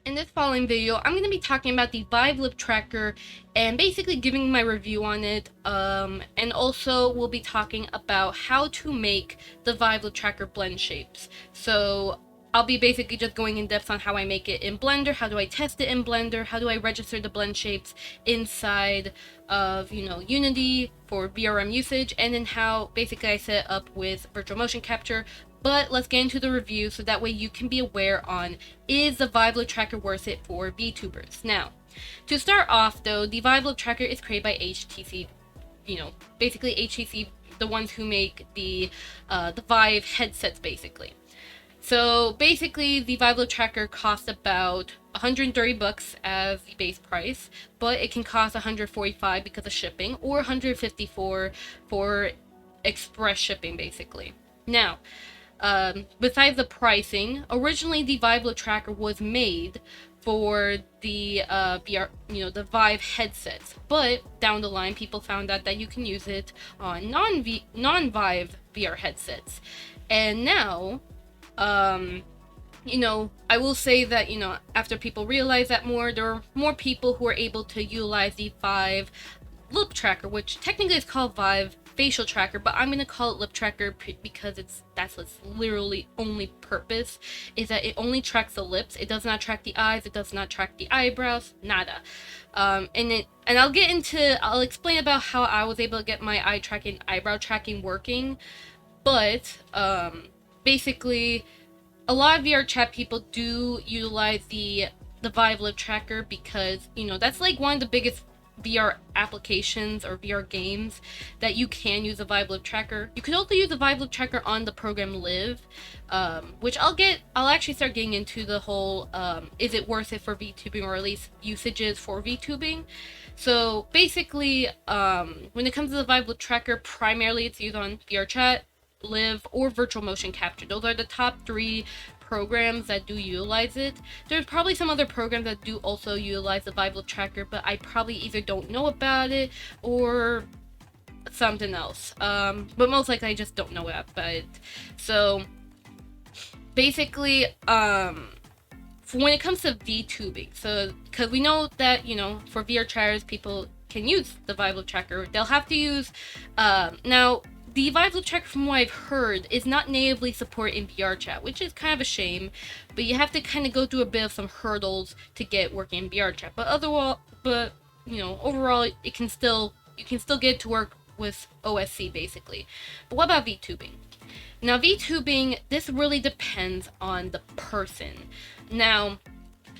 In this following video, I'm going to be talking about the Vive Lip Tracker and basically giving my review on it, and also we'll be talking about how to make the Vive Lip Tracker blend shapes. So I'll be basically just going in depth on how I make it in Blender, how do I test it in Blender, how do I register the blend shapes inside of, Unity for VRM usage, and then how basically I set it up with VirtualMotionCapture. But let's get into the review so that way you can be aware on, is the Vive Lip Tracker worth it for VTubers? Now, to start off though, the Vive Lip Tracker is created by HTC, basically HTC, the ones who make the Vive headsets basically. So basically the Vive Lip Tracker costs about $130 as the base price, but it can cost $145 because of shipping, or $154 for express shipping basically. Now, besides the pricing, originally the Vive Lip Tracker was made for the VR, the Vive headsets, but down the line people found out that you can use it on non-Vive VR headsets. And now, I will say that, after people realize that more, there are more people who are able to utilize the Vive Lip Tracker, which technically is called Vive Facial Tracker, but I'm going to call it Lip Tracker because that's its literally only purpose, is that it only tracks the lips. It does not track the eyes, it does not track the eyebrows, nada. And I'll explain about how I was able to get my eye tracking, eyebrow tracking working, but basically a lot of VR chat people do utilize the Vive Lip Tracker because, that's like one of the biggest VR applications or VR games that you can use a Vive Lip Tracker. You could also use the Vive Lip Tracker on the program Live, which I'll actually start getting into the whole, is it worth it for VTubing, or at least usages for VTubing. So basically, when it comes to the Vive Lip Tracker, primarily it's used on VR Chat, Live, or VirtualMotionCapture. Those are the top three programs that do utilize it. There's probably some other programs that do also utilize the Vive Lip Tracker, but I probably either don't know about it or something else. But most likely I just don't know about it. So basically, when it comes to VTubing, so because we know that, for VR chatters, people can use the Vive Lip Tracker. They'll have to use now the Vive Lip Tracker, from what I've heard, is not natively supported in VR chat, which is kind of a shame, but you have to kind of go through a bit of some hurdles to get working in VR chat. But overall, you can still get it to work with OSC basically. But what about VTubing? Now VTubing, this really depends on the person. Now,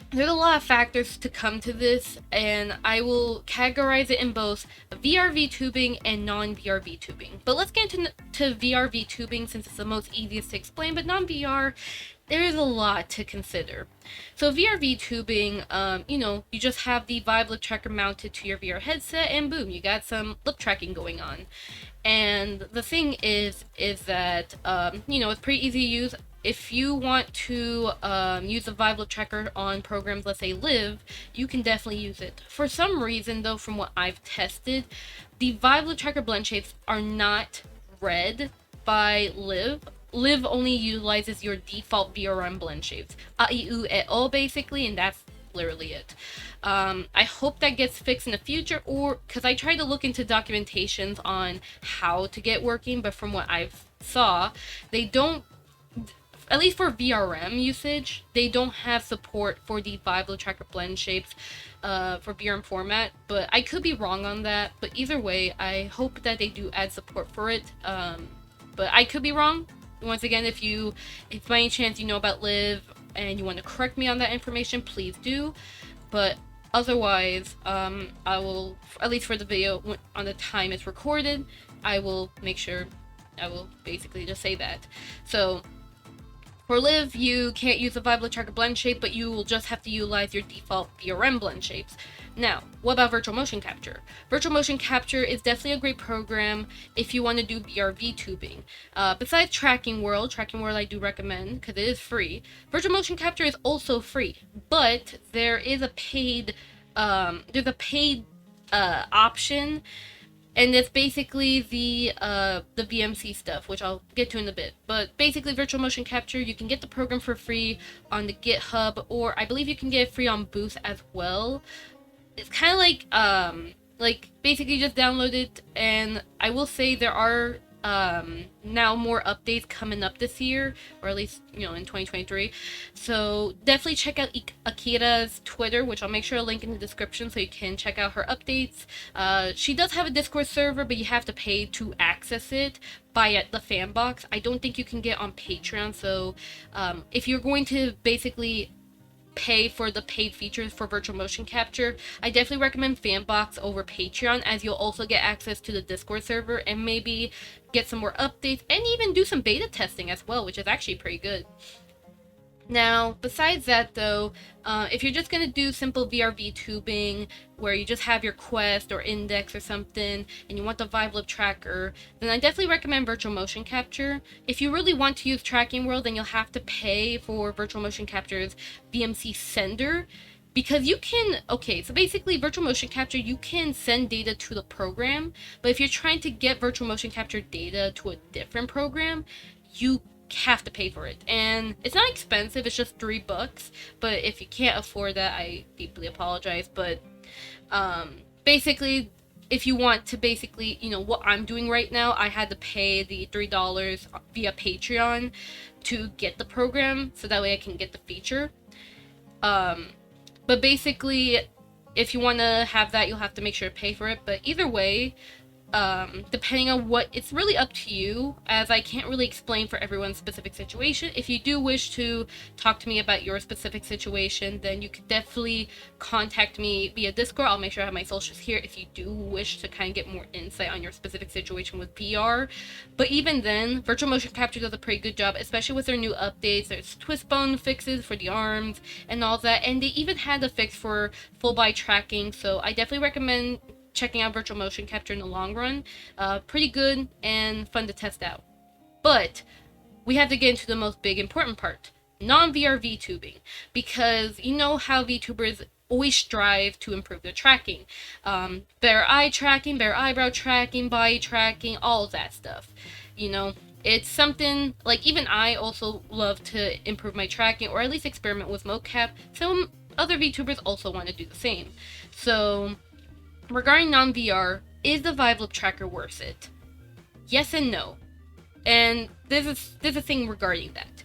there's a lot of factors to come to this, and I will categorize it in both VR VTubing and non-VR VTubing. But let's get into VR VTubing since it's the most easiest to explain, but non-VR, there is a lot to consider. So VR VTubing, you just have the Vive Lip Tracker mounted to your VR headset, and boom, you got some lip tracking going on. And the thing is that, it's pretty easy to use. If you want to use the Vive Lip Tracker on programs, let's say Live, you can definitely use it. For some reason though, from what I've tested, the Vive Lip Tracker blend shapes are not read by Live. Live only utilizes your default VRM blend shapes, a-i-u et al basically, and that's literally it. I hope that gets fixed in the future, or because I tried to look into documentations on how to get working, but from what I've saw, they don't, at least for VRM usage, they don't have support for the Vive Lip Tracker blend shapes for VRM format, but I could be wrong on that. But either way, I hope that they do add support for it, but I could be wrong. Once again, if by any chance you know about Live and you want to correct me on that information, please do. But otherwise, I will, at least for the video, on the time it's recorded, I will make sure, I will basically just say that. So for Live, you can't use the Vive Lip Tracker blend shape, but you will just have to utilize your default VRM blend shapes. Now, what about VirtualMotionCapture? VirtualMotionCapture is definitely a great program if you want to do VR VTubing. Besides Tracking World I do recommend because it is free. VirtualMotionCapture is also free, but there is a paid, option. and it's basically the VMC stuff, which I'll get to in a bit. But basically, virtual motion capture, you can get the program for free on the GitHub, or I believe you can get it free on Booth as well. It's kind of like basically just download it, and I will say there are now more updates coming up this year, or at least, you know, in 2023. So definitely check out Akira's Twitter, which I'll make sure to link in the description so you can check out her updates. She does have a Discord server, but you have to pay to access it via the Fanbox. I don't think you can get on Patreon. So if you're going to basically pay for the paid features for virtual motion capture, I definitely recommend Fanbox over Patreon, as you'll also get access to the Discord server and maybe get some more updates and even do some beta testing as well, which is actually pretty good. Now, besides that though, if you're just going to do simple VR VTubing, where you just have your Quest or Index or something, and you want the Vive Lip Tracker, then I definitely recommend Virtual Motion Capture. If you really want to use Tracking World, then you'll have to pay for Virtual Motion Capture's VMC Sender, because you can, okay, so basically Virtual Motion Capture, you can send data to the program, but if you're trying to get Virtual Motion Capture data to a different program, you have to pay for it, and it's not expensive, it's just $3. But if you can't afford that, I deeply apologize. But basically, if you want to basically, you know, what I'm doing right now, I had to pay the $3 via Patreon to get the program, so that way I can get the feature. But basically, if you want to have that, you'll have to make sure to pay for it. But either way, depending on what, it's really up to you, as I can't really explain for everyone's specific situation. If you do wish to talk to me about your specific situation, then you could definitely contact me via Discord. I'll make sure I have my socials here if you do wish to kind of get more insight on your specific situation with VR. But even then, Virtual Motion Capture does a pretty good job, especially with their new updates. There's twist bone fixes for the arms and all that, and they even had a fix for full body tracking, so I definitely recommend checking out Virtual Motion Capture in the long run. Pretty good and fun to test out. But we have to get into the most big important part, non-VR VTubing, because you know how VTubers always strive to improve their tracking. Better eye tracking, better eyebrow tracking, body tracking, all of that stuff. You know, it's something like even I also love to improve my tracking, or at least experiment with mocap. Some other VTubers also want to do the same. So regarding non-VR, is the Vive Lip Tracker worth it? Yes and no. And there's a thing regarding that.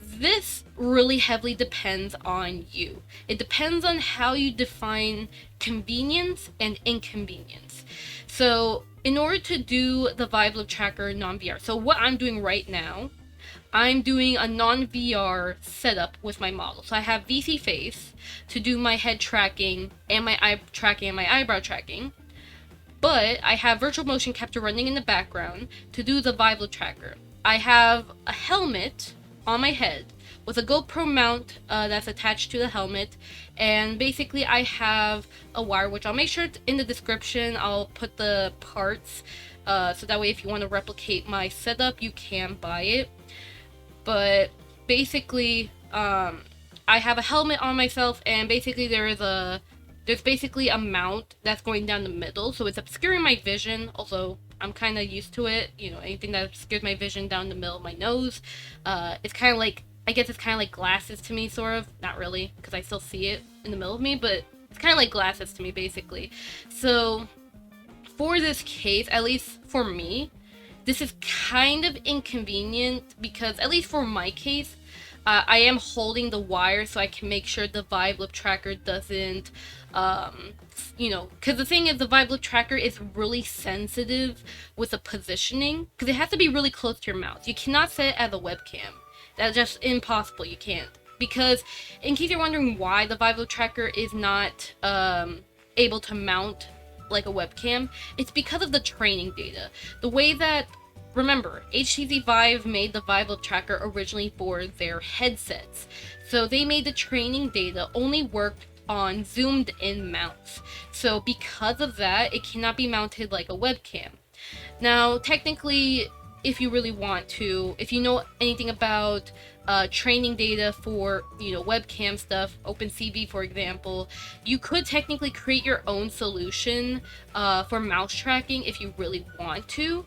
This really heavily depends on you. It depends on how you define convenience and inconvenience. So in order to do the Vive Lip Tracker non-VR, so what I'm doing right now, I'm doing a non-VR setup with my model. So I have VC Face to do my head tracking and my eye tracking and my eyebrow tracking. But I have Virtual Motion Capture running in the background to do the Vive Lip Tracker. I have a helmet on my head with a GoPro mount that's attached to the helmet. And basically I have a wire, which I'll make sure in the description. I'll put the parts so that way if you want to replicate my setup, you can buy it. But basically, I have a helmet on myself, and basically there's basically a mount that's going down the middle, so it's obscuring my vision. Also, I'm kind of used to it, you know, anything that obscures my vision down the middle of my nose. It's kind of like, I guess it's kind of like glasses to me, sort of. Not really, because I still see it in the middle of me, but it's kind of like glasses to me, basically. So for this case, at least for me, this is kind of inconvenient, because at least for my case, I am holding the wire so I can make sure the Vive Lip Tracker doesn't, you know, because the thing is, the Vive Lip Tracker is really sensitive with the positioning, because it has to be really close to your mouth. You cannot set it as a webcam. That's just impossible. You can't. Because, in case you're wondering why the Vive Lip Tracker is not able to mount like a webcam, it's because of the training data. The way that, remember, HTC Vive made the Vive Lip Tracker originally for their headsets, so they made the training data only work on zoomed in mounts. So because of that, it cannot be mounted like a webcam. Now technically, if you really want to. If you know anything about training data for, you know, webcam stuff, OpenCV for example, you could technically create your own solution for mouse tracking if you really want to.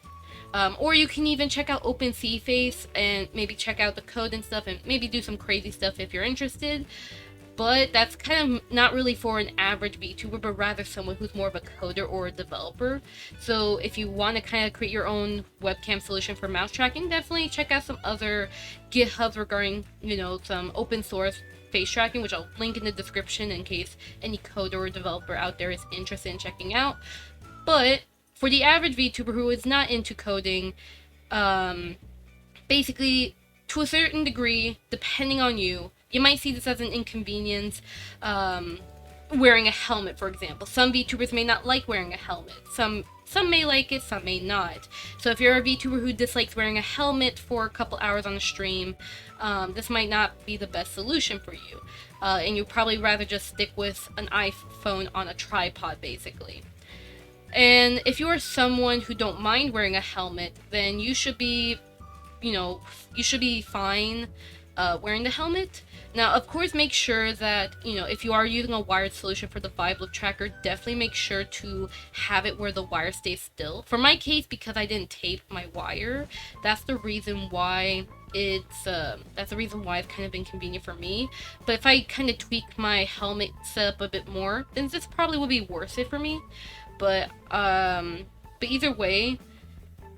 Or you can even check out OpenCV and maybe check out the code and stuff and maybe do some crazy stuff if you're interested. But that's kind of not really for an average VTuber, but rather someone who's more of a coder or a developer. So if you want to kind of create your own webcam solution for mouse tracking, definitely check out some other GitHubs regarding, you know, some open source face tracking, which I'll link in the description in case any coder or developer out there is interested in checking out. But for the average VTuber who is not into coding, basically, to a certain degree, depending on you, you might see this as an inconvenience, wearing a helmet, for example. Some VTubers may not like wearing a helmet. Some may like it, some may not. So if you're a VTuber who dislikes wearing a helmet for a couple hours on a stream, this might not be the best solution for you. And you'd probably rather just stick with an iPhone on a tripod, basically. And if you are someone who don't mind wearing a helmet, then you should be, you know, you should be fine wearing the helmet. Now, of course, make sure that, you know, if you are using a wired solution for the Vive Lip Tracker, definitely make sure to have it where the wire stays still. For my case, because I didn't tape my wire, that's the reason why it's kind of inconvenient for me. But if I kind of tweak my helmet setup a bit more, then this probably would be worth it for me. But either way,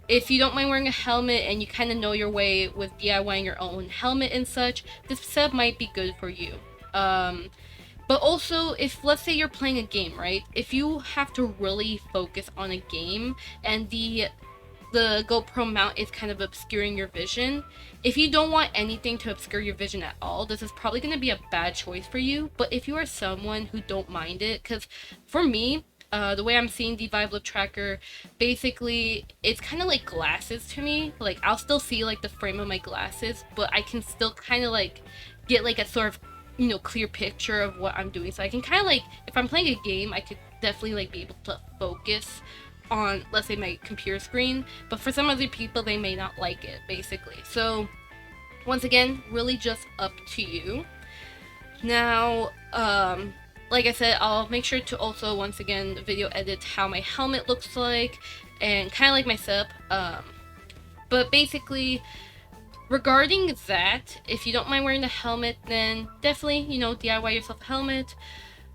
if you don't mind wearing a helmet and you kind of know your way with DIYing your own helmet and such, this setup might be good for you. But also, if let's say you're playing a game, right? If you have to really focus on a game and the GoPro mount is kind of obscuring your vision, if you don't want anything to obscure your vision at all, this is probably going to be a bad choice for you. But if you are someone who don't mind it, because for me, the way I'm seeing the Vive Lip Tracker, basically, it's kind of like glasses to me. Like, I'll still see, like, the frame of my glasses, but I can still kind of, like, get, like, a sort of, you know, clear picture of what I'm doing. So I can kind of, like, if I'm playing a game, I could definitely, like, be able to focus on, let's say, my computer screen. But for some other people, they may not like it, basically. So, once again, really just up to you. Now, like I said, I'll make sure to also, once again, video edit how my helmet looks like and kind of like my setup. But basically, regarding that, if you don't mind wearing the helmet, then definitely, you know, DIY yourself a helmet.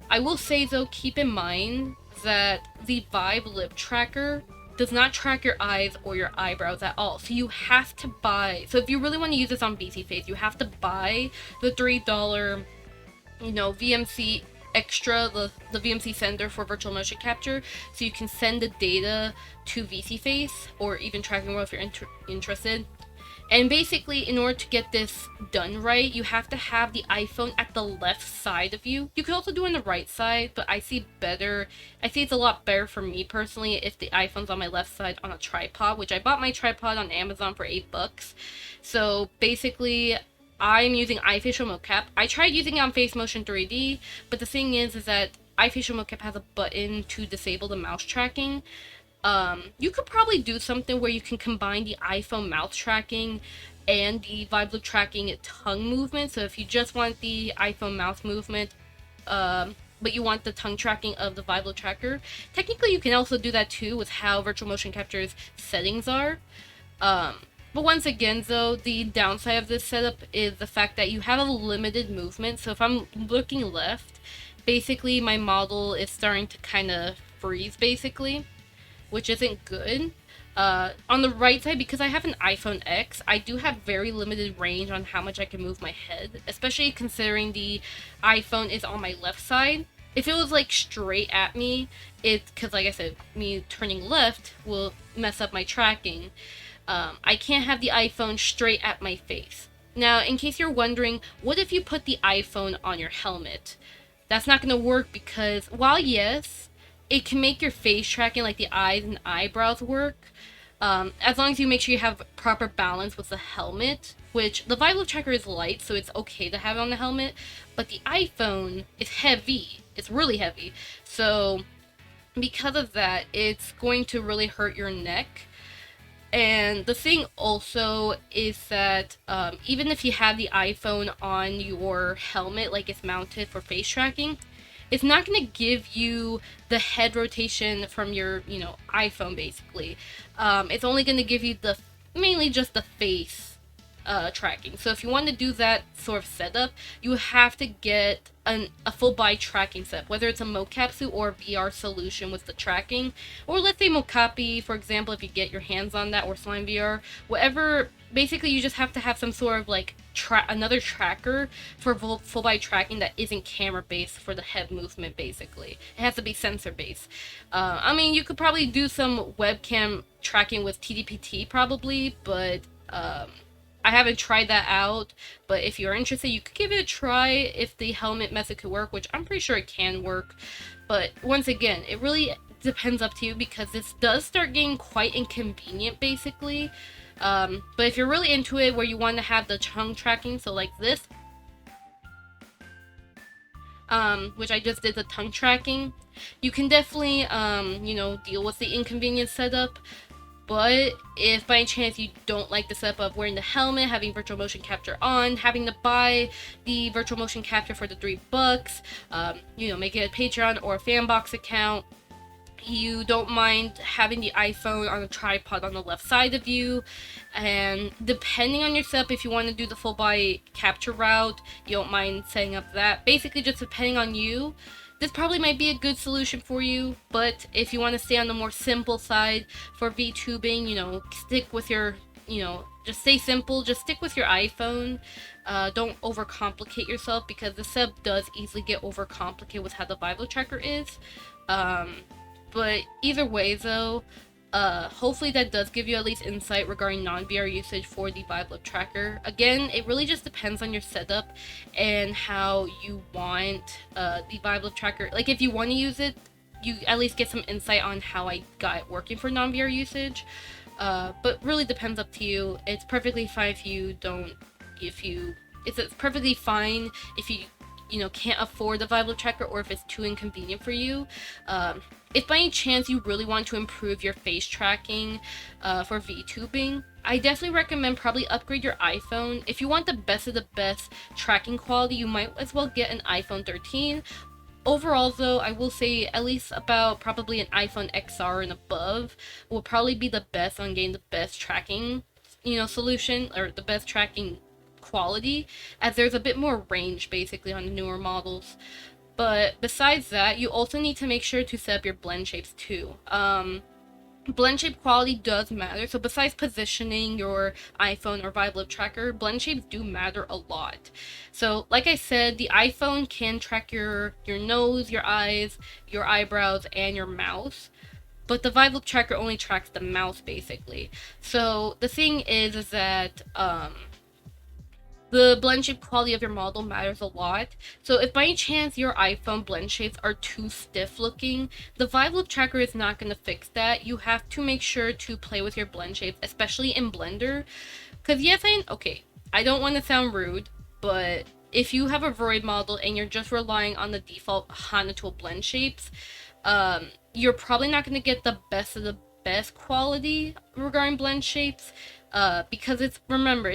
I will say, though, keep in mind that the Vive Lip Tracker does not track your eyes or your eyebrows at all. So you have to buy, so if you really want to use this on VC Face, you have to buy the $3, you know, VMC extra, the VMC sender for VirtualMotionCapture, so you can send the data to VC Face or even Tracking World if you're interested. And basically, in order to get this done right, you have to have the iPhone at the left side of you. You could also do it on the right side, but I see it's a lot better for me personally if the iPhone's on my left side on a tripod, which I bought my tripod on Amazon for $8. So basically, I'm using iFacial Mocap. I tried using it on Face Motion 3D, but the thing is that iFacial Mocap has a button to disable the mouse tracking. You could probably do something where you can combine the iPhone mouse tracking and the Vive Lip tracking tongue movement. So if you just want the iPhone mouse movement, but you want the tongue tracking of the Vive Lip Tracker, technically you can also do that too with how VirtualMotionCapture's settings are. But once again, though, the downside of this setup is the fact that you have a limited movement. So if I'm looking left, basically my model is starting to kind of freeze, basically, which isn't good. On the right side, because I have an iPhone X, I do have very limited range on how much I can move my head, especially considering the iPhone is on my left side. If it was like straight at me, because like I said, me turning left will mess up my tracking. I can't have the iPhone straight at my face. Now, in case you're wondering, what if you put the iPhone on your helmet? That's not going to work because, while yes, it can make your face tracking, like the eyes and eyebrows, work, as long as you make sure you have proper balance with the helmet, which the Vive Lip Tracker is light, so it's okay to have it on the helmet, but the iPhone is heavy. It's really heavy. So, because of that, it's going to really hurt your neck. And the thing also is that even if you have the iPhone on your helmet, like it's mounted for face tracking, it's not going to give you the head rotation from your, iPhone basically. It's only going to give you mainly just the face tracking. So if you want to do that sort of setup, you have to get a full body tracking set, whether it's a mocap suit or a VR solution with the tracking, or let's say Mocapi, for example, if you get your hands on that, or Slime VR, whatever. Basically, you just have to have some sort of like another tracker for full body tracking that isn't camera based for the head movement. Basically, it has to be sensor based. I mean, you could probably do some webcam tracking with TDPT probably, but I haven't tried that out, but if you're interested, you could give it a try if the helmet method could work, which I'm pretty sure it can work. But once again, it really depends up to you, because this does start getting quite inconvenient, basically. But if you're really into it, where you want to have the tongue tracking, so like this, which I just did the tongue tracking, you can definitely, deal with the inconvenience setup. But if by any chance you don't like the setup of wearing the helmet, having VirtualMotionCapture on, having to buy the VirtualMotionCapture for the $3, make it a Patreon or a Fanbox account, you don't mind having the iPhone on a tripod on the left side of you, and depending on your setup, if you want to do the full body capture route, you don't mind setting up that. Basically, just depending on you, this probably might be a good solution for you. But if you want to stay on the more simple side for VTubing, stick with your, just stay simple, just stick with your iPhone. Don't overcomplicate yourself, because the setup does easily get overcomplicated with how the Vive Lip Tracker is. But either way though, hopefully that does give you at least insight regarding non-VR usage for the Vive Lip Tracker. Again, it really just depends on your setup and how you want the Vive Lip Tracker. Like, if you want to use it, you at least get some insight on how I got it working for non-VR usage. But really depends up to you. It's perfectly fine if you don't, it's perfectly fine if you can't afford the Vive Lip Tracker, or if it's too inconvenient for you. If by any chance you really want to improve your face tracking for VTubing, I definitely recommend probably upgrade your iPhone. If you want the best of the best tracking quality, you might as well get an iPhone 13. Overall though, I will say at least about probably an iPhone XR and above will probably be the best on getting the best tracking, solution, or the best tracking quality, as there's a bit more range basically on the newer models. But besides that, you also need to make sure to set up your blend shapes too. Blend shape quality does matter. So besides positioning your iPhone or Vive Lip Tracker, blend shapes do matter a lot. So like I said, the iPhone can track your nose, your eyes, your eyebrows, and your mouth. But the Vive Lip Tracker only tracks the mouth basically. So the thing is that the blend shape quality of your model matters a lot. So if by any chance your iPhone blend shapes are too stiff looking, the Vive Lip Tracker is not going to fix that. You have to make sure to play with your blend shapes, especially in Blender. Because yes, I don't want to sound rude, but if you have a Vroid model and you're just relying on the default Kana tool blend shapes, you're probably not going to get the best of the best quality regarding blend shapes. Because it's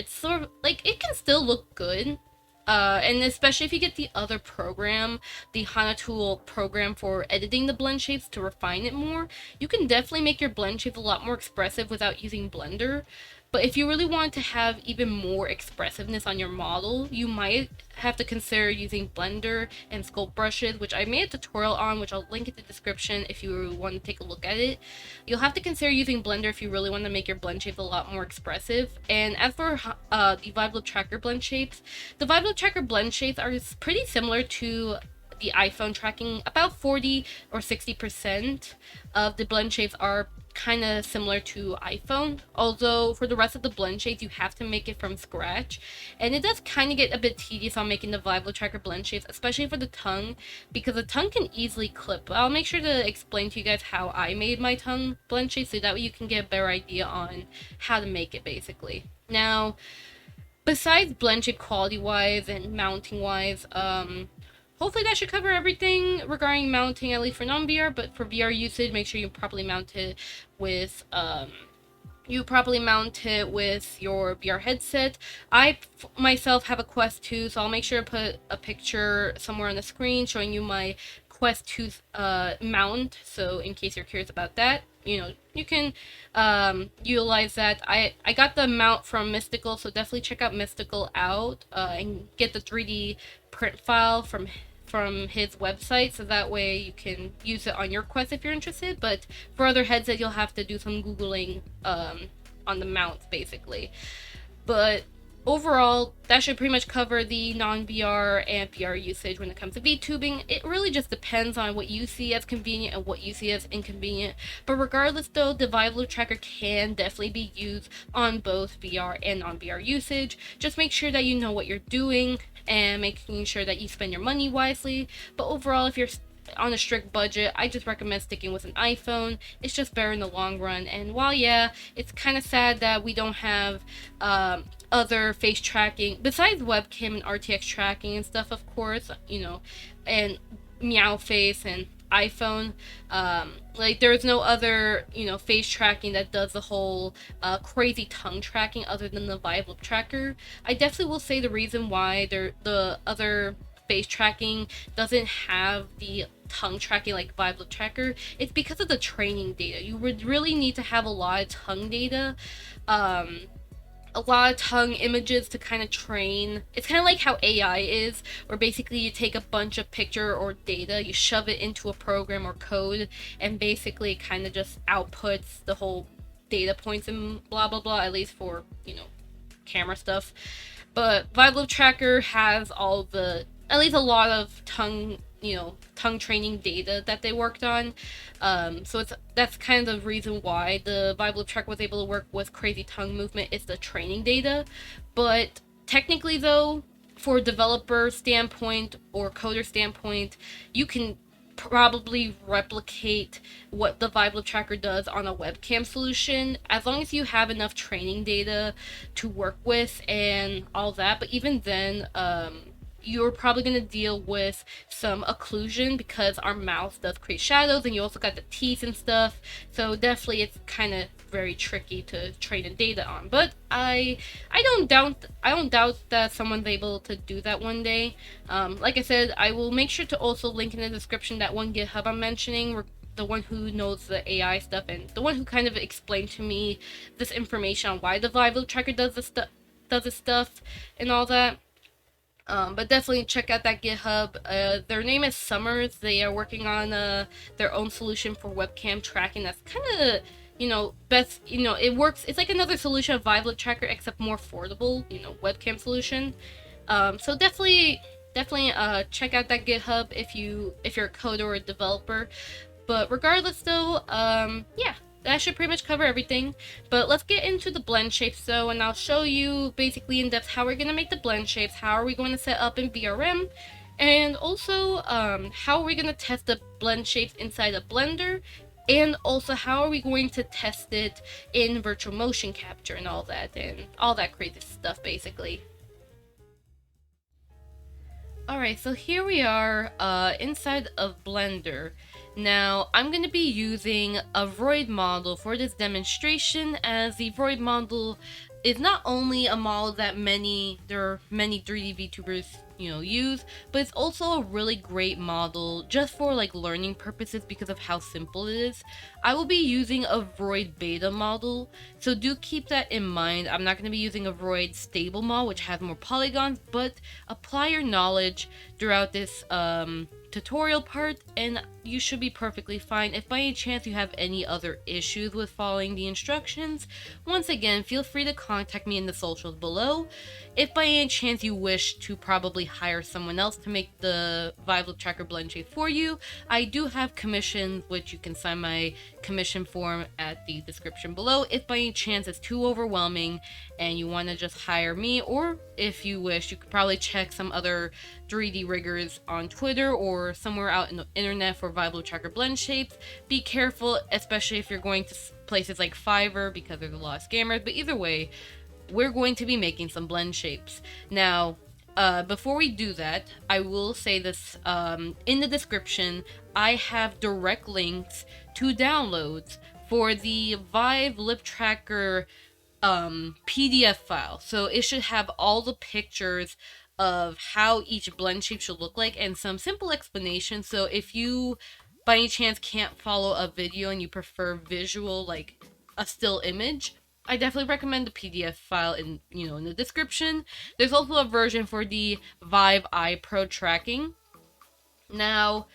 sort of like, it can still look good, and especially if you get the other program, the Kana tool program for editing the blend shapes to refine it more, you can definitely make your blend shapes a lot more expressive without using Blender. But if you really want to have even more expressiveness on your model, you might have to consider using Blender and sculpt brushes, which I made a tutorial on, which I'll link in the description if you want to take a look at it. You'll have to consider using Blender if you really want to make your blend shapes a lot more expressive. And as for the Vive Lip Tracker blend shapes, the Vive Lip Tracker blend shapes are pretty similar to the iPhone tracking. About 40 or 60% of the blend shapes are kind of similar to iPhone, although for the rest of the blend shapes you have to make it from scratch, and it does kind of get a bit tedious on making the Vive Lip Tracker blend shapes, especially for the tongue, because the tongue can easily clip. I'll make sure to explain to you guys how I made my tongue blend shape, so that way you can get a better idea on how to make it basically. Now, besides blend shape quality wise and mounting wise, hopefully that should cover everything regarding mounting, at least for non-VR. But for VR usage, make sure you properly mount it with you probably mount it with your VR headset. I myself have a Quest 2, so I'll make sure to put a picture somewhere on the screen showing you my Quest 2 mount. So in case you're curious about that, you can utilize that. I got the mount from Mystical, so definitely check out Mystical out and get the 3D print file from his website, so that way you can use it on your Quest if you're interested. But for other headsets, you'll have to do some googling on the mounts basically. But overall, that should pretty much cover the non-VR and VR usage when it comes to VTubing. It really just depends on what you see as convenient and what you see as inconvenient. But regardless though, the Vive Lip Tracker can definitely be used on both VR and non-VR usage. Just make sure that you know what you're doing and making sure that you spend your money wisely. But overall, if you're on a strict budget, I just recommend sticking with an iPhone. It's just better in the long run. And while yeah, it's kind of sad that we don't have other face tracking besides webcam and RTX tracking and stuff, of course, and Meow Face and iPhone. Like there's no other face tracking that does the whole crazy tongue tracking other than the Vive Lip Tracker. I definitely will say the reason why the other face tracking doesn't have the tongue tracking like Vive Lip Tracker, it's because of the training data. You would really need to have a lot of tongue data, a lot of tongue images to kind of train. It's kind of like how AI is, where basically you take a bunch of picture or data, you shove it into a program or code, and basically it kind of just outputs the whole data points and blah blah blah, at least for camera stuff. But Vive Lip Tracker has all the, at least a lot of tongue training data that they worked on. So that's kind of the reason why the Vive Lip Tracker was able to work with crazy tongue movement, is the training data. But technically though, for developer standpoint or coder standpoint, you can probably replicate what the Vive Lip Tracker does on a webcam solution, as long as you have enough training data to work with and all that. But even then, you're probably going to deal with some occlusion because our mouth does create shadows, and you also got the teeth and stuff. So definitely it's kind of very tricky to train the data on. But I don't doubt that someone's able to do that one day. Like I said, I will make sure to also link in the description that one GitHub I'm mentioning, the one who knows the AI stuff and the one who kind of explained to me this information on why the Vive Lip Tracker does this stuff and all that. But definitely check out that GitHub. Their name is Summers. They are working on their own solution for webcam tracking. That's kind of best. It works. It's like another solution of Vive Lip Tracker, except more affordable. Webcam solution. So definitely check out that GitHub if you're a coder or a developer. But regardless, though, yeah. That should pretty much cover everything. But let's get into the blend shapes though, and I'll show you basically in depth how we're going to make the blend shapes, how are we going to set up in VRM, and also how are we going to test the blend shapes inside a blender, and also how are we going to test it in VirtualMotionCapture and all that crazy stuff basically. Alright, so here we are inside of Blender. Now, I'm going to be using a Vroid model for this demonstration, as the Vroid model is not only a model that there are many 3D VTubers use, but it's also a really great model just for like learning purposes because of how simple it is. I will be using a Vroid beta model, so do keep that in mind. I'm not going to be using a Vroid stable model, which has more polygons, but apply your knowledge throughout this tutorial part and you should be perfectly fine. If by any chance you have any other issues with following the instructions, once again, feel free to contact me in the socials below. If by any chance you wish to probably hire someone else to make the Vive Lip Tracker blend shape for you, I do have commissions, which you can sign my commission form at the description below. If by any chance it's too overwhelming and you want to just hire me, or if you wish, you could probably check some other 3D riggers on Twitter or somewhere out in the internet for Vive Lip Tracker blend shapes. Be careful, especially if you're going to places like Fiverr, because there's a lot of scammers. But either way, we're going to be making some blend shapes. Now, before we do that, I will say this, in the description, I have direct links to downloads for the Vive Lip Tracker PDF file. So it should have all the pictures of how each blend shape should look like and some simple explanations. So if you by any chance can't follow a video and you prefer visual, like a still image, I definitely recommend the PDF file in in the description. There's also a version for the Vive Eye Pro tracking. Now,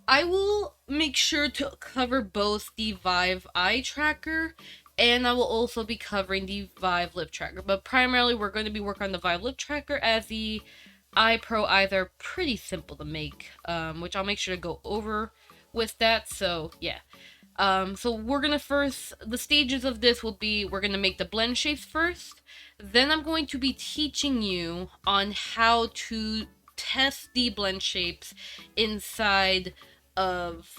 I will make sure to cover both the Vive Eye Tracker and I will also be covering the Vive Lip Tracker. But primarily we're going to be working on the Vive Lip Tracker as the Eye Pro eyes are pretty simple to make, which I'll make sure to go over with that. So yeah. So we're gonna the stages of this will be, we're gonna make the blend shapes first. Then I'm going to be teaching you on how to test the blend shapes inside of,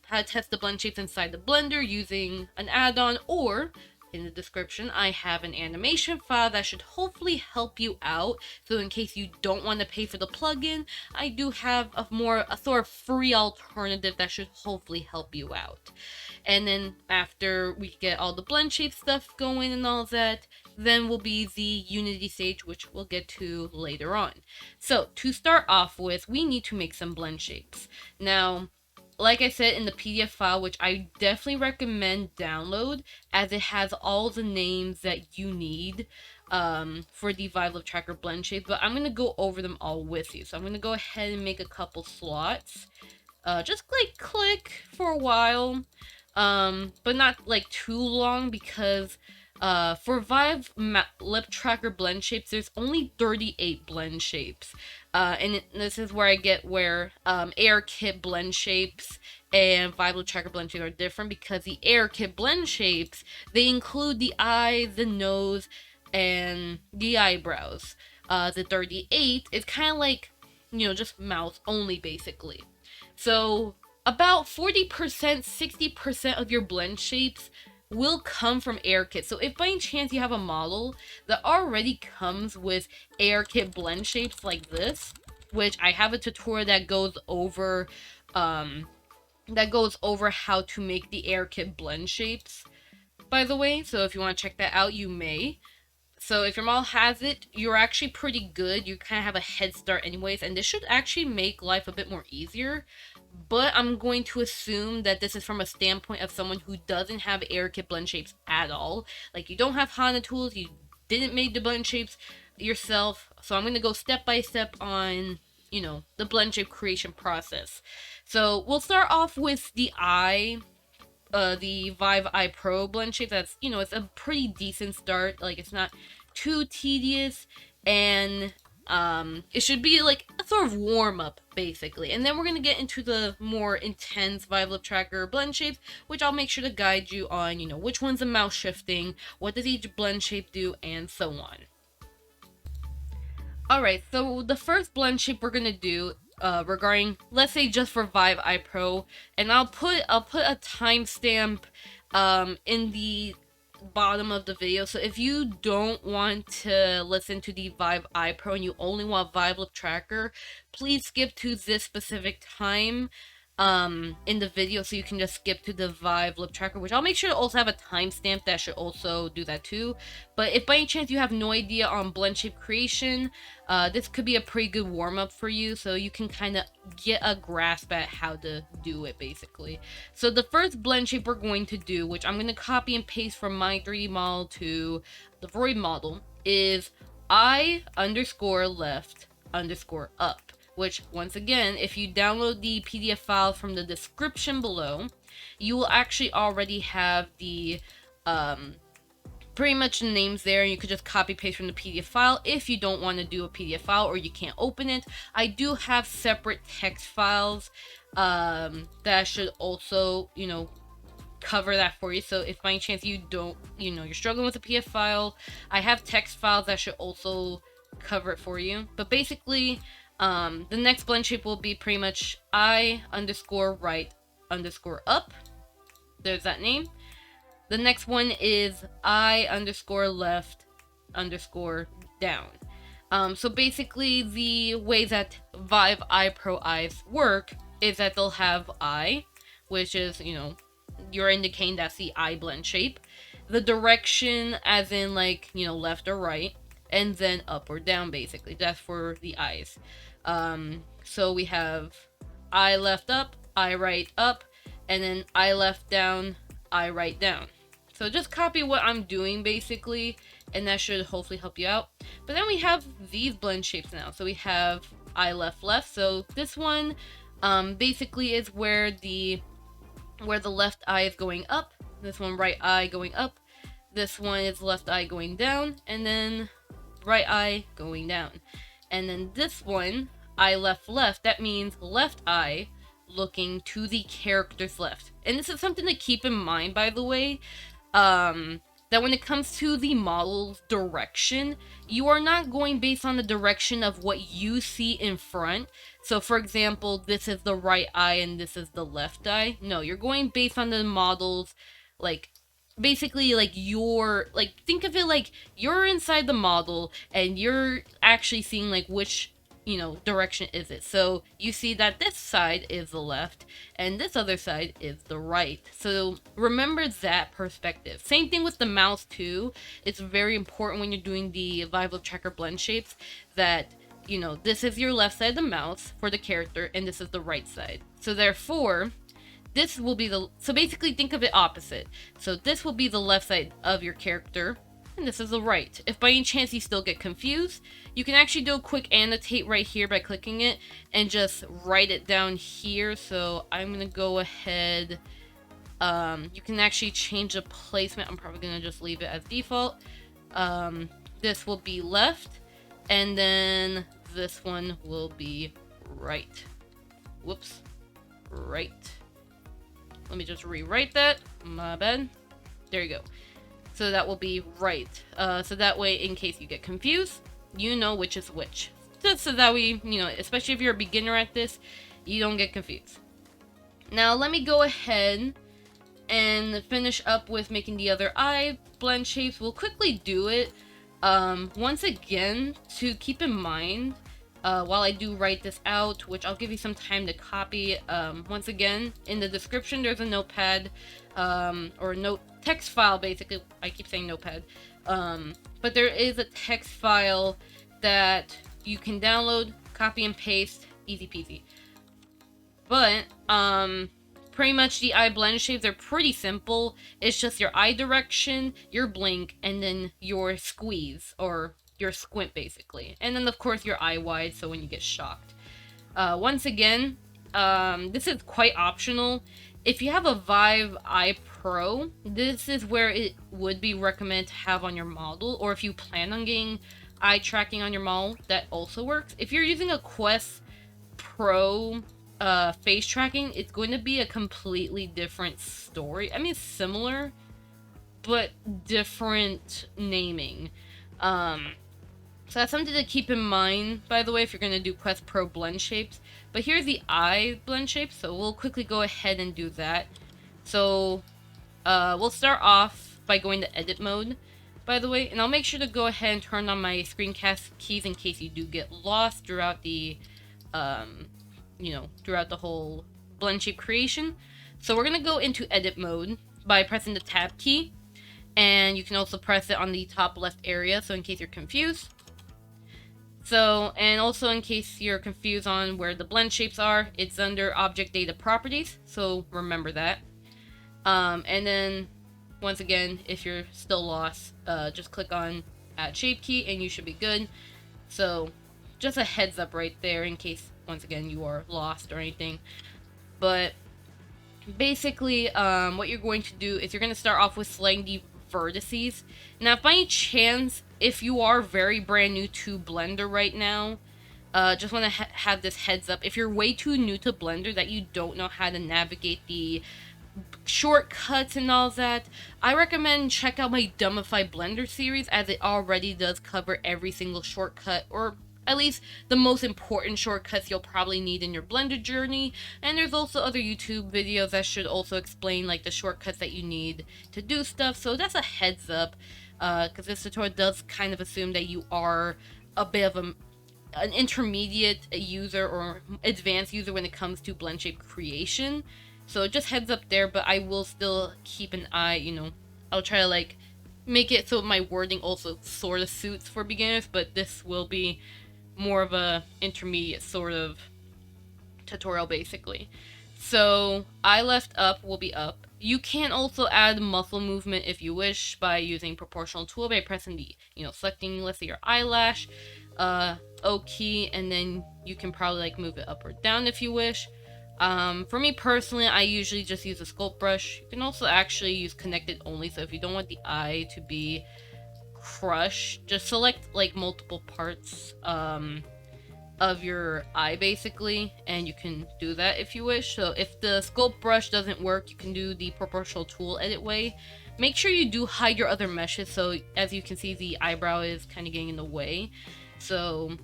how to test the blend shapes inside the blender using an add-on, or in the description I have an animation file that should hopefully help you out. So in case you don't want to pay for the plugin, I do have a sort of free alternative that should hopefully help you out. And then after we get all the blend shape stuff going and all that, then will be the Unity stage, which we'll get to later on. So to start off with, we need to make some blend shapes. Now, like I said, in the PDF file, which I definitely recommend download, as it has all the names that you need for the Vive Lip Tracker blend shapes, but I'm going to go over them all with you. So I'm going to go ahead and make a couple slots. Just click for a while, but not like too long, because for Vive Lip Tracker blend shapes, there's only 38 blend shapes. And this is where I get where ARKit blend shapes and Vive Lip Tracker blend shapes are different, because the ARKit blend shapes, they include the eye, the nose, and the eyebrows. The 38 is kind of like, just mouth only, basically. So about 40%, 60% of your blend shapes will come from ARKit. So if by any chance you have a model that already comes with ARKit blend shapes like this, which I have a tutorial that goes over how to make the ARKit blend shapes, by the way. So if you want to check that out, you may. So if your model has it, you're actually pretty good. You kind of have a head start anyways, and this should actually make life a bit more easier. But I'm going to assume that this is from a standpoint of someone who doesn't have ARKit blend shapes at all. Like, you don't have Kana tools, you didn't make the blend shapes yourself. So I'm going to go step by step on, the blend shape creation process. So we'll start off with the eye. The Vive Eye Pro blend shape. That's, it's a pretty decent start. Like, it's not too tedious, and it should be like a sort of warm-up, basically. And then we're going to get into the more intense Vive Lip Tracker blend shapes, which I'll make sure to guide you on, which one's the mouse shifting, what does each blend shape do, and so on. Alright, so the first blend shape we're going to do regarding, let's say, just for Vive Eye Pro, and I'll put a timestamp in the bottom of the video. So if you don't want to listen to the Vive Eye Pro and you only want Vive Lip Tracker, please skip to this specific time in the video, so you can just skip to the Vive Lip Tracker, which I'll make sure to also have a timestamp that should also do that too. But if by any chance you have no idea on blend shape creation, this could be a pretty good warm-up for you, so you can kind of get a grasp at how to do it, basically. So the first blend shape we're going to do, which I'm going to copy and paste from my 3D model to the Vroid model, is eye_left_up. Which, once again, if you download the PDF file from the description below, you will actually already have the pretty much the names there, and you could just copy paste from the PDF file if you don't want to do a PDF file or you can't open it. I do have separate text files that should also, cover that for you. So if by any chance you don't, you're struggling with a PDF file, I have text files that should also cover it for you. But basically, the next blend shape will be pretty much eye_right_up. There's that name. The next one is eye_left_down. So basically, the way that Vive Eye Pro eyes work is that they'll have eye, which is, you're indicating that's the eye blend shape. The direction, as in like, you know, left or right, and then up or down, basically. That's for the eyes. So we have eye left up, eye right up, and then eye left down, eye right down. So just copy what I'm doing basically, and that should hopefully help you out. But then we have these blend shapes now. So we have eye left left. So this one basically is where the left eye is going up. This one right eye going up. This one is left eye going down, and then right eye going down. And then this one, eye left left, that means left eye looking to the character's left. And this is something to keep in mind, by the way, that when it comes to the model's direction, you are not going based on the direction of what you see in front. So for example, this is the right eye and this is the left eye. No, you're going based on the model's, like, basically, like, you're, like, think of it like you're inside the model and you're actually seeing, like, which, you know, direction is it. So you see that this side is the left and this other side is the right. So remember that perspective. Same thing with the mouse too. It's very important when you're doing the Vive Lip Tracker blend shapes that, you know, this is your left side of the mouse for the character and this is the right side. So therefore, this will be the, so basically think of it opposite. So this will be the left side of your character, and this is the right. If by any chance you still get confused, you can actually do a quick annotate right here by clicking it, and just write it down here. So I'm gonna go ahead, you can actually change the placement. I'm probably gonna just leave it as default. This will be left, and then this one will be right. Whoops, right. Let me just rewrite that. My bad. There you go. So that will be right. So that way, in case you get confused, you know which is which. Just so that way, you know, especially if you're a beginner at this, you don't get confused. Now, let me go ahead and finish up with making the other eye blend shapes. We'll quickly do it. Once again, to keep in mind, while I do write this out, which I'll give you some time to copy, once again, in the description there's a notepad, or note text file, basically. I keep saying notepad, but there is a text file that you can download, copy and paste, easy peasy. But pretty much the eye blend shapes are pretty simple. It's just your eye direction, your blink, and then your squeeze, or your squint, basically. And then of course your eye wide, so when you get shocked. Once again, this is quite optional. If you have a Vive Eye Pro, this is where it would be recommended to have on your model, or if you plan on getting eye tracking on your model, that also works. If you're using a Quest Pro face tracking, it's going to be a completely different story. I mean, similar, but different naming. So that's something to keep in mind, by the way, if you're going to do Quest Pro blend shapes. But here's the eye blend shapes, so we'll quickly go ahead and do that. So we'll start off by going to edit mode, by the way, and I'll make sure to go ahead and turn on my screencast keys in case you do get lost throughout the, you know, throughout the whole blend shape creation. So we're going to go into edit mode by pressing the tab key, and you can also press it on the top left area, so in case you're confused. So, and also in case you're confused on where the blend shapes are, it's under Object Data Properties, so remember that. And then, once again, if you're still lost, just click on Add Shape Key and you should be good. So, just a heads up right there in case, once again, you are lost or anything. But, basically, what you're going to do is you're going to start off with selecting the vertices. Now, if by any chance, if you are very brand new to Blender right now, just want to have this heads up. If you're way too new to Blender that you don't know how to navigate the shortcuts and all that, I recommend check out my Dumbify Blender series, as it already does cover every single shortcut, or at least the most important shortcuts you'll probably need in your Blender journey. And there's also other YouTube videos that should also explain like the shortcuts that you need to do stuff. So that's a heads up, because this tutorial does kind of assume that you are a bit of an intermediate user or advanced user when it comes to blend shape creation. So just heads up there, but I will still keep an eye, you know, I'll try to like make it so my wording also sort of suits for beginners, but this will be more of a intermediate sort of tutorial basically. So eye left up will be up. You can also add muscle movement if you wish by using proportional tool by pressing the, you know, selecting, let's say, your eyelash, O key, and then you can probably like move it up or down if you wish. For me personally, I usually just use a sculpt brush. You can also actually use connected only, so if you don't want the eye to be crushed, just select like multiple parts of your eye basically, and you can do that if you wish. So if the sculpt brush doesn't work, you can do the proportional tool edit way. Make sure you do hide your other meshes, so as you can see the eyebrow is kind of getting in the way. So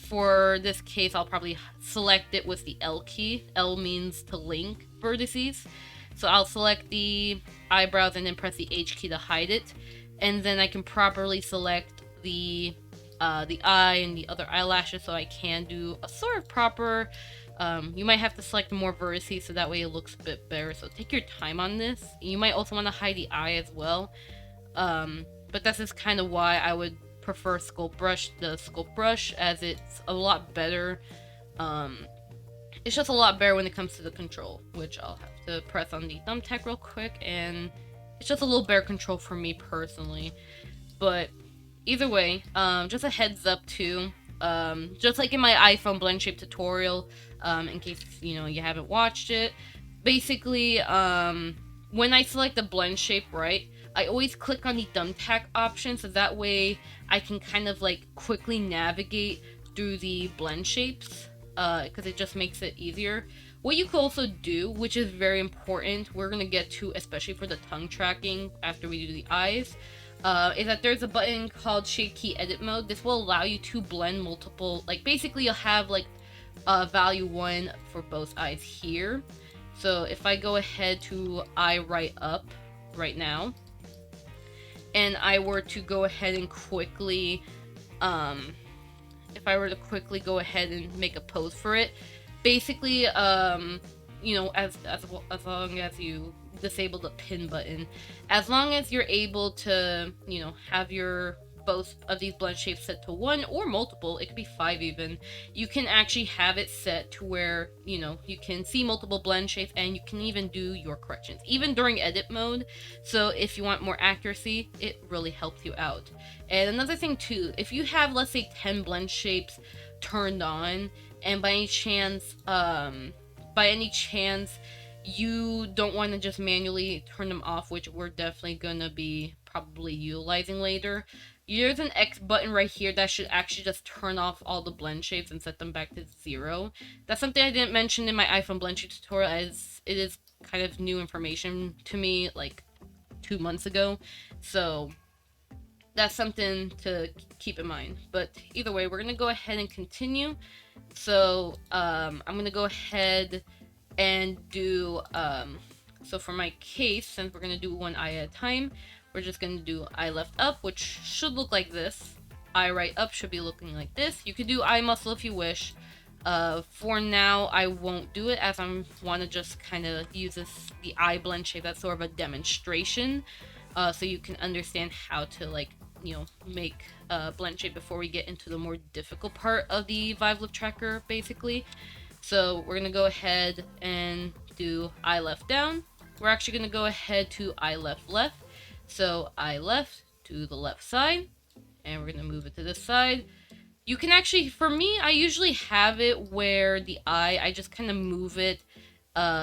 for this case, I'll probably select it with the L key. L means to link vertices. So I'll select the eyebrows and then press the H key to hide it. And then I can properly select the eye and the other eyelashes, so I can do a sort of proper, you might have to select more vertices so that way it looks a bit better. So take your time on this. You might also want to hide the eye as well. But that's just kind of why I would prefer the sculpt brush, as it's a lot better. It's just a lot better when it comes to the control, which I'll have to press on the thumbtack real quick, and it's just a little better control for me personally. But either way, just a heads up too, just like in my iPhone Blendshape tutorial, in case, you know, you haven't watched it, basically, when I select the Blendshape, right, I always click on the thumbtack option, so that way I can kind of like quickly navigate through the Blendshapes, because it just makes it easier. What you could also do, which is very important, we're gonna get to, especially for the tongue tracking after we do the eyes, is that there's a button called Shade Key Edit Mode. This will allow you to blend multiple, like basically you'll have like value 1 for both eyes here. So if I go ahead to eye right up right now, and I were to go ahead and quickly, if I were to quickly go ahead and make a pose for it, basically, you know, as long as you disable the pin button, as long as you're able to, you know, have your both of these blend shapes set to 1 or multiple, it could be 5 even, you can actually have it set to where, you know, you can see multiple blend shapes, and you can even do your corrections even during edit mode. So if you want more accuracy, it really helps you out. And another thing too, if you have, let's say, 10 blend shapes turned on, and by any chance you don't want to just manually turn them off, which we're definitely gonna be probably utilizing later, there's an X button right here that should actually just turn off all the blend shapes and set them back to 0. That's something I didn't mention in my iPhone blend shape tutorial, as it is kind of new information to me, like 2 months ago. So that's something to keep in mind. But either way, we're gonna go ahead and continue. So I'm gonna go ahead and do, so for my case, since we're gonna do one eye at a time, we're just gonna do eye left up, which should look like this. Eye right up should be looking like this. You could do eye muscle if you wish. For now, I won't do it, as I want to just kind of use the eye blend shape as sort of a demonstration, so you can understand how to, like, you know, make blend shape before we get into the more difficult part of the Vive Lip Tracker, basically. So we're gonna go ahead and do eye left down. We're actually gonna go ahead to eye left left. So eye left to the left side, and we're gonna move it to this side. You can actually, for me, I usually have it where the eye, I just kind of move it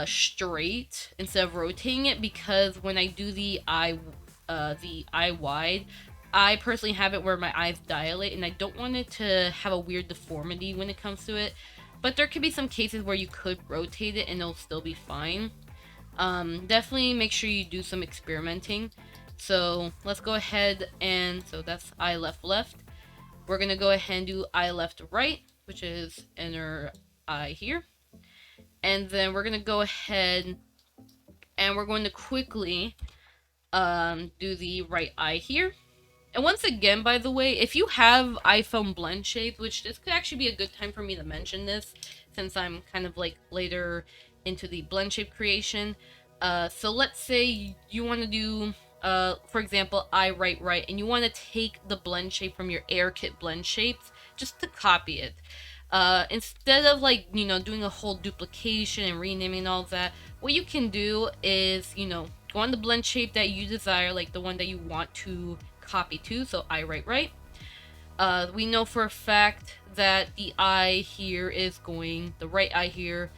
straight instead of rotating it, because when I do the eye wide, I personally have it where my eyes dilate, and I don't want it to have a weird deformity when it comes to it. But there could be some cases where you could rotate it and it'll still be fine. Definitely make sure you do some experimenting. So let's go ahead, and so that's eye left left. We're gonna go ahead and do eye left right, which is inner eye here. And then we're gonna go ahead and we're going to quickly do the right eye here. And once again, by the way, if you have iPhone Blendshapes, which this could actually be a good time for me to mention this, since I'm kind of like later into the blend shape creation. So let's say you want to do, for example, eye right, and you want to take the blend shape from your AirKit blend shapes just to copy it. Instead of like, you know, doing a whole duplication and renaming all that, what you can do is, you know, go on the blend shape that you desire, like the one that you want to copy to. So eye right. We know for a fact that the eye here is going, the right eye here,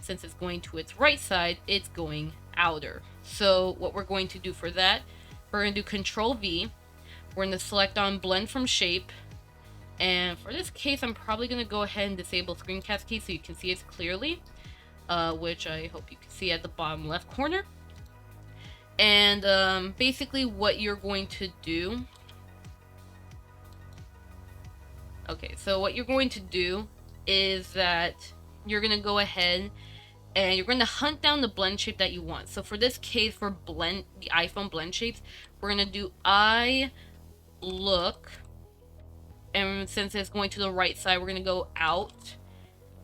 since it's going to its right side, it's going outer. So what we're going to do for that, we're going to do Control V. We're going to select on Blend from Shape. And for this case, I'm probably going to go ahead and disable Screen Cascade so you can see it clearly, which I hope you can see at the bottom left corner. And basically what you're going to do... Okay, so what you're going to do is that you're going to go ahead and you're going to hunt down the blend shape that you want. So for this case, for the iPhone blend shapes, we're going to do eye, look, and since it's going to the right side, we're going to go out,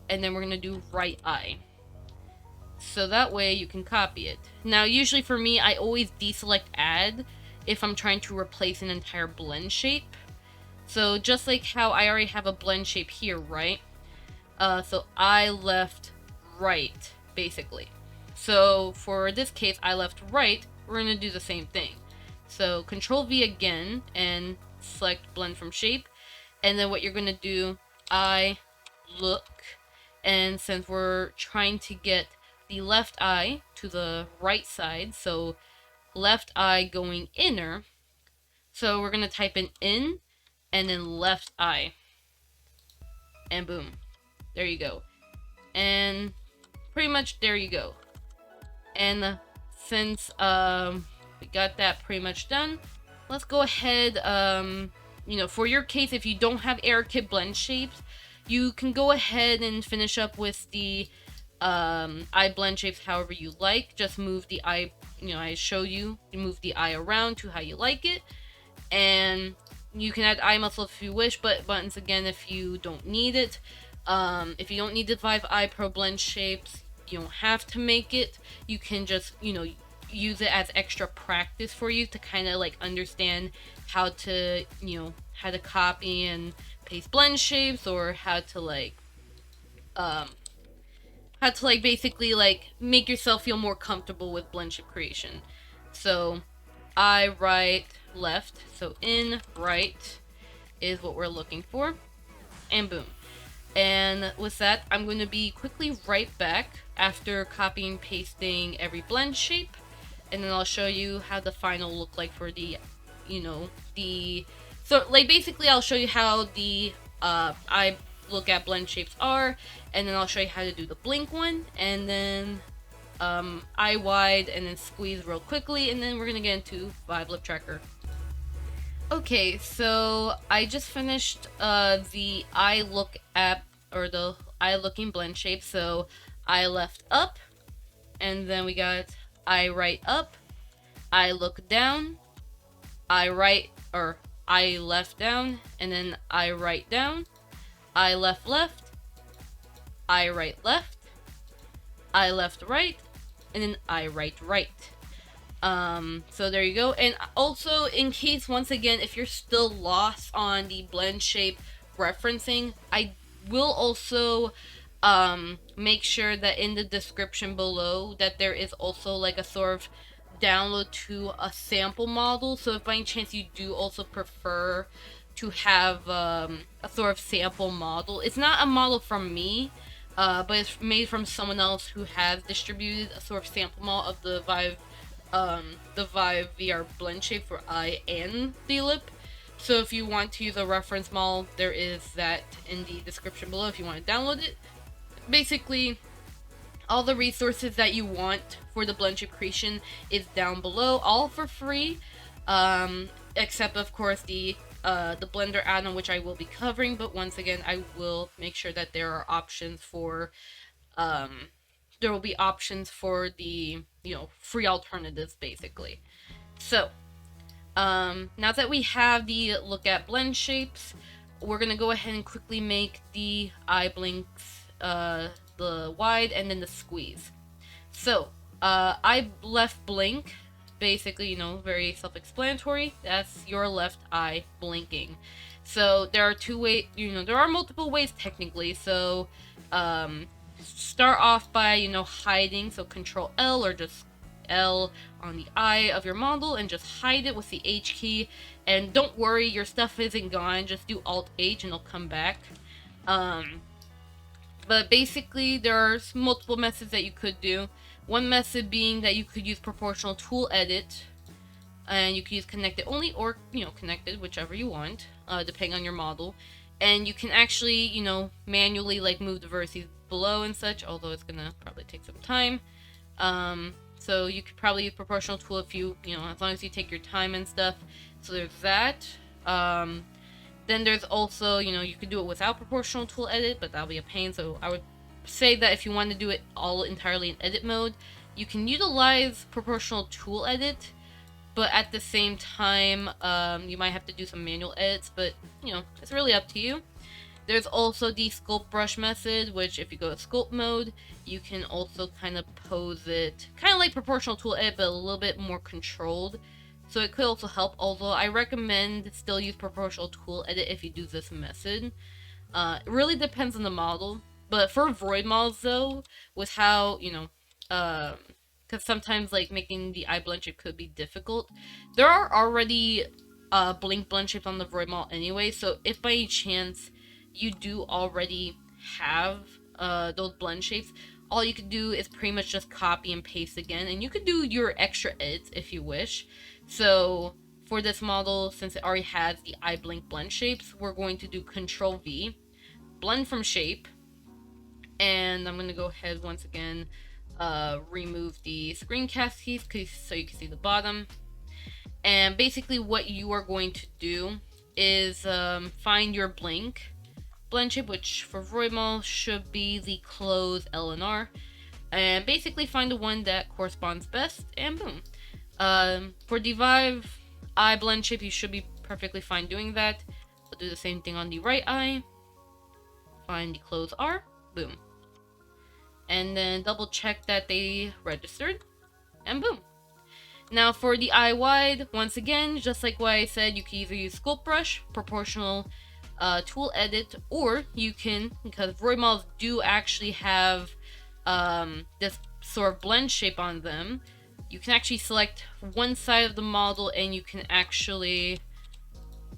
and then we're going to do right eye. So that way you can copy it. Now, usually for me, I always deselect add if I'm trying to replace an entire blend shape. So just like how I already have a blend shape here, right? So eye left right, basically. So for this case, eye left right, we're going to do the same thing. So Control V again and select blend from shape. And then what you're going to do, eye, look. And since we're trying to get the left eye to the right side, so left eye going inner, so we're going to type in and then left eye. And boom. There you go. And pretty much there you go. And since we got that pretty much done, let's go ahead, you know, for your case, if you don't have AirKit blend shapes, you can go ahead and finish up with the eye blend shapes however you like. Just move the eye, you know, I show you move the eye around to how you like it. And you can add eye muscle if you wish, but once again, if you don't need it, if you don't need the Vive Eye Pro blend shapes, you don't have to make it. You can just, you know, use it as extra practice for you to kind of like understand how to, you know, how to copy and paste blend shapes, or how to like basically like make yourself feel more comfortable with blend shape creation. So eye right left, so in right is what we're looking for, and boom. And with that, I'm going to be quickly right back after copying and pasting every blend shape, and then I'll show you how the final look like for the, you know, so like basically I'll show you how the eye look at blend shapes are, and then I'll show you how to do the blink one, and then eye wide, and then squeeze real quickly, and then we're gonna get into Vive Lip Tracker. Okay, so I just finished the eye look app, or the eye looking blend shape. So eye left up, and then we got eye right up, eye look down, eye right, or eye left down, and then eye right down, eye left left, eye right left, eye left right, and then eye right right. So there you go. And also, in case, once again, if you're still lost on the blend shape referencing, I will also make sure that in the description below that there is also like a sort of download to a sample model. So if by any chance you do also prefer to have a sort of sample model, it's not a model from me, but it's made from someone else who has distributed a sort of sample model of the Vive VR blend shape for eye and the lip. So if you want to use a reference model, there is that in the description below if you want to download it. Basically, all the resources that you want for the blend shape creation is down below, all for free, except of course the Blender add-on, which I will be covering. But once again, I will make sure that there are options for there will be options for the, you know, free alternatives basically. So now that we have the look at blend shapes, we're gonna go ahead and quickly make the eye blinks, the the wide, and then the squeeze. So I left blink, basically, you know, very self-explanatory. That's your left eye blinking. So there are two ways, you know, there are multiple ways technically. So start off by, you know, hiding. So Control L or just L on the eye of your model and just hide it with the H key. And don't worry, your stuff isn't gone. Just do Alt H and it'll come back. But basically, there are multiple methods that you could do. One method being that you could use proportional tool edit, and you could use connected only or, you know, connected, whichever you want, depending on your model. And you can actually, you know, manually like move the vertices below and such, although it's gonna probably take some time. So you could probably use proportional tool if you know, as long as you take your time and stuff. So there's that. Then there's also, you know, you could do it without proportional tool edit, but that'll be a pain. So I would say that if you want to do it all entirely in edit mode, you can utilize proportional tool edit, but at the same time, you might have to do some manual edits, but, you know, it's really up to you. There's also the sculpt brush method, which if you go to sculpt mode, you can also kind of pose it, kind of like proportional tool edit, but a little bit more controlled. So it could also help, although I recommend still use proportional tool edit if you do this method. It really depends on the model, but for Vroid models though, with how, you know, because sometimes like making the eye blend shape could be difficult. There are already blink blend shapes on the Vroid model anyway, so if by any chance you do already have those blend shapes, all you could do is pretty much just copy and paste again, and you could do your extra edits if you wish. So for this model, since it already has the eye blink blend shapes, we're going to do Control V, blend from shape, and I'm going to go ahead once again, remove the screencast keys so you can see the bottom. And basically what you are going to do is find your blink blend shape, which for Vroid model should be the close L and R, and basically find the one that corresponds best, and boom. For the Vive eye blend shape, you should be perfectly fine doing that. I'll do the same thing on the right eye. Find the close R, boom. And then double check that they registered, and boom. Now for the eye wide, once again, just like what I said, you can either use sculpt brush, proportional tool edit, or you can, because Vroid models do actually have this sort of blend shape on them, you can actually select one side of the model and you can actually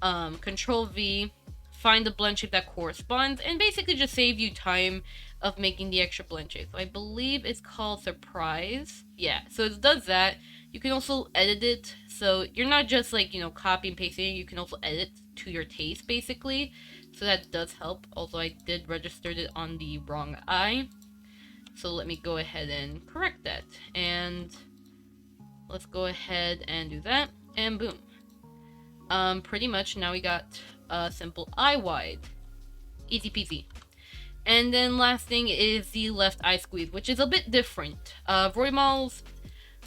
Control V, find the blend shape that corresponds, and basically just save you time of making the extra blend shape. So I believe it's called Surprise. Yeah, so it does that. You can also edit it, so you're not just like, you know, copy and pasting, you can also edit to your taste basically. So that does help, although I did register it on the wrong eye. So let me go ahead and correct that. And let's go ahead and do that, and boom. Pretty much now we got a simple eye wide. Easy peasy. And then last thing is the left eye squeeze, which is a bit different. Vroid models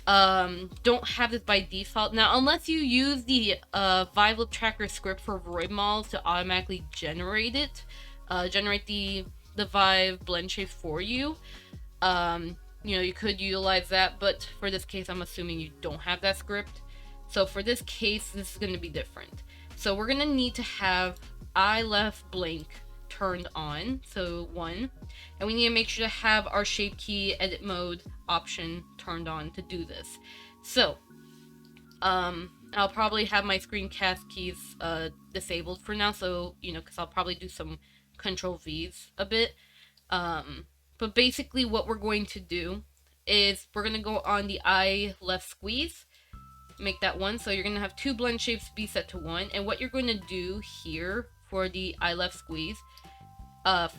don't have this by default. Now, unless you use the Vive Lip Tracker script for Vroid models to automatically generate it, generate the Vive blend shape for you, you know, you could utilize that, but for this case, I'm assuming you don't have that script. So for this case, this is going to be different. So we're going to need to have eye left blink turned on, so 1, and we need to make sure to have our shape key edit mode option turned on to do this. So I'll probably have my screencast keys disabled for now, so, you know, because I'll probably do some Control V's a bit. But basically what we're going to do is we're going to go on the eye left squeeze, make that 1, so you're going to have 2 blend shapes be set to 1, and what you're going to do here for the eye left squeeze,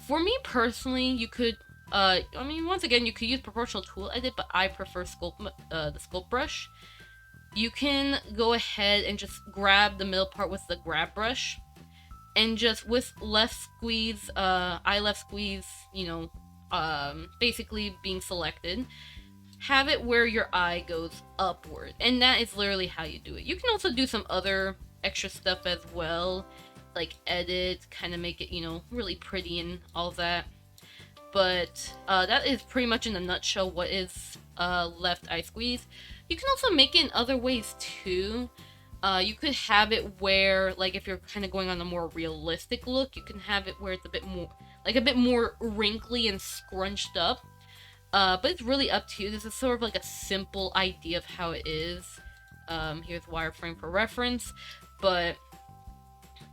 for me personally, you could, I mean, once again, you could use proportional tool edit, but I prefer the sculpt brush. You can go ahead and just grab the middle part with the grab brush, and just with left squeeze, eye left squeeze, you know, basically being selected, have it where your eye goes upward, and that is literally how you do it. You can also do some other extra stuff as well, like edit, kind of make it, you know, really pretty and all that. but that is pretty much in a nutshell what is left eye squeeze. You can also make it in other ways too. You could have it where, like, if you're kind of going on a more realistic look, you can have it where it's a bit more wrinkly and scrunched up. But it's really up to you. This is sort of like a simple idea of how it is. Here's wireframe for reference, but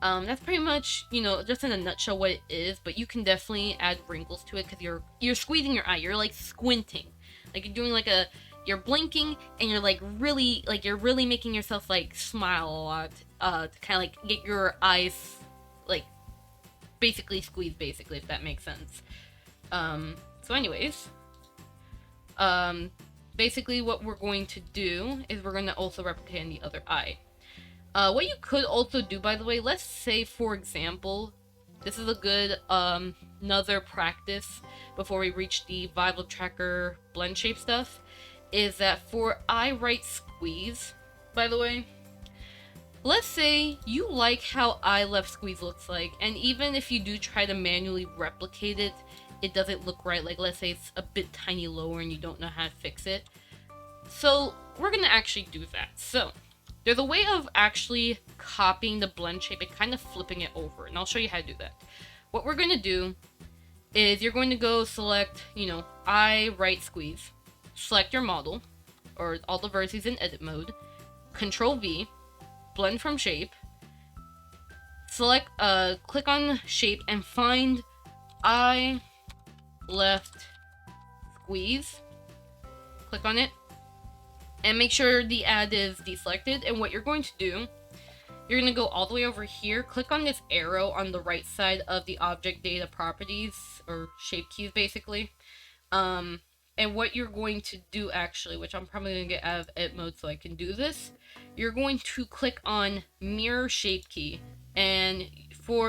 that's pretty much, you know, just in a nutshell what it is. But you can definitely add wrinkles to it because you're squeezing your eye. You're like squinting, like you're doing you're blinking and you're really making yourself like smile a lot to kind of like get your eyes like basically squeezed, basically, if that makes sense. So anyways, basically what we're going to do is we're going to also replicate in the other eye. What you could also do, by the way, let's say, for example, this is a good another practice before we reach the Vive Lip Tracker Blendshape stuff, is that for eye right squeeze, by the way, let's say you like how eye left squeeze looks like, and even if you do try to manually replicate it, it doesn't look right. Like, let's say it's a bit tiny lower and you don't know how to fix it. So we're gonna actually do that. So there's a way of actually copying the blend shape and kind of flipping it over, and I'll show you how to do that. What we're gonna do is you're going to go select, you know, eye right squeeze, select your model or all the vertices in edit mode, Control V, blend from shape, select click on shape and find eye left squeeze, click on it and make sure the add is deselected. And what you're going to do, you're going to go all the way over here, click on this arrow on the right side of the object data properties or shape keys basically. And what you're going to do actually, which I'm probably going to get out of edit mode so I can do this, you're going to click on mirror shape key, and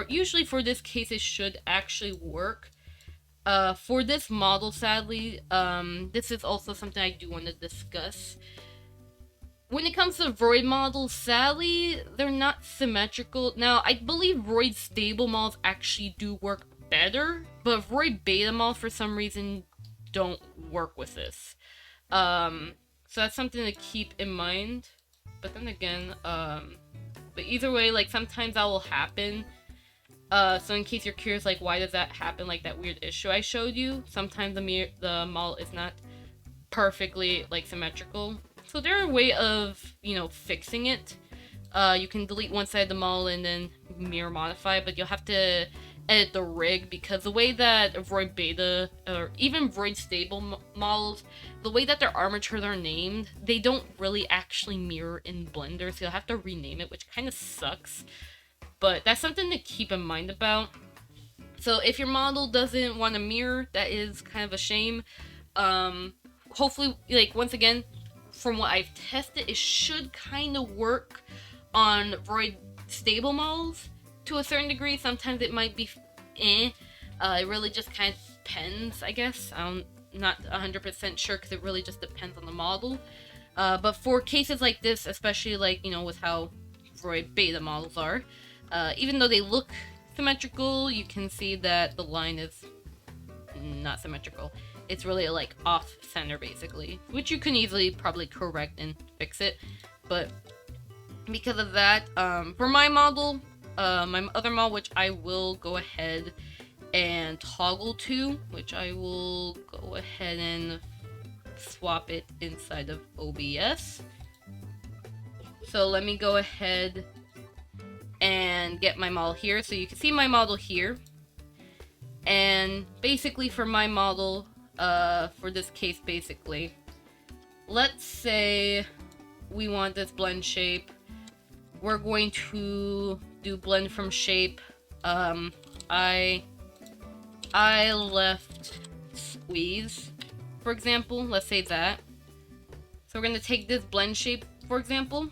usually for this case it should actually work. For this model, sadly, this is also something I do want to discuss. When it comes to Vroid models, sadly, they're not symmetrical. Now, I believe Vroid stable models actually do work better, but Vroid beta models for some reason don't work with this. So that's something to keep in mind. But then again, but either way, like, sometimes that will happen. So in case you're curious, like, why does that happen, like that weird issue I showed you, sometimes the model is not perfectly, like, symmetrical. So there are a way of, you know, fixing it. You can delete one side of the model and then mirror modify, but you'll have to edit the rig, because the way that Vroid beta, or even Vroid stable models, the way that their armatures are named, they don't really actually mirror in Blender, so you'll have to rename it, which kind of sucks. But that's something to keep in mind about. So if your model doesn't want to mirror, that is kind of a shame. Hopefully, like, once again, from what I've tested, it should kind of work on Vroid stable models to a certain degree. Sometimes it might be it really just kind of depends, I guess. I'm not 100% sure because it really just depends on the model. But for cases like this, especially, like, you know, with how Vroid beta models are, even though they look symmetrical, you can see that the line is not symmetrical. It's really, like, off center basically, which you can easily probably correct and fix it. But because of that, for my model, my other model, which I will go ahead and toggle to, which I will go ahead and swap it inside of OBS. So let me go ahead and get my model here, so you can see my model here. And basically for my model, for this case, basically, let's say we want this blend shape. We're going to do blend from shape, eye left squeeze, for example. Let's say that. So we're going to take this blend shape, for example,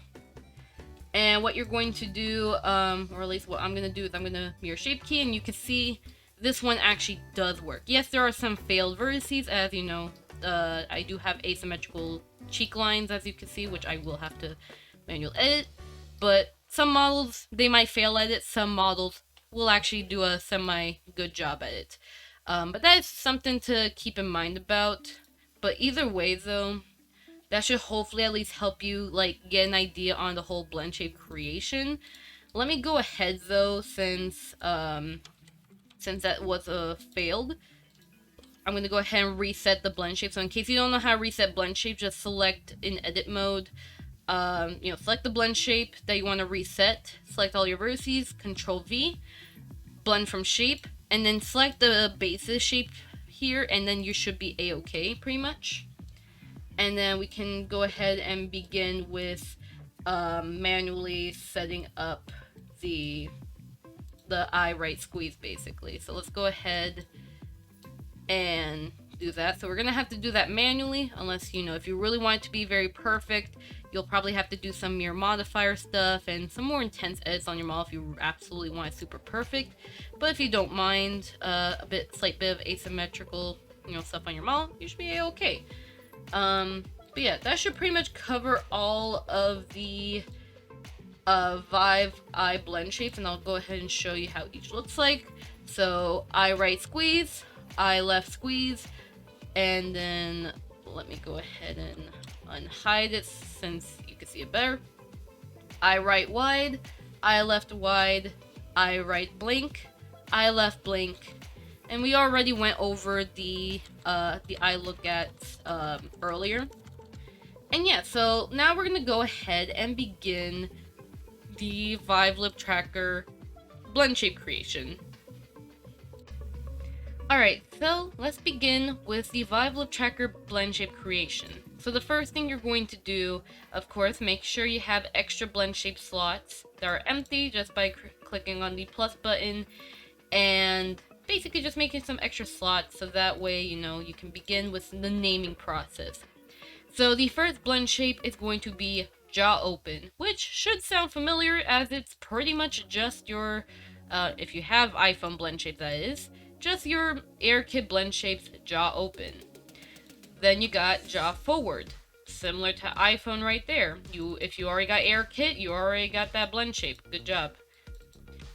and what you're going to do, or at least what I'm going to do, is I'm going to mirror shape key, and you can see this one actually does work. Yes, there are some failed vertices, as you know. I do have asymmetrical cheek lines, as you can see, which I will have to manually edit. But some models, they might fail at it. Some models will actually do a semi-good job at it. But that is something to keep in mind about. But either way though, that should hopefully at least help you like get an idea on the whole blend shape creation. Let me go ahead though, since that was a failed. I'm going to go ahead and reset the blend shape. So in case you don't know how to reset blend shape, just select in edit mode. Select the blend shape that you want to reset. Select all your vertices, Control V, blend from shape, and then select the basis shape here, and then you should be a-okay pretty much. And then we can go ahead and begin with manually setting up the eye right squeeze basically. So let's go ahead and do that. So we're gonna have to do that manually, unless if you really want it to be very perfect, you'll probably have to do some mirror modifier stuff and some more intense edits on your model if you absolutely want it super perfect. But if you don't mind a slight bit of asymmetrical stuff on your model, you should be okay. But yeah, that should pretty much cover all of the Vive eye blend shapes, and I'll go ahead and show you how each looks like. So eye right squeeze, eye left squeeze, and then let me go ahead and unhide it since you can see it better. Eye right wide, eye left wide, eye right blink, eye left blink, and we already went over the eye look at earlier. And yeah, so now we're gonna go ahead and begin the Vive Lip Tracker blend shape creation. Alright, so let's begin with the Vive Lip Tracker blend shape creation. So the first thing you're going to do, of course, make sure you have extra blend shape slots that are empty just by clicking on the plus button, and basically just making some extra slots so that way, you can begin with the naming process. So the first blend shape is going to be jaw open, which should sound familiar as it's pretty much just your, if you have iPhone blend shape that is, just your AirKit blend shapes jaw open. Then you got jaw forward, similar to iPhone right there. If you already got AirKit, you already got that blend shape. Good job.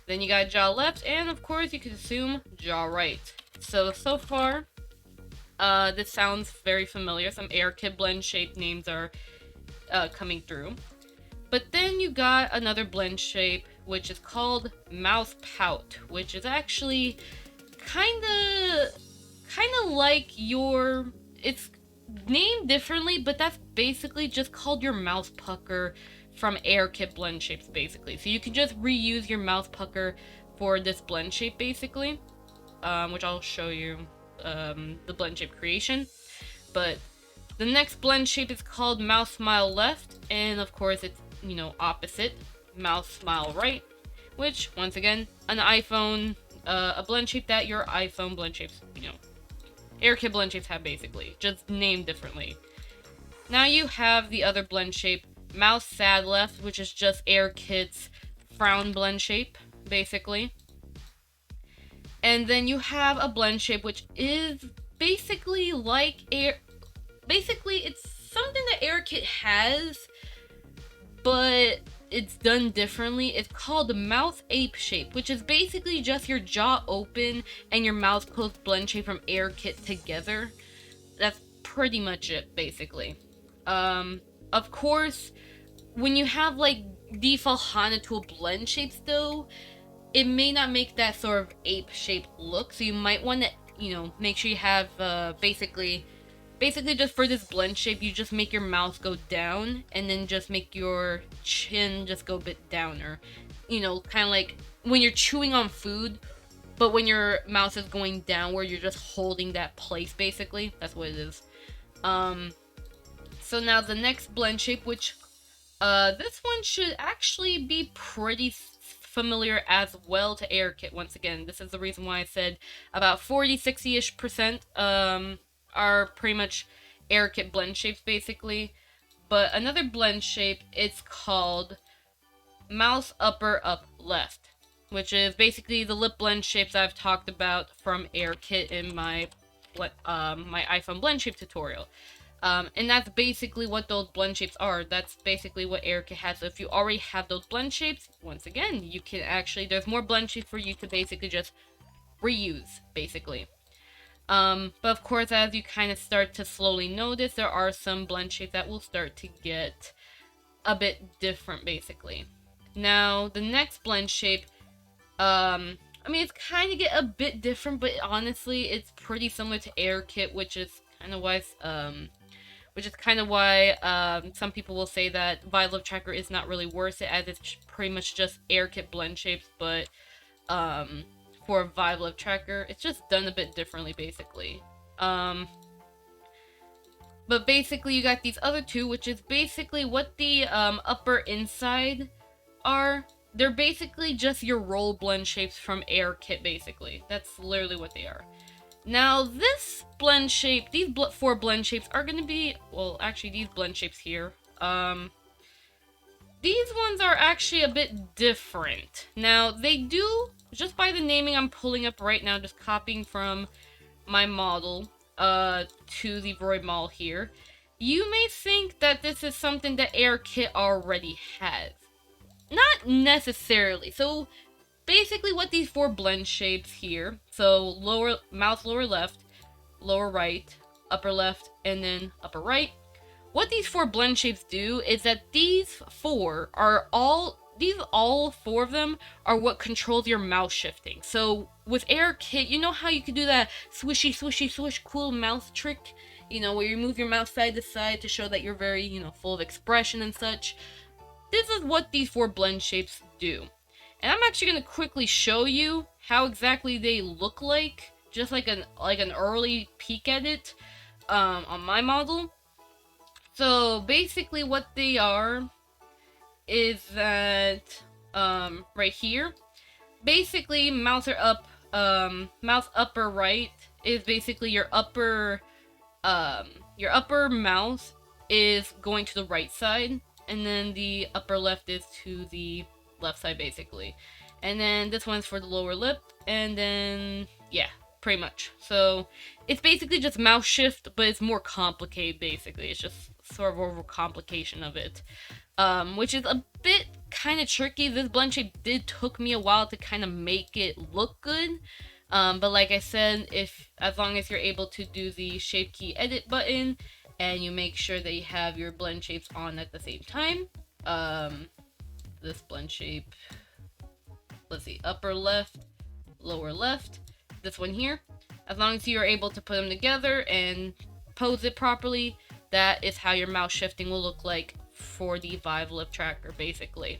Then you got jaw left, and of course you can assume jaw right. So far, this sounds very familiar. Some AirKit blend shape names are coming through. But then you got another blend shape, which is called mouth pout, which is actually kind of like it's named differently, but that's basically just called your mouth pucker from AirKit blend shapes basically. So you can just reuse your mouth pucker for this blend shape basically, which I'll show you the blend shape creation. But the next blend shape is called mouth smile left, and of course it's opposite, mouth smile right, which once again an iPhone a blend shape that your iPhone blend shapes, AirKit blend shapes have basically, just named differently. Now you have the other blend shape, mouth sad left, which is just AirKit's frown blend shape, basically. And then you have a blend shape which is basically like it's something that AirKit has, but it's done differently. It's called the mouth ape shape, which is basically just your jaw open and your mouth closed blend shape from AirKit together. That's pretty much it, basically. Of course, when you have like default HANA tool blend shapes though, it may not make that sort of ape shape look, so you might want to, make sure you have basically just for this blend shape, you just make your mouth go down and then just make your chin just go a bit downer. Kind of like when you're chewing on food, but when your mouth is going downward, you're just holding that place, basically. That's what it is. So now the next blend shape, which this one should actually be pretty familiar as well to AirKit. Once again, this is the reason why I said about 40-60-ish% are pretty much AirKit blend shapes basically. But another blend shape, it's called mouse upper up left, which is basically the lip blend shapes I've talked about from AirKit in my my iPhone blend shape tutorial. And that's basically what those blend shapes are. That's basically what AirKit has. So if you already have those blend shapes, once again, you can actually, there's more blend shapes for you to basically just reuse, basically. But of course, as you kind of start to slowly notice, there are some blend shapes that will start to get a bit different, basically. Now, the next blend shape, I mean, it's kind of get a bit different, but honestly, it's pretty similar to AirKit, which is kind of why, some people will say that Vive Lip Tracker is not really worth it, as it's pretty much just AirKit blend shapes, but for Vive Lip Tracker, it's just done a bit differently, basically. But basically, you got these other two, which is basically what the upper inside are. They're basically just your roll blend shapes from AirKit, basically. That's literally what they are. Now, this blend shape, these four blend shapes are going to be, well, actually, these blend shapes here, these ones are actually a bit different. Now, they do, just by the naming I'm pulling up right now, just copying from my model, to the Vroid model here, you may think that this is something that AirKit already has. Not necessarily. So basically what these four blend shapes here, so lower mouse lower left, lower right, upper left, and then upper right, what these four blend shapes do is that these four are all four of them are what controls your mouse shifting. So with AirKit, you know how you can do that swishy, swishy, swish cool mouse trick? You know, where you move your mouse side to side to show that you're very, you know, full of expression and such. This is what these four blend shapes do. And I'm actually going to quickly show you how exactly they look like, just like an early peek at it on my model. So basically what they are is that right here, basically mouse upper right is basically your upper mouse is going to the right side, and then the upper left is to the left side, basically. And then this one's for the lower lip, and then yeah, pretty much. So it's basically just mouse shift, but it's more complicated, basically. It's just sort of over complication of it, which is a bit kind of tricky. This blend shape took me a while to kind of make it look good, but like I said, as long as you're able to do the shape key edit button and you make sure that you have your blend shapes on at the same time, this blend shape, let's see, upper left, lower left, this one here, as long as you're able to put them together and pose it properly, that is how your mouse shifting will look like for the Vive Lip Tracker, basically.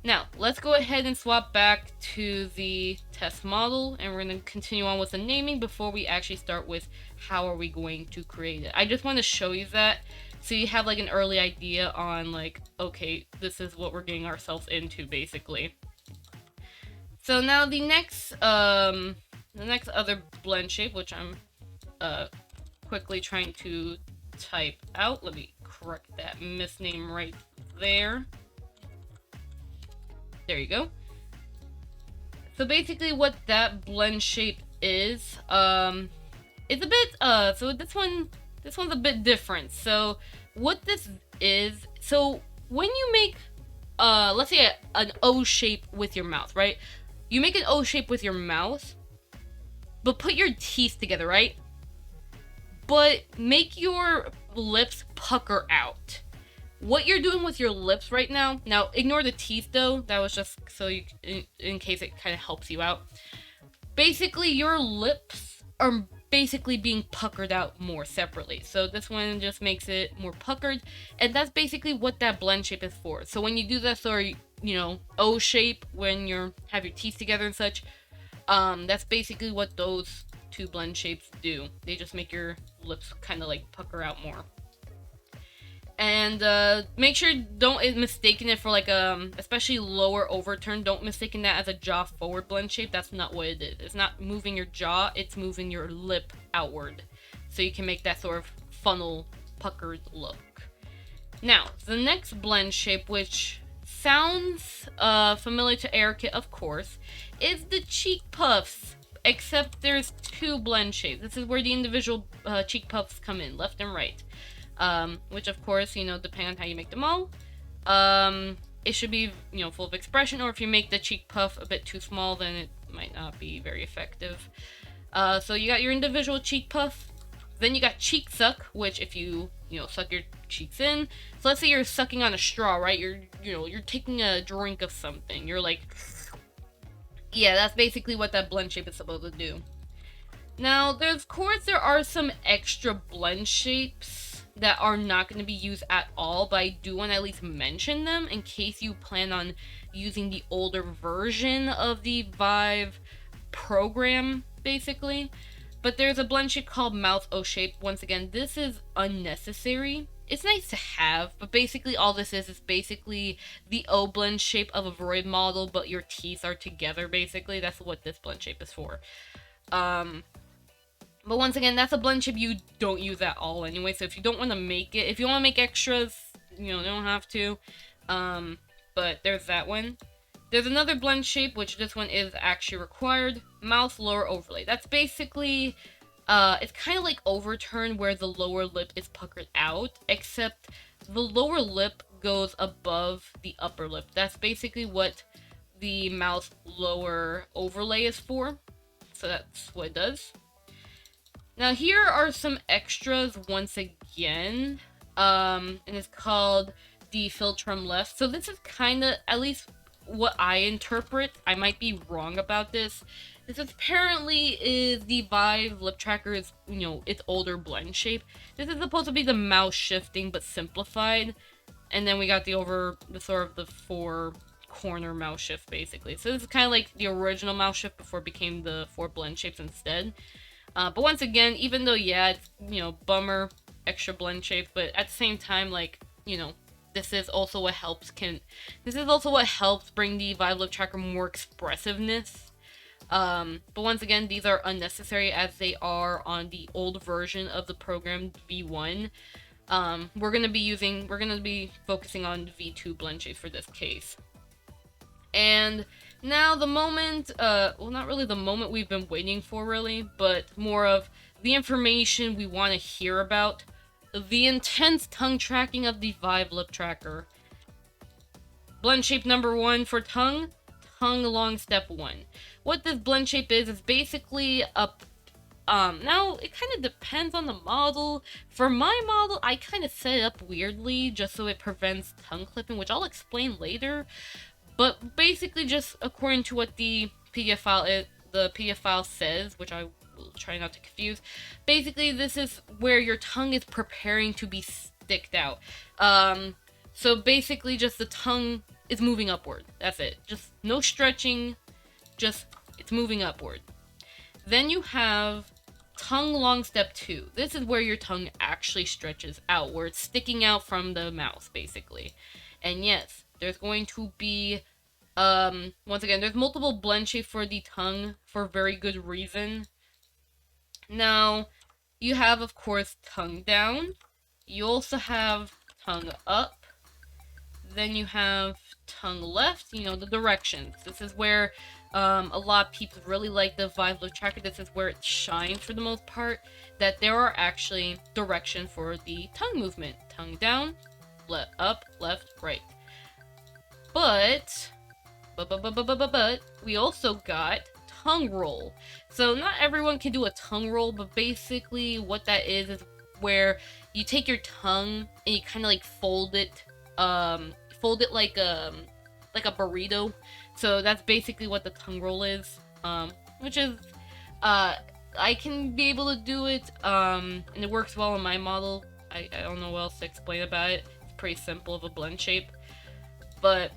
Now, let's go ahead and swap back to the test model, and we're going to continue on with the naming before we actually start with how are we going to create it. I just want to show you that so you have like an early idea on like, okay, this is what we're getting ourselves into, basically. So now the next other blend shape, which I'm quickly trying to type out. Let me correct that misname right there. There you go. So basically what that blend shape is, it's a bit, so this one's a bit different. So what this is, so when you make, let's say an O shape with your mouth, right? You make an O shape with your mouth, but put your teeth together, right? But make your lips pucker out. What you're doing with your lips right now, now ignore the teeth though, that was just so you, in case it kind of helps you out. Basically, your lips are basically being puckered out more separately. So this one just makes it more puckered, and that's basically what that blend shape is for. So when you do that sort of, you know, O shape, when you have your teeth together and such, that's basically what those two blend shapes do. They just make your lips kind of like pucker out more. And make sure don't mistaken it for like especially lower overturn, don't mistaken that as a jaw forward blend shape. That's not what it is. It's not moving your jaw, it's moving your lip outward, so you can make that sort of funnel puckered look. Now the next blend shape, which sounds familiar to AirKit, of course, is the cheek puffs, except there's two blend shapes. This is where the individual cheek puffs come in, left and right. Which of course, you know, depending on how you make them all, it should be, you know, full of expression, or if you make the cheek puff a bit too small, then it might not be very effective. So you got your individual cheek puff. Then you got cheek suck, which if you suck your cheeks in. So let's say you're sucking on a straw, right? You're taking a drink of something. You're like, yeah, that's basically what that blend shape is supposed to do. Now, of course, there are some extra blend shapes that are not going to be used at all, but I do want to at least mention them in case you plan on using the older version of the Vive program, basically. But there's a blend shape called Mouth O Shape. Once again, this is unnecessary. It's nice to have, but basically all this is basically the O blend shape of a Vroid model, but your teeth are together, basically. That's what this blend shape is for. But once again, that's a blend shape you don't use at all anyway, so if you don't want to make it, if you want to make extras, you don't have to. But there's that one. There's another blend shape, which this one is actually required. Mouth lower overlay. That's basically, it's kind of like overturn where the lower lip is puckered out, except the lower lip goes above the upper lip. That's basically what the mouth lower overlay is for. So that's what it does. Now here are some extras once again, and it's called the Filtrum Left. So this is kind of, at least what I interpret, I might be wrong about this. This apparently is the Vive Lip Tracker's, its older blend shape. This is supposed to be the mouse shifting but simplified, and then we got the sort of the 4 corner mouse shift basically. So this is kind of like the original mouse shift before it became the 4 blend shapes instead. But once again, even though, yeah, it's, bummer, extra blend shapes, but at the same time, like, this is also what helps bring the Vive Lip Tracker more expressiveness. But once again, these are unnecessary as they are on the old version of the program V1. We're gonna be focusing on V2 blend shapes for this case. And now the moment, well, not really the moment we've been waiting for, really, but more of the information we want to hear about. The intense tongue tracking of the Vive Lip Tracker. Blend shape number 1 for tongue long step 1. What this blend shape is basically a, now it kind of depends on the model. For my model, I kind of set it up weirdly just so it prevents tongue clipping, which I'll explain later. But basically, just according to what the PDF file says, which I will try not to confuse. Basically, this is where your tongue is preparing to be sticked out. So basically, just the tongue is moving upward. That's it. Just no stretching. Just it's moving upward. Then you have tongue long step 2. This is where your tongue actually stretches out, where it's sticking out from the mouth, basically. And yes, there's going to be, once again, there's multiple blend shapes for the tongue for very good reason. Now, you have, of course, tongue down. You also have tongue up. Then you have tongue left, the directions. This is where a lot of people really like the Vive Lip Tracker. This is where it shines for the most part, that there are actually directions for the tongue movement. Tongue down, up, left, right. But we also got tongue roll. So not everyone can do a tongue roll, but basically what that is where you take your tongue and you kind of like fold it like a burrito. So that's basically what the tongue roll is, which is I can be able to do it, and it works well in my model. I don't know what else to explain about it. It's pretty simple of a blend shape. But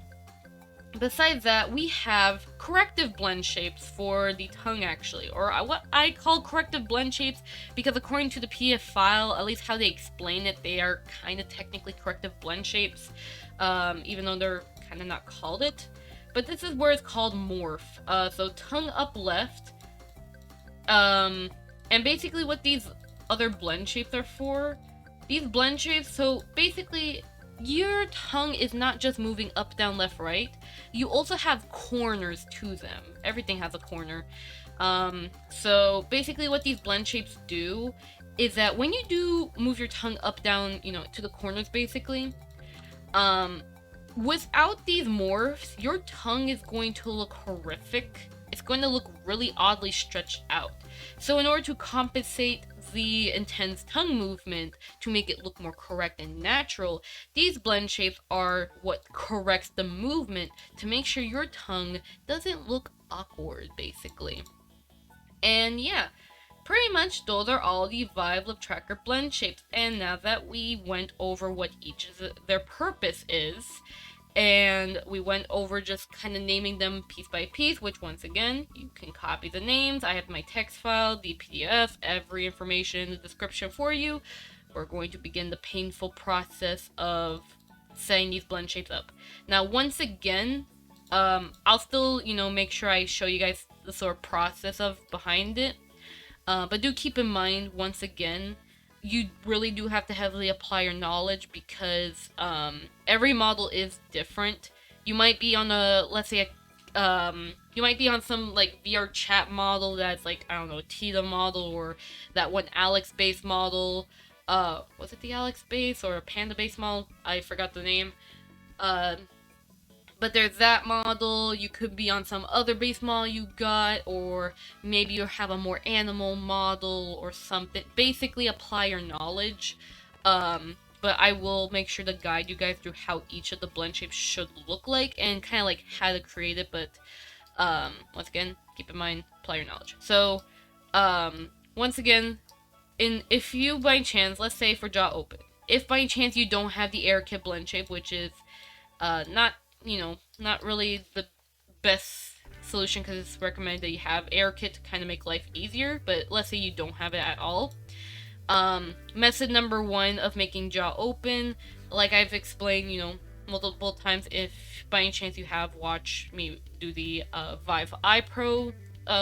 besides that, we have corrective blend shapes for the tongue, actually, or what I call corrective blend shapes, because according to the PDF file, at least how they explain it, they are kind of technically corrective blend shapes, even though they're kind of not called it. But this is where it's called morph. So tongue up left, and basically what these other blend shapes are for, these blend shapes, so basically your tongue is not just moving up, down, left, right. You also have corners to them. Everything has a corner. So basically what these blend shapes do is that when you do move your tongue up, down, to the corners, basically, without these morphs, your tongue is going to look horrific, it's going to look really oddly stretched out. So in order to compensate the intense tongue movement to make it look more correct and natural, these blend shapes are what corrects the movement to make sure your tongue doesn't look awkward, basically. And yeah, pretty much those are all the Vive Lip Tracker blend shapes. And now that we went over what each of their purpose is, and we went over just kind of naming them piece by piece, which once again, you can copy the names. I have my text file, the PDF, every information in the description for you. We're going to begin the painful process of setting these blend shapes up. Now, once again, I'll still, make sure I show you guys the sort of process of behind it. But do keep in mind, once again, you really do have to heavily apply your knowledge because every model is different. You might be on let's say, you might be on some like VR chat model that's like, I don't know, Tita model, or that one Alex base model. Was it the Alex base or a Panda base model? I forgot the name. But there's that model. You could be on some other base model you got, or maybe you have a more animal model or something. Basically, apply your knowledge. But I will make sure to guide you guys through how each of the blend shapes should look like and kind of like how to create it. But once again, keep in mind, apply your knowledge. So once again, if you by chance, let's say for jaw open, if by chance you don't have the air kit blend shape, which is not really the best solution because it's recommended that you have air kit to kind of make life easier, but let's say you don't have it at all. Method number one of making jaw open, like I've explained, multiple times, if by any chance you have watched me do the Vive Eye Pro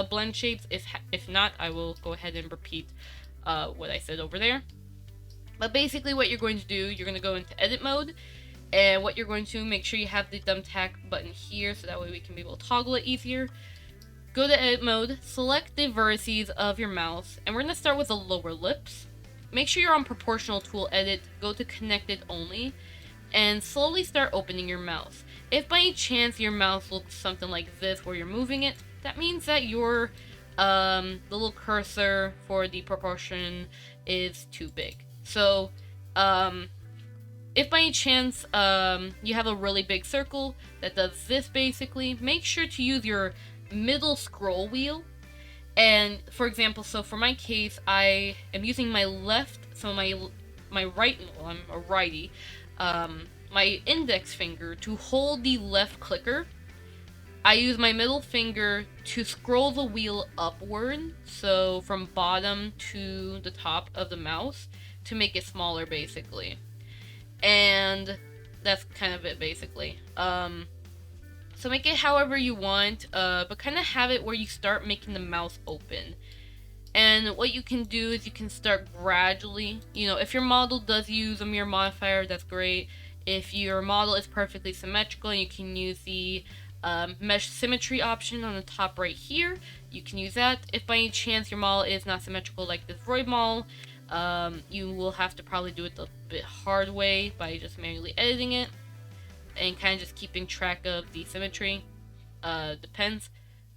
blend shapes. If not, I will go ahead and repeat what I said over there. But basically what you're going to do, you're going to go into edit mode. And what you're going to make sure you have the thumbtack button here so that way we can be able to toggle it easier. Go to edit mode, select the vertices of your mouth, and we're going to start with the lower lips. Make sure you're on proportional tool edit, go to connected only, and slowly start opening your mouth. If by any chance your mouth looks something like this where you're moving it, that means that your the little cursor for the proportion is too big. So if by any chance you have a really big circle that does this basically, make sure to use your middle scroll wheel. And for example, so for my case, I am using my left, so my right, well, I'm a righty, my index finger to hold the left clicker. I use my middle finger to scroll the wheel upward, so from bottom to the top of the mouse, to make it smaller basically. And that's kind of it basically. So make it however you want, but kind of have it where you start making the mouth open. And what you can do is you can start gradually, if your model does use a mirror modifier, that's great. If your model is perfectly symmetrical, you can use the mesh symmetry option on the top right here. You can use that. If by any chance your model is not symmetrical like this Vroid model, you will have to probably do it a bit hard way by just manually editing it and kind of just keeping track of the symmetry. Depends.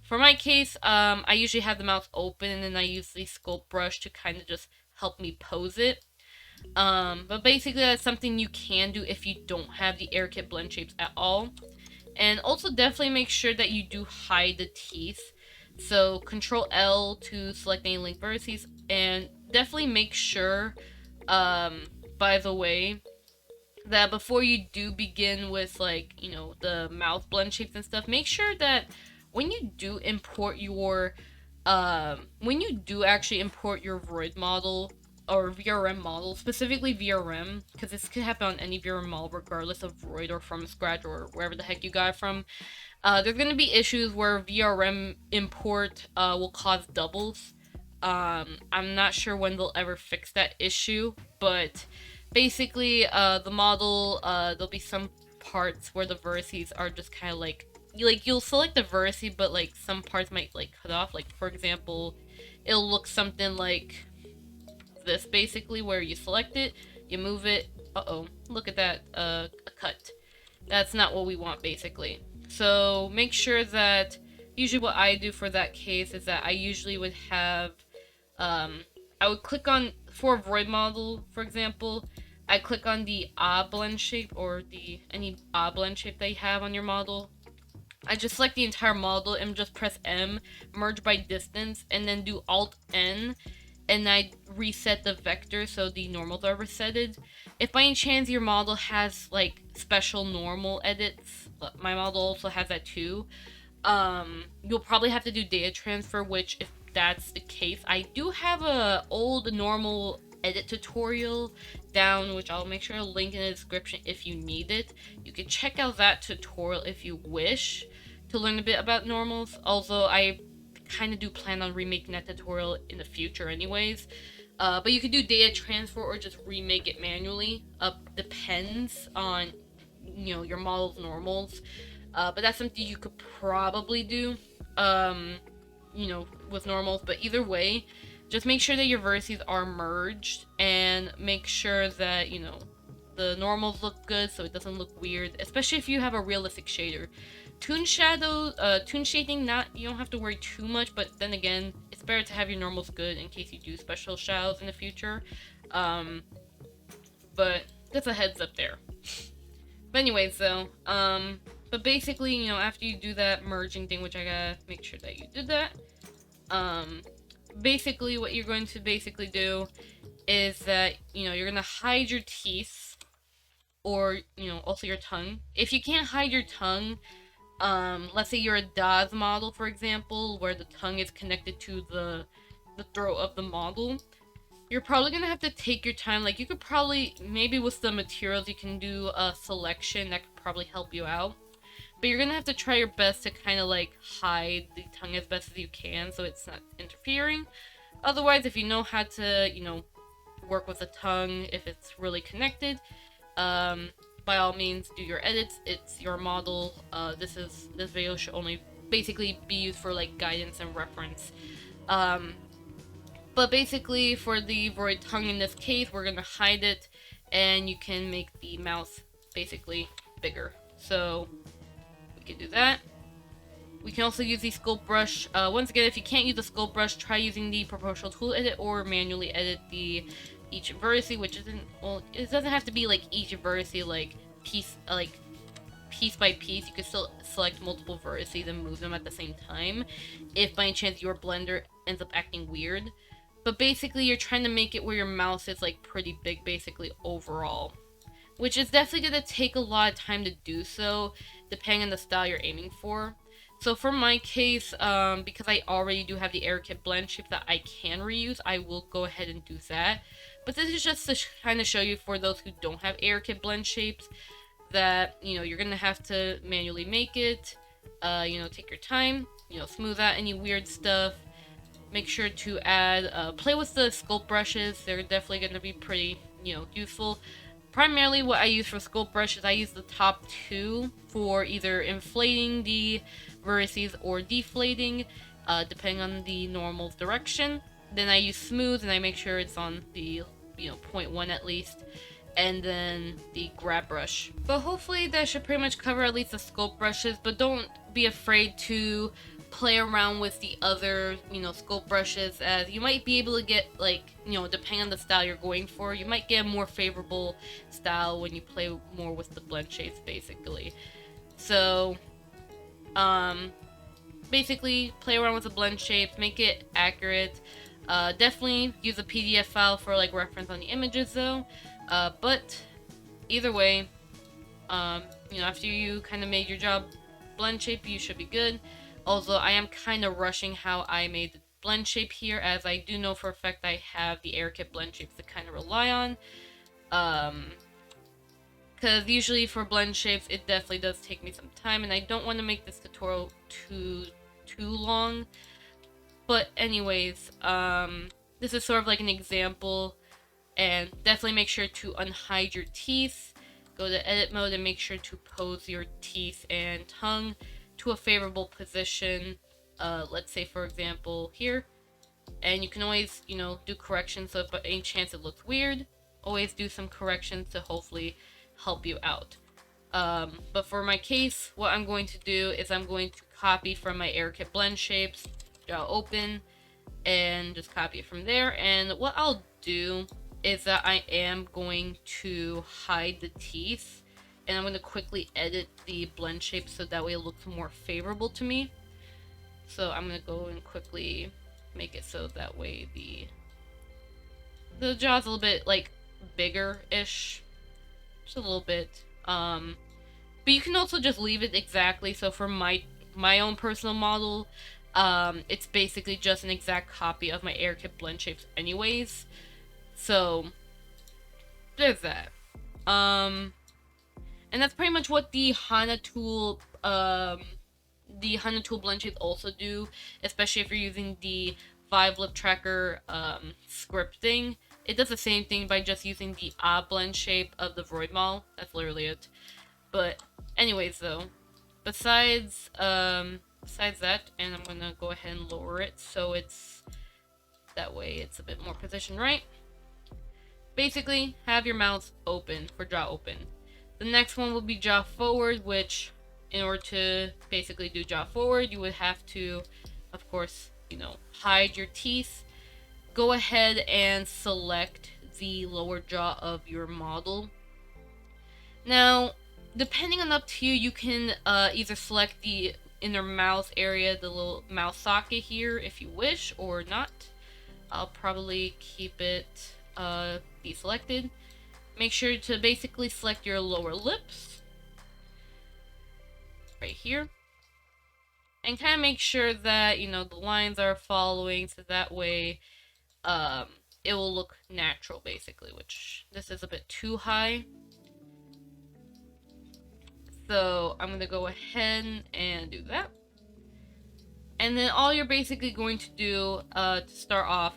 For my case, I usually have the mouth open and then I use the sculpt brush to kind of just help me pose it. But basically that's something you can do if you don't have the AirKit blend shapes at all. And also definitely make sure that you do hide the teeth. So Control L to select any link vertices, and definitely make sure, by the way, that before you do begin with the mouth blend shapes and stuff, make sure that when you do import your, when you do actually import your Vroid model or VRM model, specifically VRM, because this could happen on any VRM model regardless of Vroid or from scratch or wherever the heck you got it from. There's going to be issues where VRM import will cause doubles. I'm not sure when they'll ever fix that issue, but basically the model, there'll be some parts where the vertices are just kind of like you'll select the vertice, but like some parts might cut off. Like for example, it'll look something like this basically, where you select it, you move it, look at that, a cut. That's not what we want basically. So make sure that usually what I do for that case is that I usually would have, I would click on, for a Vroid model, for example, I click on the blend shape, or any blend shape that you have on your model. I just select the entire model and just press M, merge by distance, and then do Alt N, and I reset the vector so the normals are resetted. If by any chance your model has like special normal edits, my model also has that too, you'll probably have to do data transfer, which if that's the case, I do have a old normal edit tutorial down, which I'll make sure to link in the description if you need it. You can check out that tutorial if you wish to learn a bit about normals. Also, I kind of do plan on remaking that tutorial in the future anyways. But you can do data transfer or just remake it manually. Depends on, you know, your model's normals. But that's something you could probably do, you know, with normals. But either way, just make sure that your vertices are merged and make sure that, you know, the normals look good so it doesn't look weird, especially if you have a realistic shader. Toon shadows, toon shading, you don't have to worry too much, but then again, it's better to have your normals good in case you do special shadows in the future. But just a heads up there. But anyways, though, but basically, you know, after you do that merging thing, which I gotta make sure that you did that, basically what you're going to do is that, you know, you're gonna hide your teeth, or, you know, also your tongue. If you can't hide your tongue, let's say you're a DAZ model, for example, where the tongue is connected to the throat of the model, you're probably gonna have to take your time. Like, you could probably, maybe with the materials, you can do a selection that could probably help you out. But you're gonna have to try your best to kind of like hide the tongue as best as you can so it's not interfering. Otherwise, if you know how to, you know, work with the tongue, if it's really connected, by all means do your edits. It's your model. This video should only basically be used for like guidance and reference. But basically for the Vroid tongue in this case, we're gonna hide it, and you can make the mouth basically bigger. So we can do that. We can also use the sculpt brush. Once again, if you can't use the sculpt brush, try using the proportional tool edit or manually edit each vertice, which isn't, well, it doesn't have to be like each vertice like piece by piece. You can still select multiple vertices and move them at the same time if by any chance your blender ends up acting weird. But basically you're trying to make it where your mouth is like pretty big basically overall, which is definitely going to take a lot of time to do so depending on the style you're aiming for. So for my case, because I already do have the AirKit blend shape that I can reuse, I will go ahead and do that. But this is just to kind of show you, for those who don't have AirKit blend shapes, that, you know, you're going to have to manually make it. You know, take your time, you know, smooth out any weird stuff. Make sure to add, play with the sculpt brushes. They're definitely going to be pretty, you know, useful. Primarily what I use for sculpt brushes, I use the top two for either inflating the vertices or deflating, depending on the normal's direction. Then I use smooth, and I make sure it's on the, you know, 0.1 at least, and then the grab brush. But hopefully that should pretty much cover at least the sculpt brushes, but don't be afraid to play around with the other, you know, sculpt brushes, as you might be able to get, like, you know, depending on the style you're going for, you might get a more favorable style when you play more with the blend shapes basically. So basically play around with the blend shapes, make it accurate. Definitely use a PDF file for like reference on the images though. But either way, you know, after you kind of made your job blend shape, you should be good. Also, I am kind of rushing how I made the blend shape here, as I do know for a fact I have the AirKit blend shapes to kind of rely on. Because usually for blend shapes, it definitely does take me some time, and I don't want to make this tutorial too long. But anyways, this is sort of like an example, and definitely make sure to unhide your teeth. Go to edit mode and make sure to pose your teeth and tongue to a favorable position. Let's say for example here, and you can always, you know, do corrections. So if by any chance it looks weird, always do some corrections to hopefully help you out. But for my case, what I'm going to do is I'm going to copy from my AirKit Blendshapes, draw open, and just copy it from there. And what I'll do is that I am going to hide the teeth, and I'm going to quickly edit the blend shape so that way it looks more favorable to me. So I'm going to go and quickly make it so that way the jaw's a little bit like bigger-ish, just a little bit. But you can also just leave it exactly. So for my own personal model, it's basically just an exact copy of my AirKit Blendshapes anyways. So there's that. And that's pretty much what the Kana tool Blendshapes also do, especially if you're using the Vive Lip Tracker scripting. It does the same thing by just using the blend shape of the Vroid model. That's literally it. But anyways, though, besides that, and I'm gonna go ahead and lower it so it's that way it's a bit more positioned right. Basically, have your mouth open for jaw open. The next one will be jaw forward, which in order to basically do jaw forward, you would have to, of course, hide your teeth. Go ahead and select the lower jaw of your model. Now, depending on up to you, you can either select the inner mouth area, the little mouth socket here if you wish, or not. I'll probably keep it deselected. Make sure to basically select your lower lips right here, and kind of make sure that the lines are following, so that way it will look natural basically, which this is a bit too high. So I'm gonna go ahead and do that. And then all you're basically going to do to start off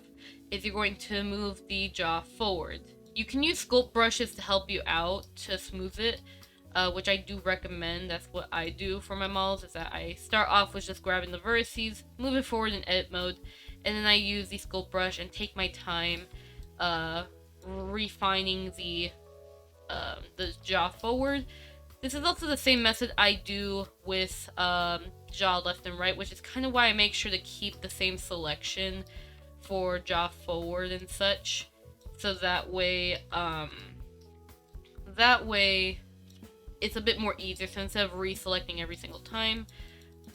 is you're going to move the jaw forward. You can use sculpt brushes to help you out to smooth it, which I do recommend. That's what I do for my models, is that I start off with just grabbing the vertices, move it forward in edit mode, and then I use the sculpt brush and take my time refining the jaw forward. This is also the same method I do with jaw left and right, which is kind of why I make sure to keep the same selection for jaw forward and such, so that way it's a bit more easier. So instead of reselecting every single time,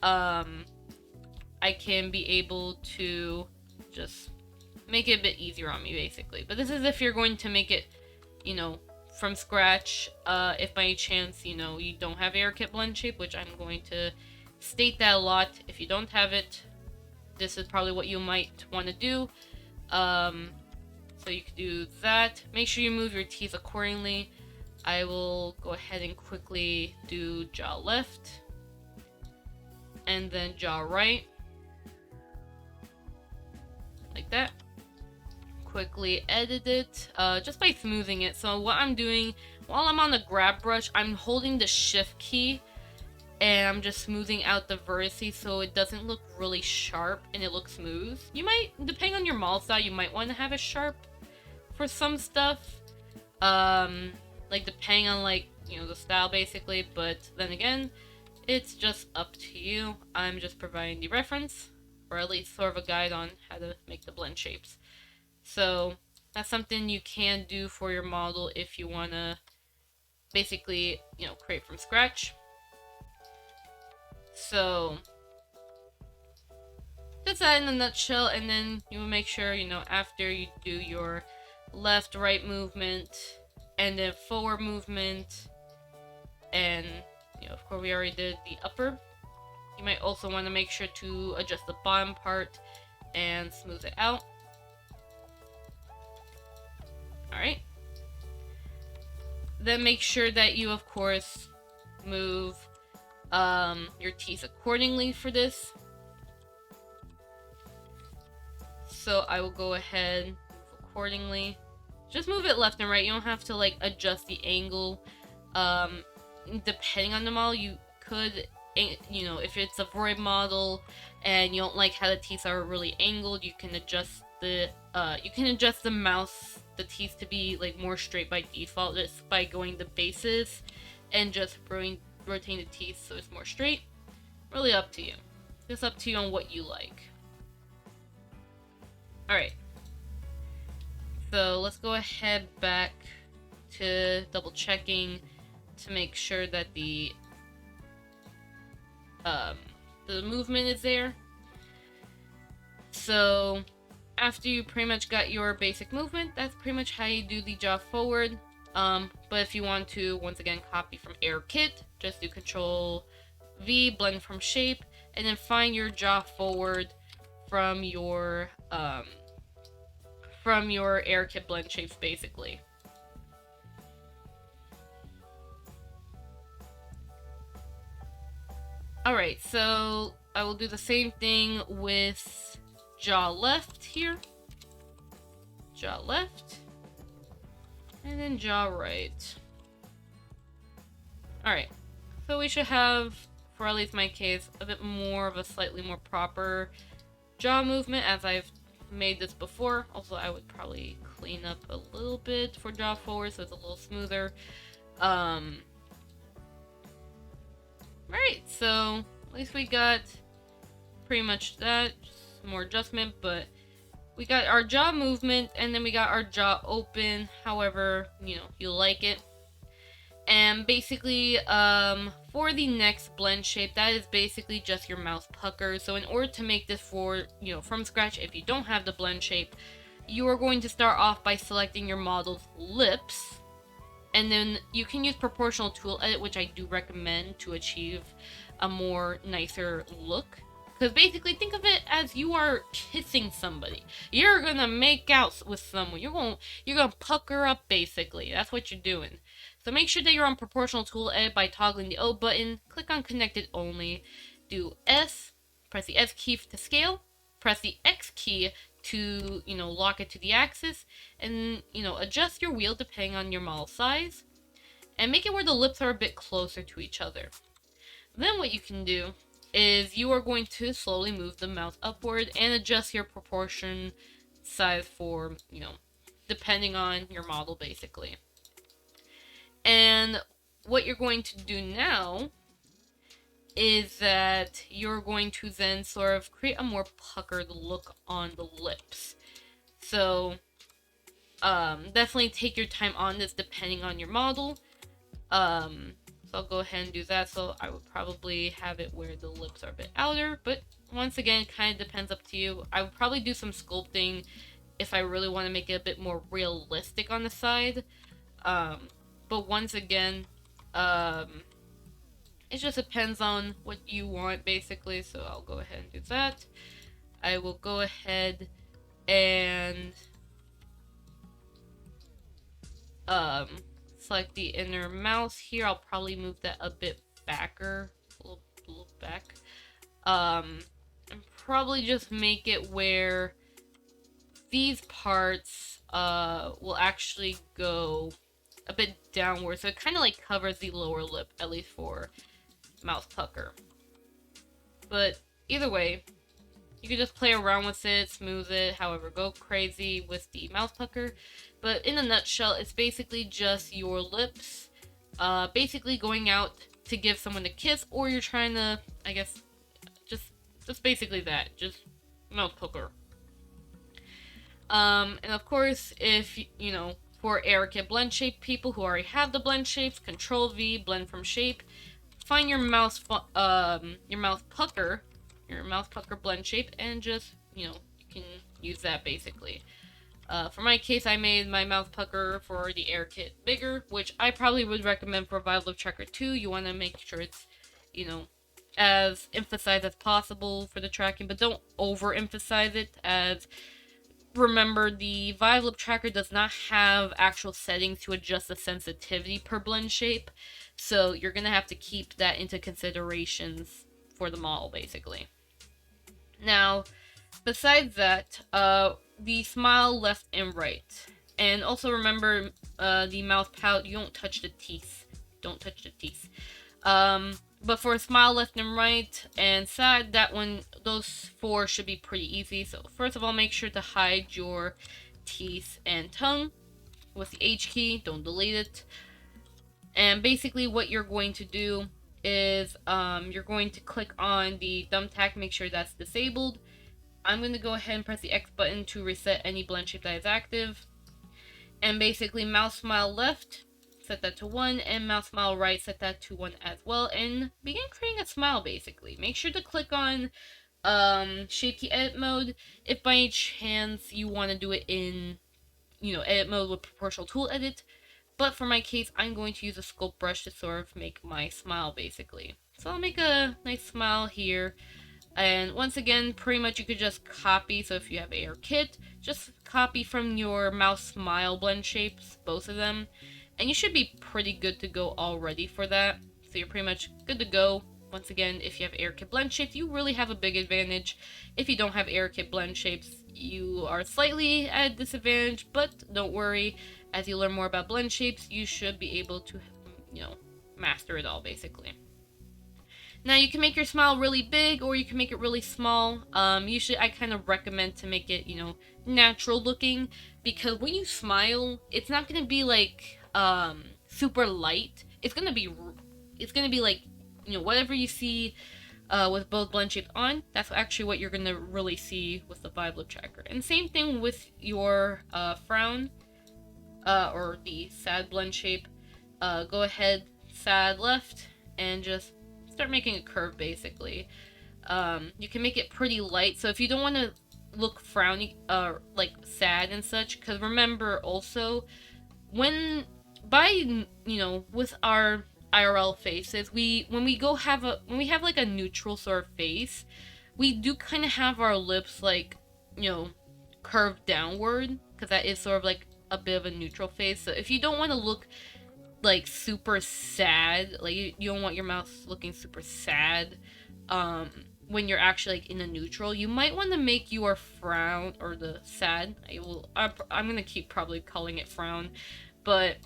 I can be able to just make it a bit easier on me basically. But this is if you're going to make it, from scratch. If by any chance, you don't have AirKit Blendshapes, which I'm going to state that a lot. If you don't have it, this is probably what you might want to do. So you can do that. Make sure you move your teeth accordingly. I will go ahead and quickly do jaw left, and then jaw right, like that. Quickly edit it just by smoothing it. So what I'm doing while I'm on the grab brush, I'm holding the shift key and I'm just smoothing out the vertices so it doesn't look really sharp and it looks smooth. You might, depending on your model style, you might want to have it sharp for some stuff, like depending on the style basically, but then again, it's just up to you. I'm just providing the reference, or at least sort of a guide on how to make the blend shapes. So that's something you can do for your model if you want to basically, create from scratch. So that's that in a nutshell. And then you will make sure, after you do your left, right movement, and then forward movement, and, of course we already did the upper. You might also want to make sure to adjust the bottom part and smooth it out. Alright. Then make sure that you, of course, move your teeth accordingly for this. So I will go ahead, move accordingly. Just move it left and right. You don't have to adjust the angle. Depending on the model, you could, if it's a Vroid model and you don't like how the teeth are really angled, you can adjust the mouth, the teeth to be more straight by default, just by going the bases and just rotating the teeth so it's more straight. Really up to you. Just up to you on what you like. Alright. So let's go ahead back to double checking to make sure that the movement is there. So after you pretty much got your basic movement, that's pretty much how you do the jaw forward. But if you want to, once again, copy from AirKit, just do Control V, blend from shape, and then find your jaw forward from your AirKit blend shapes, basically. Alright, so I will do the same thing with jaw left here. Jaw left. And then jaw right. Alright, so we should have, for at least my case, a bit more of a slightly more proper jaw movement as I've made this before. Also, I would probably clean up a little bit for jaw forward so it's a little smoother. Right, so at least we got pretty much that, just more adjustment, but we got our jaw movement and then we got our jaw open, however, you know, you like it. And basically, for the next blend shape, that is basically just your mouth pucker. So in order to make this from scratch, if you don't have the blend shape, you are going to start off by selecting your model's lips. And then you can use proportional tool edit, which I do recommend to achieve a more nicer look. Because basically, think of it as you are kissing somebody. You're gonna make out with someone. You're gonna pucker up, basically. That's what you're doing. So make sure that you're on proportional tool edit by toggling the O button. Click on connected only. Do S. Press the S key to scale. Press the X key to, lock it to the axis. And, adjust your wheel depending on your model size. And make it where the lips are a bit closer to each other. Then what you can do is you are going to slowly move the mouth upward and adjust your proportion size for, depending on your model, basically. And what you're going to do now is that you're going to then sort of create a more puckered look on the lips. So, definitely take your time on this depending on your model. So I'll go ahead and do that. So I would probably have it where the lips are a bit outer, but once again, it kind of depends up to you. I would probably do some sculpting if I really want to make it a bit more realistic on the side. But once again, it just depends on what you want, basically. So I'll go ahead and do that. I will go ahead and select the inner mouth here. I'll probably move that a bit backer, a little back. And probably just make it where these parts will actually go a bit downward, so it kind of like covers the lower lip, at least for mouth pucker. But either way, you can just play around with it, smooth it, however, go crazy with the mouth pucker. But in a nutshell, it's basically just your lips, basically going out to give someone a kiss, or you're trying to, I guess, just basically that, just mouth pucker. And of course, if, for AirKit blend shape people who already have the blend shapes, Control V, blend from shape, find your mouth pucker blend shape, and just, you can use that basically. For my case, I made my mouth pucker for the AirKit bigger, which I probably would recommend for Vive Lip Tracker 2. You want to make sure it's, as emphasized as possible for the tracking, but don't overemphasize it, as remember, the Vive Lip Tracker does not have actual settings to adjust the sensitivity per blend shape, so you're going to have to keep that into considerations for the model, basically. Now, besides that, the smile left and right. And also remember, the mouth pout, you don't touch the teeth. Don't touch the teeth. But for smile left and right and sad, those four should be pretty easy. So first of all, make sure to hide your teeth and tongue with the H key. Don't delete it. And basically what you're going to do is you're going to click on the thumbtack, make sure that's disabled. I'm going to go ahead and press the X button to reset any blend shape that is active. And basically mouse smile left, set that to 1, and mouse smile right, set that to 1 as well, and begin creating a smile basically. Make sure to click on shape key edit mode if by any chance you want to do it in, edit mode with proportional tool edit. But for my case, I'm going to use a sculpt brush to sort of make my smile basically. So I'll make a nice smile here. And once again, pretty much you could just copy. So if you have ARKit, just copy from your mouse smile blend shapes, both of them. And you should be pretty good to go already for that. So you're pretty much good to go. Once again, if you have ARKit blend shapes, you really have a big advantage. If you don't have ARKit blend shapes, you are slightly at a disadvantage, but don't worry. As you learn more about blend shapes, you should be able to, master it all basically. Now you can make your smile really big or you can make it really small. Usually I kind of recommend to make it, natural looking, because when you smile, it's not going to be like super light. It's going to be like, whatever you see with both blend shapes on, that's actually what you're going to really see with the Vive Lip Tracker. And same thing with your frown or the sad blend shape. Go ahead, sad left, and just start making a curve basically. You can make it pretty light, so if you don't want to look frowny like sad and such, because remember also with our IRL faces, when we have like a neutral sort of face, we do kind of have our lips like curved downward, because that is sort of like a bit of a neutral face. So if you don't want to look like super sad, like you don't want your mouth looking super sad when you're actually like in a neutral, you might want to make your frown, or the sad, I'm gonna keep probably calling it frown, but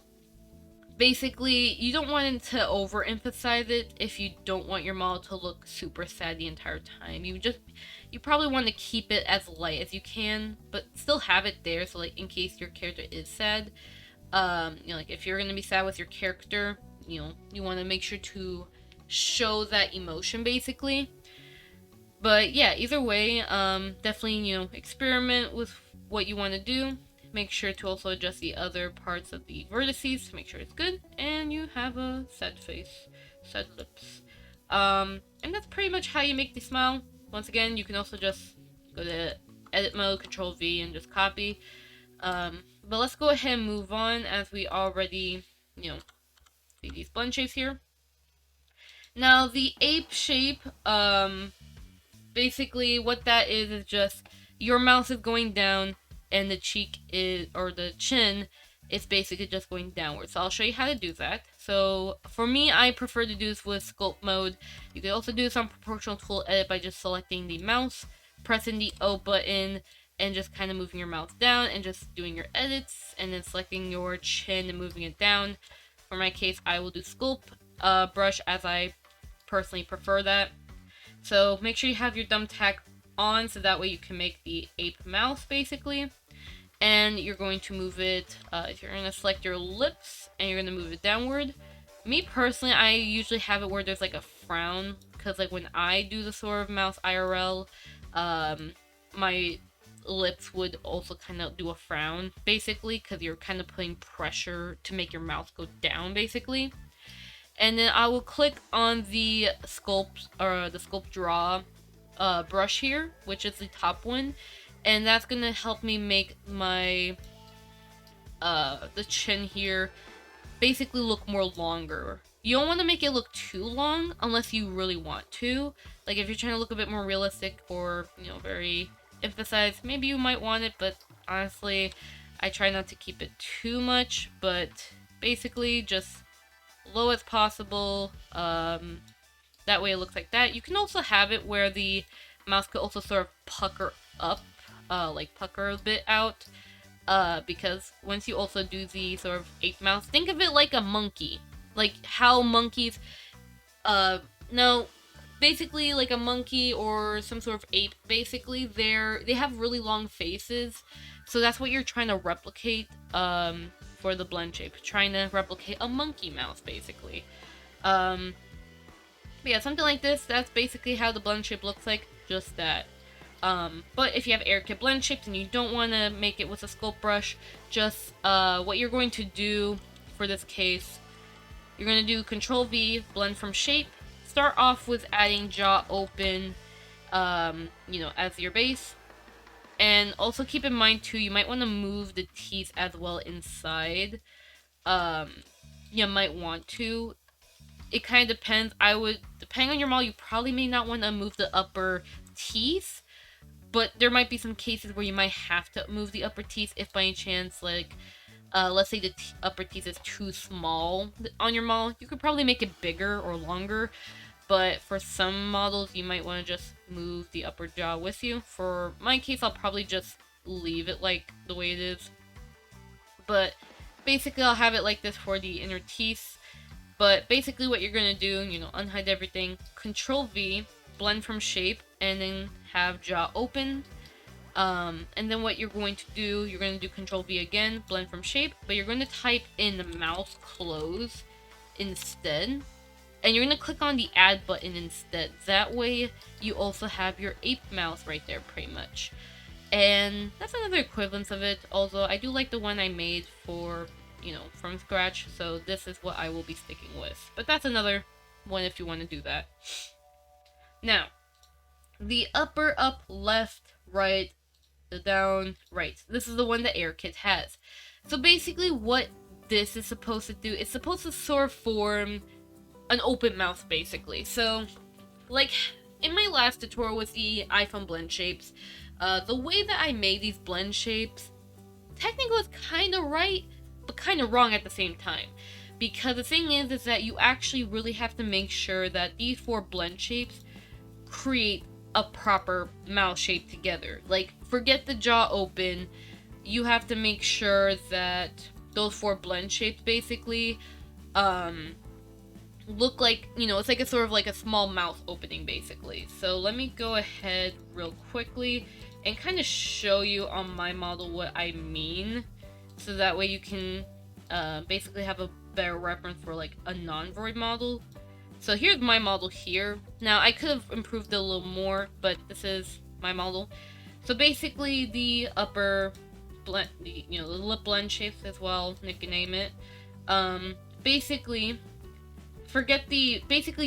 basically you don't want it to overemphasize it. If you don't want your model to look super sad the entire time, you probably want to keep it as light as you can, but still have it there, so like in case your character is sad, like if you're gonna be sad with your character, you want to make sure to show that emotion basically. But yeah, either way, definitely experiment with what you want to do. Make sure to also adjust the other parts of the vertices to make sure it's good, and you have a sad face, sad lips. And that's pretty much how you make the smile. Once again, you can also just go to edit mode, Control V, and just copy. But let's go ahead and move on, as we already, see these blend shapes here. Now, the ape shape, basically what that is just your mouth is going down and the cheek or the chin is basically just going downward. So I'll show you how to do that. So for me, I prefer to do this with sculpt mode. You can also do this on proportional tool edit by just selecting the mouse, pressing the O button, and just kind of moving your mouth down and just doing your edits, and then selecting your chin and moving it down. For my case, I will do sculpt brush, as I personally prefer that. So make sure you have your thumbtack on, so that way you can make the ape mouth basically. And you're going to move it, you're going to select your lips and you're going to move it downward. Me personally, I usually have it where there's like a frown, because like when I do the sort of mouth IRL, my lips would also kind of do a frown basically, because you're kind of putting pressure to make your mouth go down basically. And then I will click on the sculpt, or the sculpt draw brush here, which is the top one, and that's gonna help me make my the chin here basically look more longer. You don't want to make it look too long unless you really want to. Like if you're trying to look a bit more realistic, or very emphasized, maybe you might want it, but honestly I try not to keep it too much. But basically just low as possible, that way it looks like that. You can also have it where the mouth could also sort of pucker up, like pucker a bit out, because once you also do the sort of ape mouth, think of it like a monkey, like how monkeys, no, basically like a monkey or some sort of ape, basically they have really long faces, so that's what you're trying to replicate for the blend shape, trying to replicate a monkey mouth basically. But yeah, something like this, that's basically how the blend shape looks like, just that. But if you have AirKit blend shapes and you don't want to make it with a sculpt brush, just what you're going to do for this case, you're going to do Control V, blend from shape, start off with adding jaw open, as your base. And also keep in mind too, you might want to move the teeth as well inside. You might want to. It kind of depends. Depending on your model, you probably may not want to move the upper teeth, but there might be some cases where you might have to move the upper teeth if by any chance, like, let's say the upper teeth is too small on your model. You could probably make it bigger or longer, but for some models, you might want to just move the upper jaw with you. For my case, I'll probably just leave it like the way it is. But basically, I'll have it like this for the inner teeth. But basically what you're going to do, unhide everything, Control V, blend from shape, and then have jaw open. And then what you're going to do, you're going to do Control V again, blend from shape, but you're going to type in the mouth close instead. And you're going to click on the add button instead. That way you also have your ape mouth right there pretty much. And that's another equivalence of it. Although I do like the one I made for, from scratch. So this is what I will be sticking with. But that's another one if you want to do that. Now, the upper up, left, right, the down, right. This is the one that AirKit has. So basically what this is supposed to do, it's supposed to sort of form an open mouth basically. So, like in my last tutorial with the iPhone blend shapes, the way that I made these blend shapes technically was kind of right, but kind of wrong at the same time. Because the thing is that you actually really have to make sure that these 4 blend shapes create a proper mouth shape together. Like, forget the jaw open, you have to make sure that those 4 blend shapes basically look like, it's like a sort of like a small mouth opening basically. So let me go ahead real quickly and kind of show you on my model what I mean, so that way you can basically have a better reference for like a non-Vroid model. So here's my model here. Now I could have improved it a little more, but this is my model. So basically the upper blend, the lip blend shapes as well, nickname it. Basically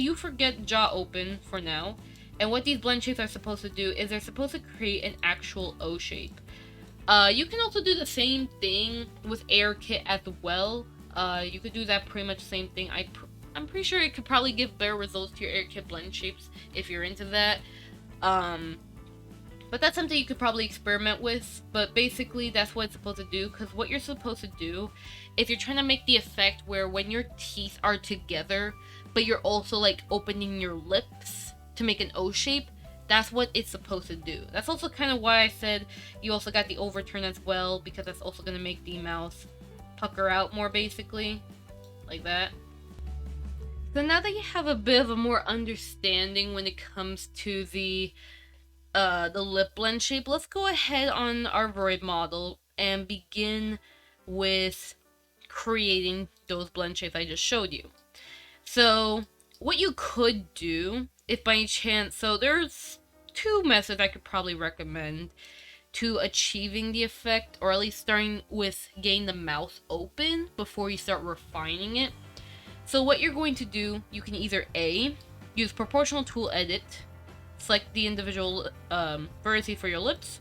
you forget jaw open for now. And what these blend shapes are supposed to do is they're supposed to create an actual O shape. You can also do the same thing with AirKit as well. You could do that pretty much the same thing. I'm pretty sure it could probably give better results to your AirKit blend shapes if you're into that. But that's something you could probably experiment with. But basically, that's what it's supposed to do. Because what you're supposed to do, if you're trying to make the effect where when your teeth are together, but you're also like opening your lips to make an O shape, that's what it's supposed to do. That's also kind of why I said you also got the overturn as well, because that's also going to make the mouth pucker out more basically, like that. So now that you have a bit of a more understanding when it comes to the lip blend shape, let's go ahead on our Vroid model and begin with creating those blend shapes I just showed you. So what you could do, if by any chance, so there's 2 methods I could probably recommend to achieving the effect, or at least starting with getting the mouth open before you start refining it. So what you're going to do, you can either A, use proportional tool edit, select the individual vertices for your lips,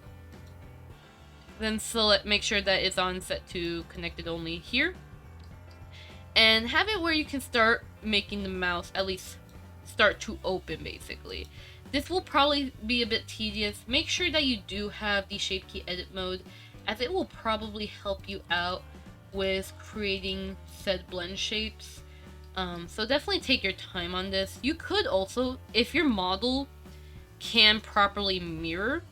then make sure that it's on set to connected only here, and have it where you can start making the mouth at least start to open basically. This will probably be a bit tedious. Make sure that you do have the shape key edit mode, as it will probably help you out with creating said blend shapes. So definitely take your time on this. You could also, if your model can properly mirror,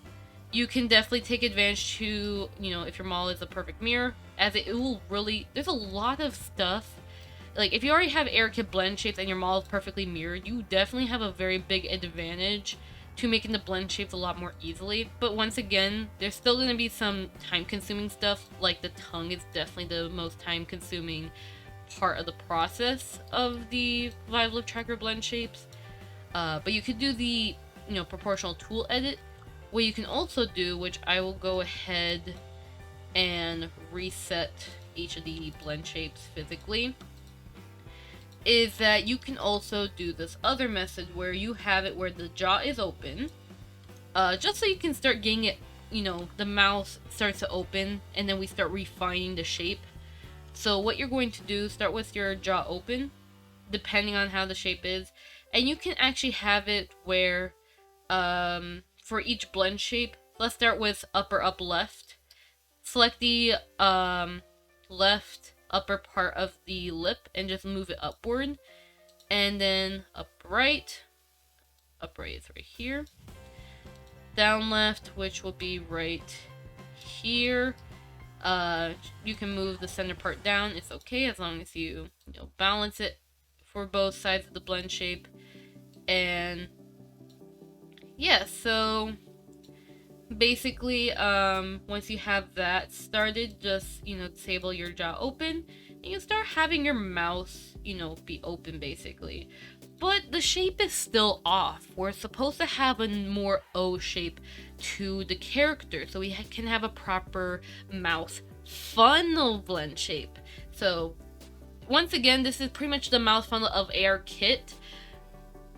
you can definitely take advantage to, if your model is a perfect mirror, as it will really, there's a lot of stuff. Like, if you already have AirKit blend shapes and your model is perfectly mirrored, you definitely have a very big advantage to making the blend shapes a lot more easily. But once again, there's still going to be some time-consuming stuff, like the tongue is definitely the most time-consuming part of the process of the Vive Lip Tracker blend shapes. But you could do the, proportional tool edit. What you can also do, which I will go ahead and reset each of the blend shapes physically, is that you can also do this other method where you have it where the jaw is open, just so you can start getting it, the mouth starts to open, and then we start refining the shape. So what you're going to do, start with your jaw open, depending on how the shape is, and you can actually have it where, for each blend shape, let's start with upper up left. Select the left upper part of the lip and just move it upward, and then upright is right here, down left, which will be right here. You can move the center part down, it's okay, as long as you, balance it for both sides of the blend shape. And yeah, so basically, once you have that started, just, disable your jaw open, and you start having your mouth, be open basically. But the shape is still off. We're supposed to have a more O shape to the character, so we can have a proper mouth funnel blend shape. So once again, this is pretty much the mouth funnel of AR Kit.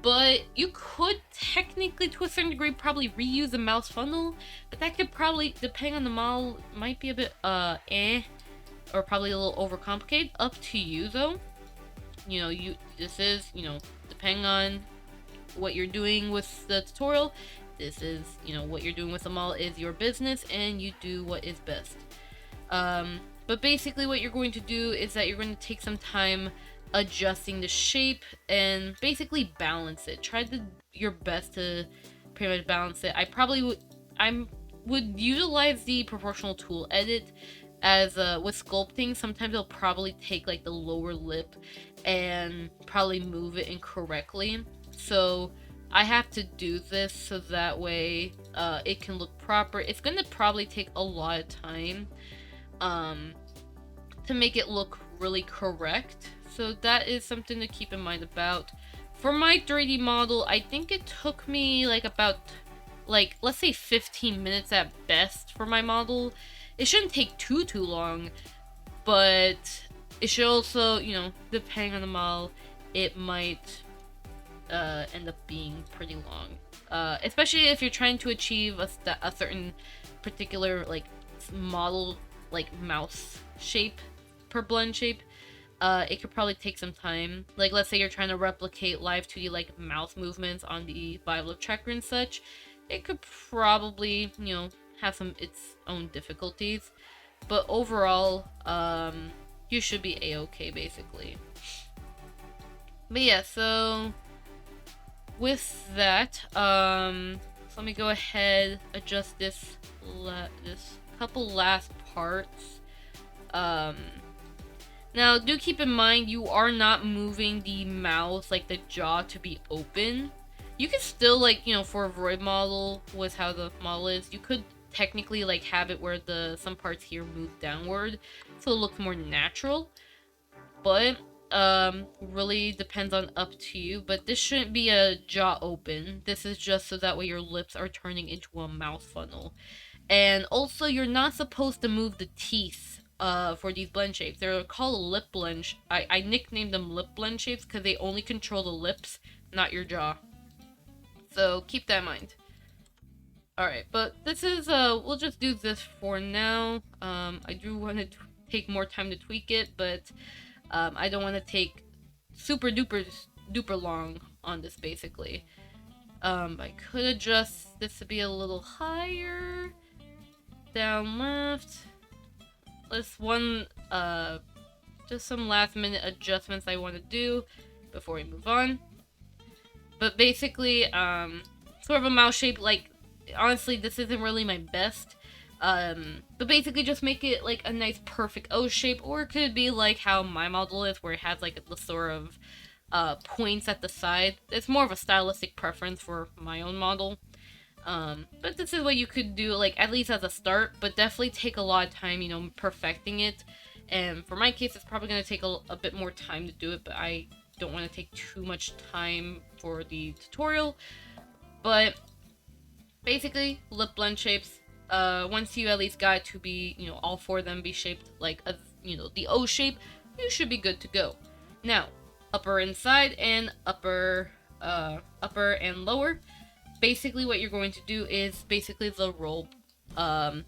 But you could technically, to a certain degree, probably reuse the mouse funnel, but that could probably, depending on the model, might be a bit or probably a little overcomplicated. Up to you though. This is, depending on what you're doing with the tutorial, this is, what you're doing with the model is your business, and you do what is best. But basically what you're going to do is that you're going to take some time adjusting the shape and basically balance it. Try your best to pretty much balance it. I would utilize the proportional tool edit, as with sculpting, sometimes it'll probably take like the lower lip and probably move it incorrectly. So I have to do this so that way it can look proper. It's gonna probably take a lot of time to make it look really correct. So that is something to keep in mind about. For my 3D model, I think it took me about let's say 15 minutes at best for my model. It shouldn't take too long, but it should also, depending on the model, it might end up being pretty long. Especially if you're trying to achieve a certain particular model, mouse shape per blend shape. It could probably take some time. Let's say you're trying to replicate live 2D mouth movements on the Vive Lip Tracker and such. It could probably, have its own difficulties. But overall, you should be a-okay basically. But yeah, so with that, so let me go ahead, adjust this couple last parts. Now, do keep in mind, you are not moving the mouth, the jaw, to be open. You can still, for a Vroid model, with how the model is, you could technically, have it where some parts here move downward, so it looks more natural. But, really depends on up to you. But this shouldn't be a jaw open. This is just so that way your lips are turning into a mouth funnel. And also, you're not supposed to move the teeth for these blend shapes. They're called lip blend. I nicknamed them lip blend shapes because they only control the lips, not your jaw. So keep that in mind. Alright, but this is, we'll just do this for now. I do want to take more time to tweak it, but I don't want to take super duper long on this basically. I could adjust this to be a little higher. Down left. Just some last minute adjustments I want to do before we move on. But basically, sort of a mouse shape, honestly, this isn't really my best. But basically just make it a nice perfect O shape, or it could be how my model is, where it has the sort of points at the side. It's more of a stylistic preference for my own model. But this is what you could do, at least as a start, but definitely take a lot of time, perfecting it. And for my case, it's probably going to take a bit more time to do it, but I don't want to take too much time for the tutorial. But basically, lip blend shapes, once you at least got it to be, you know, all four of them be shaped like a, you know, the O shape, you should be good to go. Now, upper and side and upper and lower. Basically, what you're going to do is basically the roll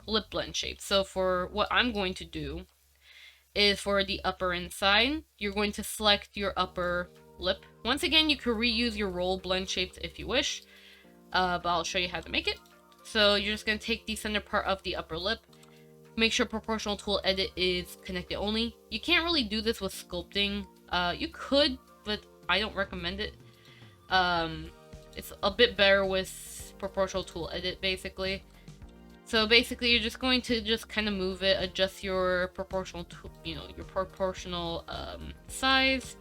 lip blend shape. So for what I'm going to do is for the upper and side, you're going to select your upper lip. Once again, you can reuse your roll blend shapes if you wish, but I'll show you how to make it. So you're just going to take the center part of the upper lip, make sure proportional tool edit is connected only. You can't really do this with sculpting. You could, but I don't recommend it. It's a bit better with proportional tool edit, basically. So basically, you're just going to just kind of move it, adjust your proportional, your proportional size,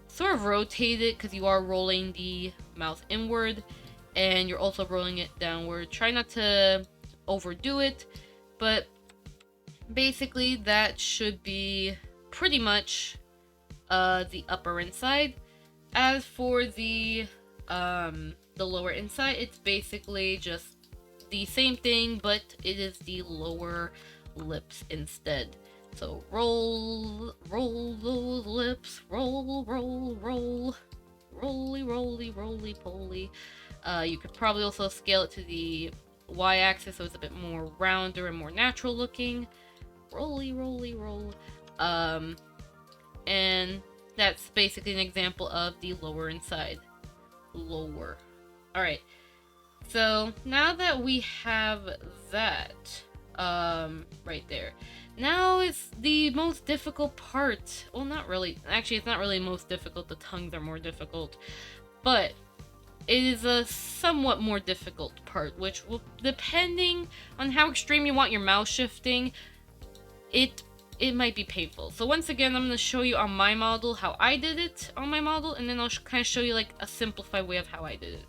sort of rotate it because you are rolling the mouse inward, and you're also rolling it downward. Try not to overdo it, but basically that should be pretty much the upper inside. As for the lower inside, it's basically just the same thing, but it is the lower lips instead. So roll those lips, roll, roly poly. You could probably also scale it to the y-axis so it's a bit more rounder and more natural looking. Roll. And that's basically an example of the lower inside. Lower. Alright. So now that we have that right there, now is the most difficult part. Well, not really. Actually, it's not really most difficult. The tongues are more difficult, but it is a somewhat more difficult part, which will, depending on how extreme you want your mouse shifting, it might be painful. So once again, I'm going to show you on my model how I did it on my model, and then I'll kind of show you like a simplified way of how I did it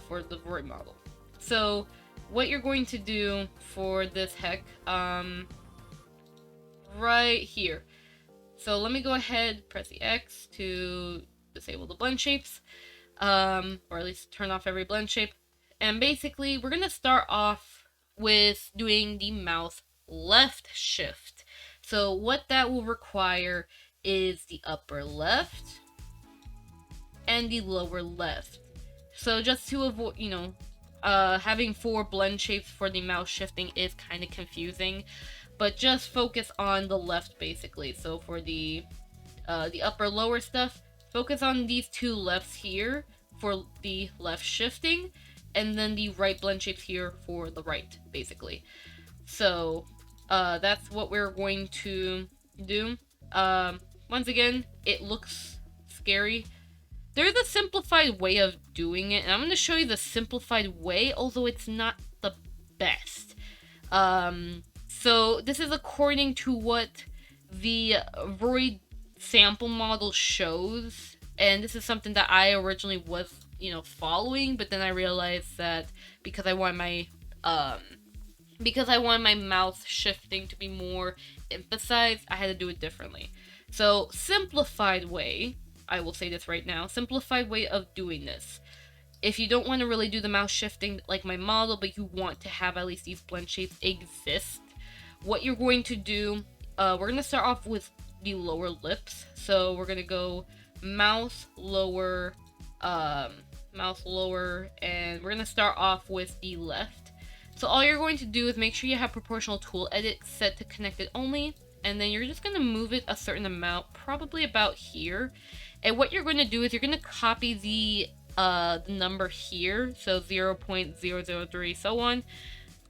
for the Vroid model. So what you're going to do for this heck, right here. So let me go ahead, press the X to disable the blend shapes, or at least turn off every blend shape. And basically, we're going to start off with doing the mouth left shift. So what that will require is the upper left and the lower left. So just to avoid, having 4 blend shapes for the mouse shifting is kind of confusing, but just focus on the left basically. So for the upper lower stuff, focus on these 2 lefts here for the left shifting, and then the right blend shapes here for the right basically. So that's what we're going to do. Once again, it looks scary. There's a simplified way of doing it, and I'm going to show you the simplified way, although it's not the best. So this is according to what the Vroid sample model shows, and this is something that I originally was, following, but then I realized that because I want my mouth shifting to be more emphasized, I had to do it differently. So simplified way, I will say this right now, simplified way of doing this. If you don't want to really do the mouse shifting like my model, but you want to have at least these blend shapes exist, what you're going to do, we're going to start off with the lower lips. So we're going to go mouth lower, and we're going to start off with the left. So all you're going to do is make sure you have proportional tool edit set to connected only, and then you're just going to move it a certain amount, probably about here. And what you're going to do is you're going to copy the number here, so 0.003, so on.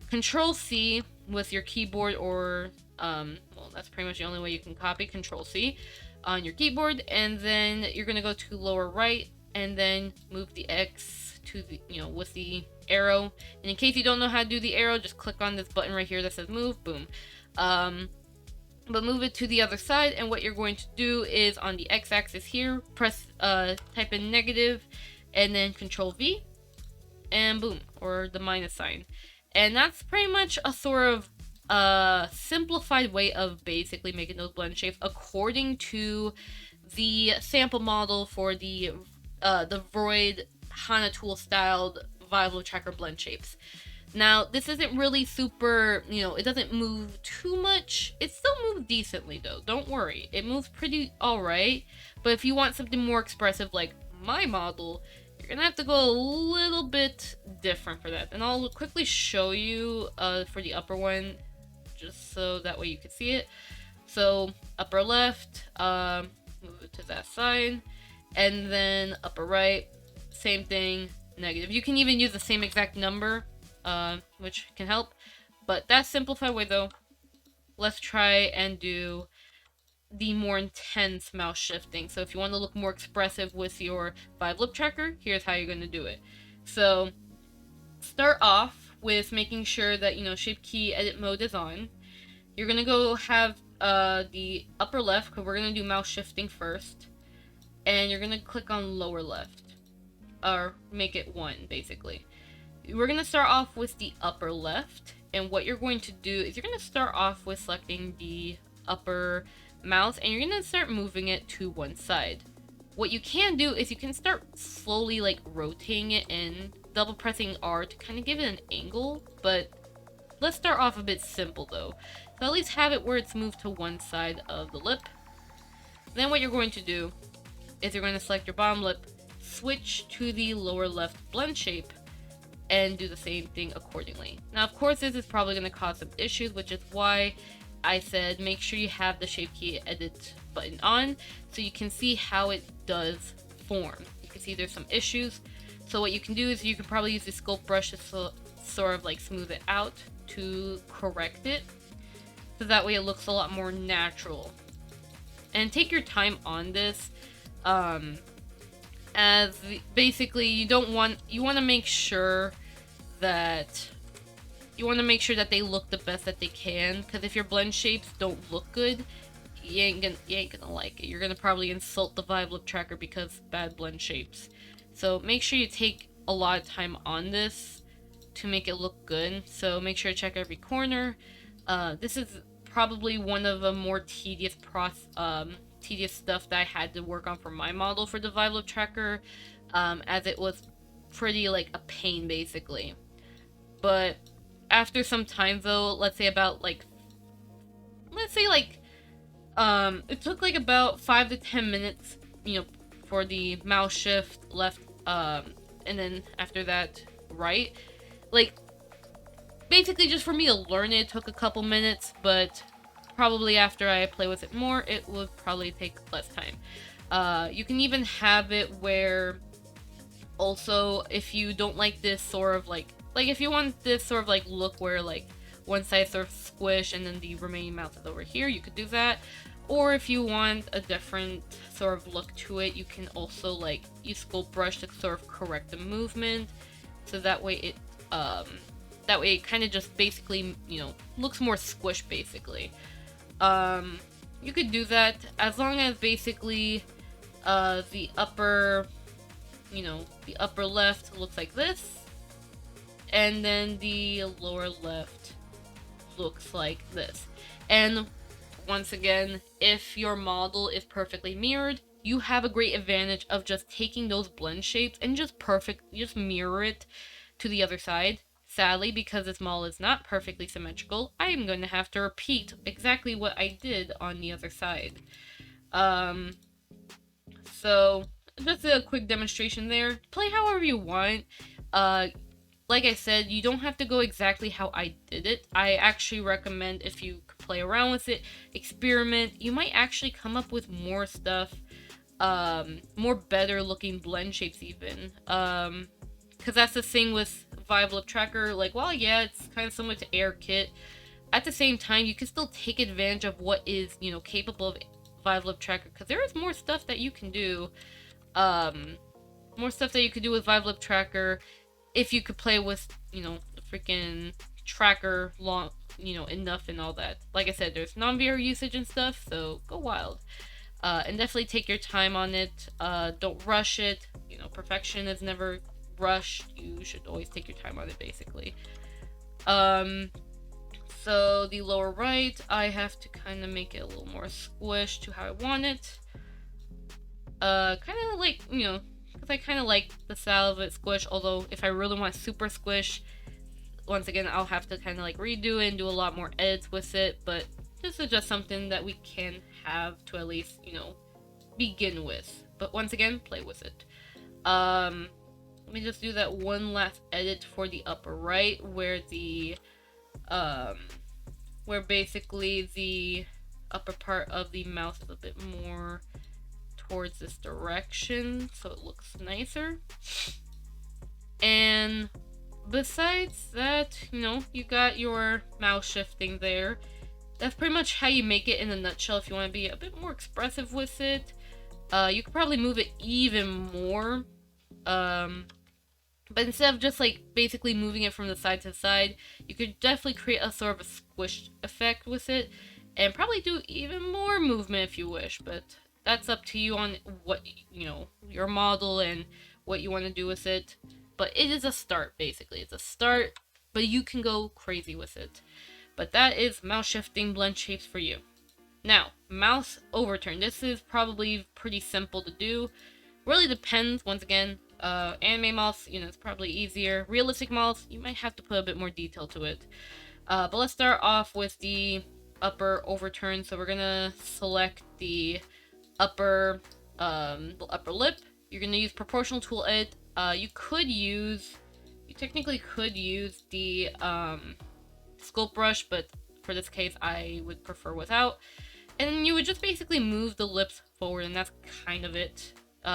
Control C with your keyboard, or well, that's pretty much the only way you can copy. Control C on your keyboard, and then you're going to go to lower right, and then move the X to the, with the arrow. And in case you don't know how to do the arrow, just click on this button right here that says move, boom. But move it to the other side, and what you're going to do is on the x-axis here, press type in negative, and then Control V, and boom, or the minus sign. And that's pretty much a sort of simplified way of basically making those blend shapes according to the sample model for the Vroid Kana tool styled Vive Lip Tracker Blendshapes. Now, this isn't really super, it doesn't move too much. It still moves decently though, don't worry. It moves pretty alright, but if you want something more expressive like my model, you're gonna have to go a little bit different for that. And I'll quickly show you for the upper one, just so that way you can see it. So, upper left, move it to that side, and then upper right, same thing, negative. You can even use the same exact number, which can help, but that's simplified way though. Let's try and do the more intense mouse shifting. So if you want to look more expressive with your Vive Lip Tracker, here's how you're going to do it. So start off with making sure that, shape key edit mode is on. You're going to go have the upper left, because we're going to do mouse shifting first, and you're going to click on lower left, or make it 1 basically. We're going to start off with the upper left, and what you're going to do is you're going to start off with selecting the upper mouse, and you're going to start moving it to one side. What you can do is you can start slowly like rotating it and double pressing R to kind of give it an angle, but let's start off a bit simple though. So at least have it where it's moved to one side of the lip. Then what you're going to do is you're going to select your bottom lip, switch to the lower left blend shape, and do the same thing accordingly. Now, of course, this is probably going to cause some issues, which is why I said make sure you have the shape key edit button on so you can see how it does form. You can see there's some issues. So what you can do is you can probably use the sculpt brush to sort of like smooth it out to correct it. So that way it looks a lot more natural. And take your time on this. As basically you want to make sure that they look the best that they can, because if your blend shapes don't look good, you ain't gonna like it. You're gonna probably insult the Vive Lip Tracker because bad blend shapes. So make sure you take a lot of time on this to make it look good. So make sure to check every corner. This is probably one of the more tedious stuff that I had to work on for my model for the Vive Lip Tracker, as it was pretty like a pain basically. But after some time though, let's say it took like about 5 to 10 minutes, for the mouse shift left, and then after that right, like basically just for me to learn it took a couple minutes, but probably after I play with it more, it would probably take less time. You can even have it where also if you don't like this sort of like if you want this sort of like look where like one side sort of squish and then the remaining mouth is over here, you could do that. Or if you want a different sort of look to it, you can also like use sculpt brush to sort of correct the movement, so that way it kind of just basically looks more squished basically. You could do that as long as basically the upper left looks like this, and then the lower left looks like this. And once again, if your model is perfectly mirrored, you have a great advantage of just taking those blend shapes and just mirror it to the other side. Sadly, because this model is not perfectly symmetrical, I am going to have to repeat exactly what I did on the other side. So just a quick demonstration there. Play however you want. Like I said, you don't have to go exactly how I did it. I actually recommend if you play around with it, experiment, you might actually come up with more stuff, more better looking blend shapes even. Because that's the thing with Vive Lip Tracker, like, well, yeah, it's kind of similar to AirKit. At the same time, you can still take advantage of what is, capable of Vive Lip Tracker, because there is more stuff that you can do, with Vive Lip Tracker if you could play with, the freaking tracker long, enough and all that. Like I said, there's non-VR usage and stuff, so go wild. And definitely take your time on it. Don't rush it. Perfection is never rushed. You should always take your time on it, basically. So the lower right, I have to kind of make it a little more squished to how I want it. kind of like, you know, because I kind of like the style of it squish, although if I really want super squish, once again, I'll have to kind of like redo it and do a lot more edits with it, but this is just something that we can have to at least, you know, begin with. But once again, play with it. Let me just do that one last edit for the upper right, where the, where basically the upper part of the mouse is a bit more towards this direction, so it looks nicer. And besides that, you know, you got your mouse shifting there. That's pretty much how you make it in a nutshell. If you want to be a bit more expressive with it, you could probably move it even more. But instead of just like basically moving it from the side to side, you could definitely create a sort of a squish effect with it, and probably do even more movement if you wish. But that's up to you on what, you know, your model and what you want to do with it. But it is a start, basically. It's a start, but you can go crazy with it. But that is mouse shifting blend shapes for you. Now, mouse overturn. This is probably pretty simple to do. Really depends, once again. Anime mouse, you know, it's probably easier. Realistic mouse, you might have to put a bit more detail to it. But let's start off with the upper overturn. So we're gonna select the upper lip. You're gonna use proportional tool edit. You technically could use the sculpt brush, but for this case I would prefer without. And you would just basically move the lips forward, and that's kind of it.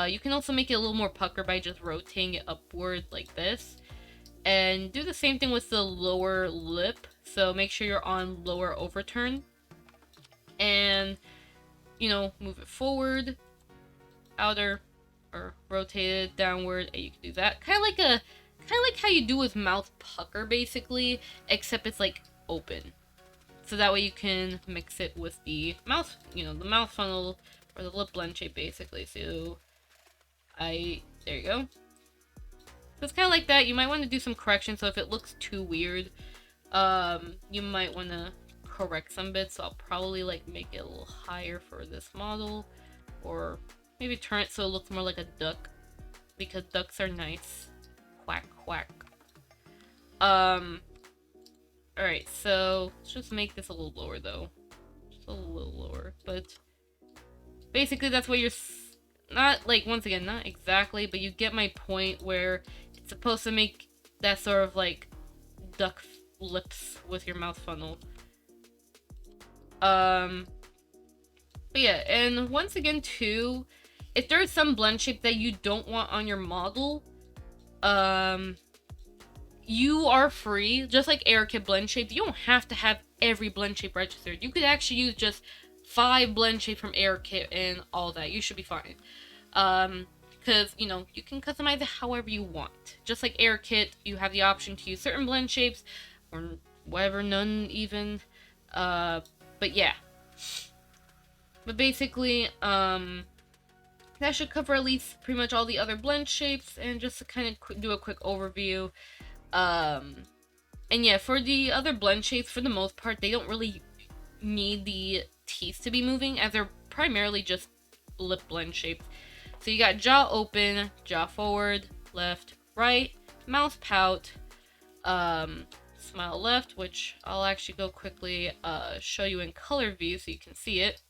You can also make it a little more pucker by just rotating it upward like this. And do the same thing with the lower lip. So make sure you're on lower overturn. And, you know, move it forward, outer, or rotate it downward, and you can do that. Kind of like how you do with mouth pucker, basically, except it's like open. So that way you can mix it with the mouth, you know, the mouth funnel or the lip blend shape, basically. So there you go. So it's kind of like that. You might want to do some correction. So if it looks too weird, you might want to correct some bits. So I'll probably like make it a little higher for this model, or maybe turn it so it looks more like a duck, because ducks are nice. Quack, quack. Alright, so let's just make this a little lower though. Just a little lower, but basically that's what you're, not like, once again, not exactly, but you get my point, where it's supposed to make that sort of like duck lips with your mouth funnel. But yeah, and once again too, if there's some blend shape that you don't want on your model, you are free, just like ARKit blend shape. You don't have to have every blend shape registered. You could actually use just 5 blend shape from ARKit and all that. You should be fine. Because, you know, you can customize it however you want. Just like ARKit, you have the option to use certain blend shapes, or whatever, none even. But yeah. But basically, that should cover at least pretty much all the other blend shapes. And just to kind of do a quick overview, and yeah, for the other blend shapes, for the most part, they don't really need the teeth to be moving, as they're primarily just lip blend shapes. So you got jaw open, jaw forward, left, right, mouth pout, smile left, which I'll actually go quickly show you in color view so you can see it.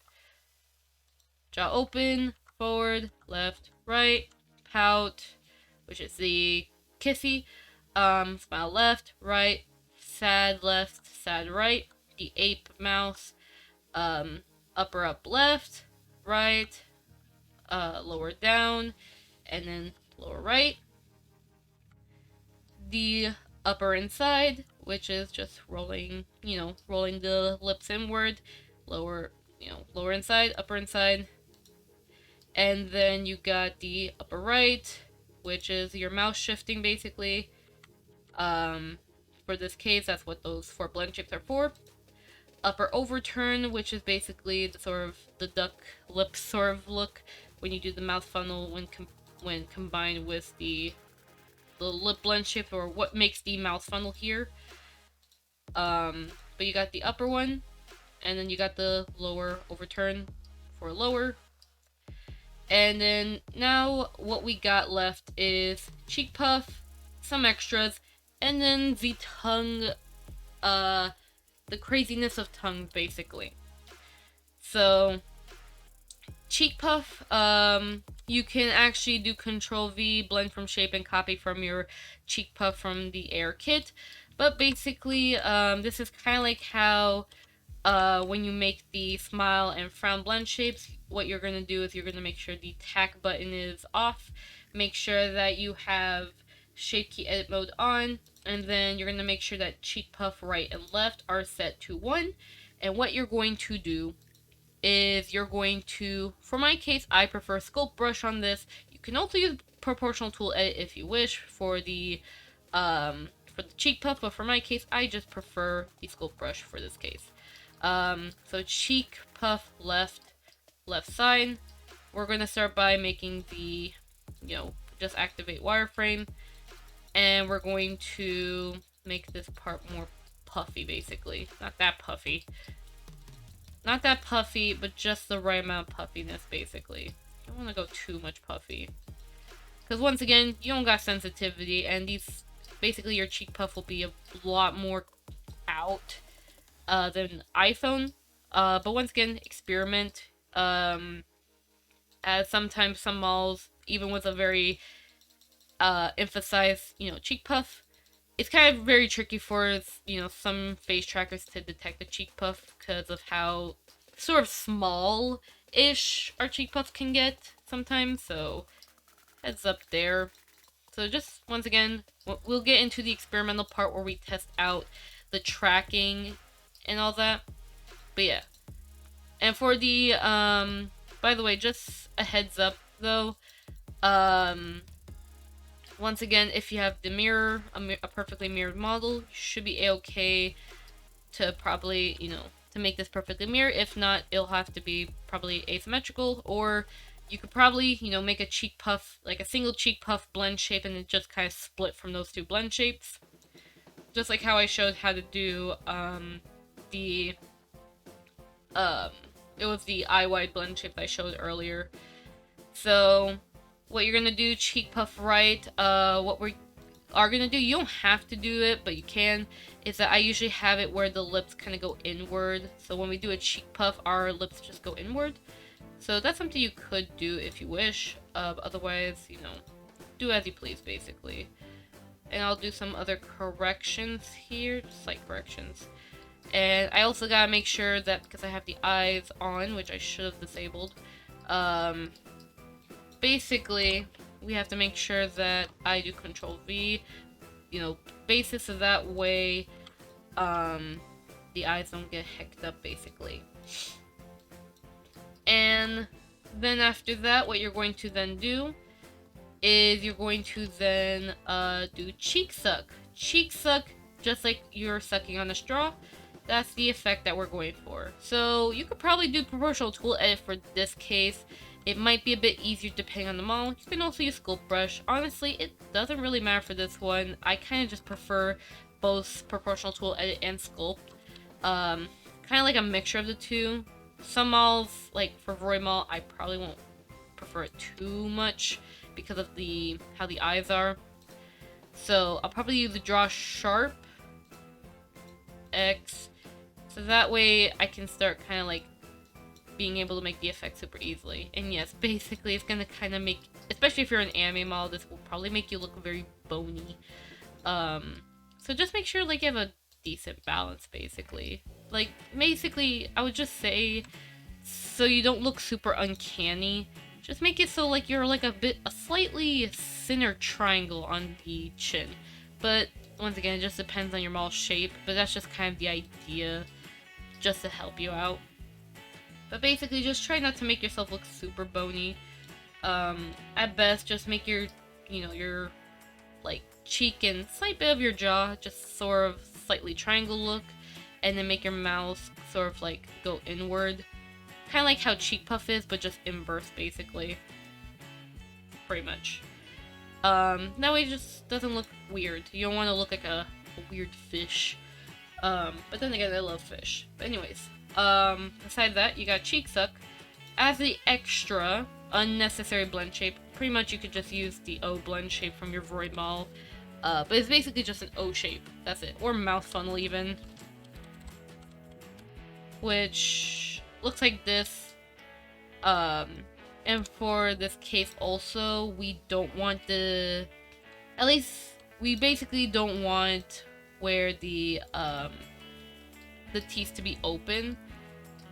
Jaw open, forward, left, right, pout, which is the kissy, smile left, right, sad left, sad right, the ape mouth, upper up left, right, lower down, and then lower right. The upper inside, which is just rolling, you know, rolling the lips inward, lower, you know, lower inside, upper inside. And then you got the upper right, which is your mouse shifting, basically. For this case, that's what those 4 blend shapes are for. Upper overturn, which is basically the sort of the duck lip sort of look when you do the mouth funnel when combined with the lip blend shape, or what makes the mouth funnel here. But you got the upper one, and then you got the lower overturn for lower. And then now what we got left is cheek puff, some extras, and then the tongue, the craziness of tongues, basically. So, cheek puff, you can actually do Control V, blend from shape, and copy from your cheek puff from the Air kit. But basically, this is kind of like how when you make the smile and frown blend shapes, what you're going to do is you're going to make sure the tack button is off, make sure that you have shape key edit mode on, and then you're going to make sure that cheek puff right and left are set to 1. And what you're going to do is you're going to, for my case, I prefer sculpt brush on this. You can also use proportional tool edit if you wish for the cheek puff, but for my case, I just prefer the sculpt brush for this case. So cheek puff left side. We're gonna start by making the, just activate wireframe, and we're going to make this part more puffy, basically. Not that puffy, but just the right amount of puffiness, basically. Don't want to go too much puffy, because once again, you don't got sensitivity, and these, basically your cheek puff will be a lot more out than iPhone. But once again, experiment. As sometimes some models, even with a very emphasized, cheek puff, it's kind of very tricky for, some face trackers to detect the cheek puff because of how sort of small-ish our cheek puff can get sometimes, so heads up there. So just, once again, we'll get into the experimental part where we test out the tracking and all that. But yeah. And for the, by the way, just a heads up, though, once again, if you have the mirror, a perfectly mirrored model, you should be a-okay to probably, to make this perfectly mirrored. If not, it'll have to be probably asymmetrical, or you could probably, make a cheek puff, like a single cheek puff blend shape, and it just kind of split from those two blend shapes. Just like how I showed how to do, it was the eye-wide blend shape I showed earlier. So, what you're gonna do, cheek puff right, what we are gonna do, you don't have to do it, but you can, is that I usually have it where the lips kind of go inward. So when we do a cheek puff, our lips just go inward. So that's something you could do if you wish. Otherwise, do as you please, basically. And I'll do some other corrections here, just slight corrections. And I also gotta make sure that, because I have the eyes on, which I should have disabled, basically, we have to make sure that I do Control V, basis so that way, the eyes don't get hecked up, basically. And then after that, what you're going to then do is you're going to then, do cheek suck. Cheek suck, just like you're sucking on a straw. That's the effect that we're going for. So you could probably do proportional tool edit for this case. It might be a bit easier depending on the model. You can also use sculpt brush. Honestly, it doesn't really matter for this one. I kind of just prefer both proportional tool edit and sculpt. Kind of like a mixture of the two. Some models, like for Vroid model, I probably won't prefer it too much because of how the eyes are. So I'll probably use the draw sharp X. So that way I can start kind of like being able to make the effect super easily. And yes, basically it's gonna kind of make, especially if you're an anime model, this will probably make you look very bony. So just make sure like you have a decent balance, basically. Like, basically, I would just say, so you don't look super uncanny, just make it so like you're like a slightly thinner triangle on the chin. But once again, it just depends on your model shape, but that's just kind of the idea, just to help you out. But basically, just try not to make yourself look super bony. At best, just make your, your, like, cheek and slight bit of your jaw just sort of slightly triangle look, and then make your mouth sort of, like, go inward. Kind of like how cheek puff is, but just inverse, basically. Pretty much. That way it just doesn't look weird. You don't want to look like a weird fish. But then again, I love fish. But anyways, aside that, you got cheek suck. As the extra, unnecessary blend shape. Pretty much you could just use the O blend shape from your Vroid model. But it's basically just an O shape. That's it. Or mouth funnel even. Which looks like this. And for this case also, we don't want the... At least, we basically don't want where the teeth to be open.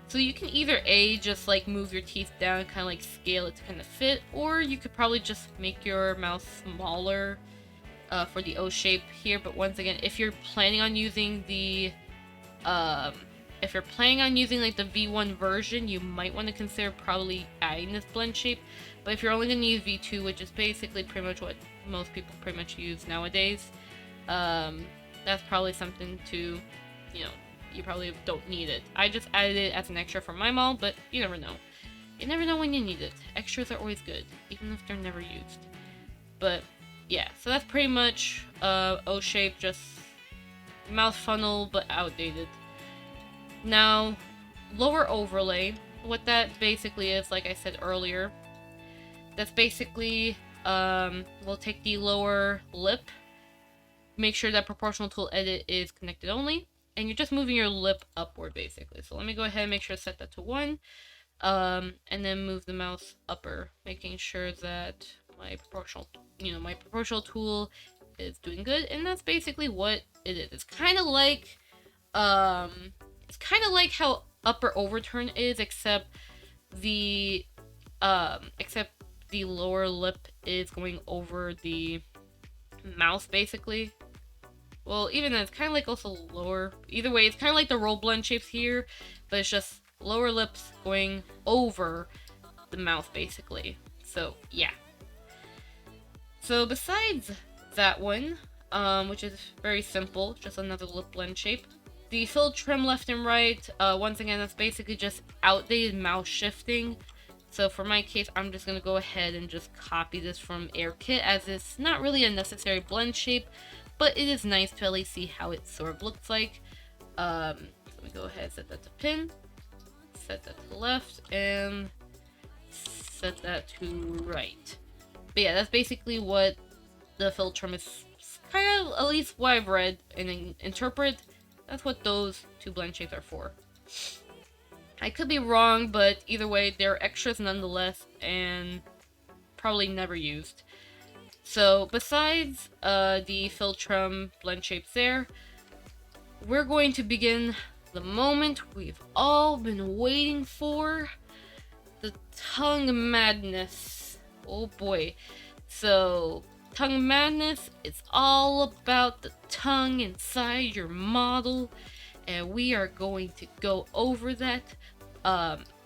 So you can either A, just like move your teeth down, kind of like scale it to kind of fit, or you could probably just make your mouth smaller for the O shape here. But once again, if you're planning on using the like the V1 version, you might want to consider probably adding this blend shape. But if you're only going to use V2, which is basically pretty much what most people pretty much use nowadays, that's probably something to, you know, you probably don't need it. I just added it as an extra for my model, but you never know. You never know when you need it. Extras are always good, even if they're never used. But yeah, so that's pretty much O shape, just mouth funnel, but outdated. Now, lower overlay, what that basically is, like I said earlier, that's basically, we'll take the lower lip, make sure that proportional tool edit is connected only, and you're just moving your lip upward basically. So let me go ahead and make sure to set that to 1, and then move the mouse upper, making sure that my proportional tool is doing good, and that's basically what it is. It's kind of like, how upper overturn is, except the lower lip is going over the mouse basically. Well, even then, it's kind of like also lower. Either way, it's kind of like the roll blend shapes here, but it's just lower lips going over the mouth basically. So yeah. So besides that one, which is very simple, just another lip blend shape. The fill trim left and right, once again, that's basically just outdated mouse shifting. So for my case, I'm just going to go ahead and just copy this from AirKit, as it's not really a necessary blend shape, but it is nice to at least see how it sort of looks like. So let me go ahead and set that to pin, set that to the left, and set that to right. But yeah, that's basically what the fill trim is, kind of, at least what I've read and interpret. That's what those two blend shapes are for. I could be wrong, but either way, they're extras nonetheless, and probably never used. So besides the fill trim blend shapes there, we're going to begin the moment we've all been waiting for, the tongue madness. Oh boy. So tongue madness, it's all about the tongue inside your model, and we are going to go over that.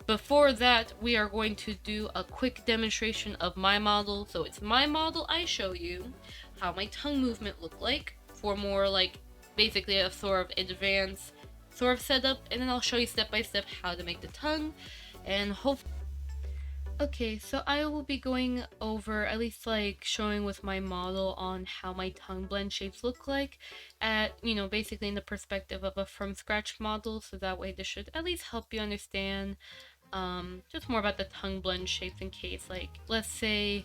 Before that, we are going to do a quick demonstration of my model. So it's my model, I show you how my tongue movement look like for more like basically a sort of advanced sort of setup, and then I'll show you step by step how to make the tongue, and hopefully. Okay, so I will be going over, at least like showing with my model on how my tongue blend shapes look like at, you know, basically in the perspective of a from scratch model, so that way this should at least help you understand just more about the tongue blend shapes in case, like, let's say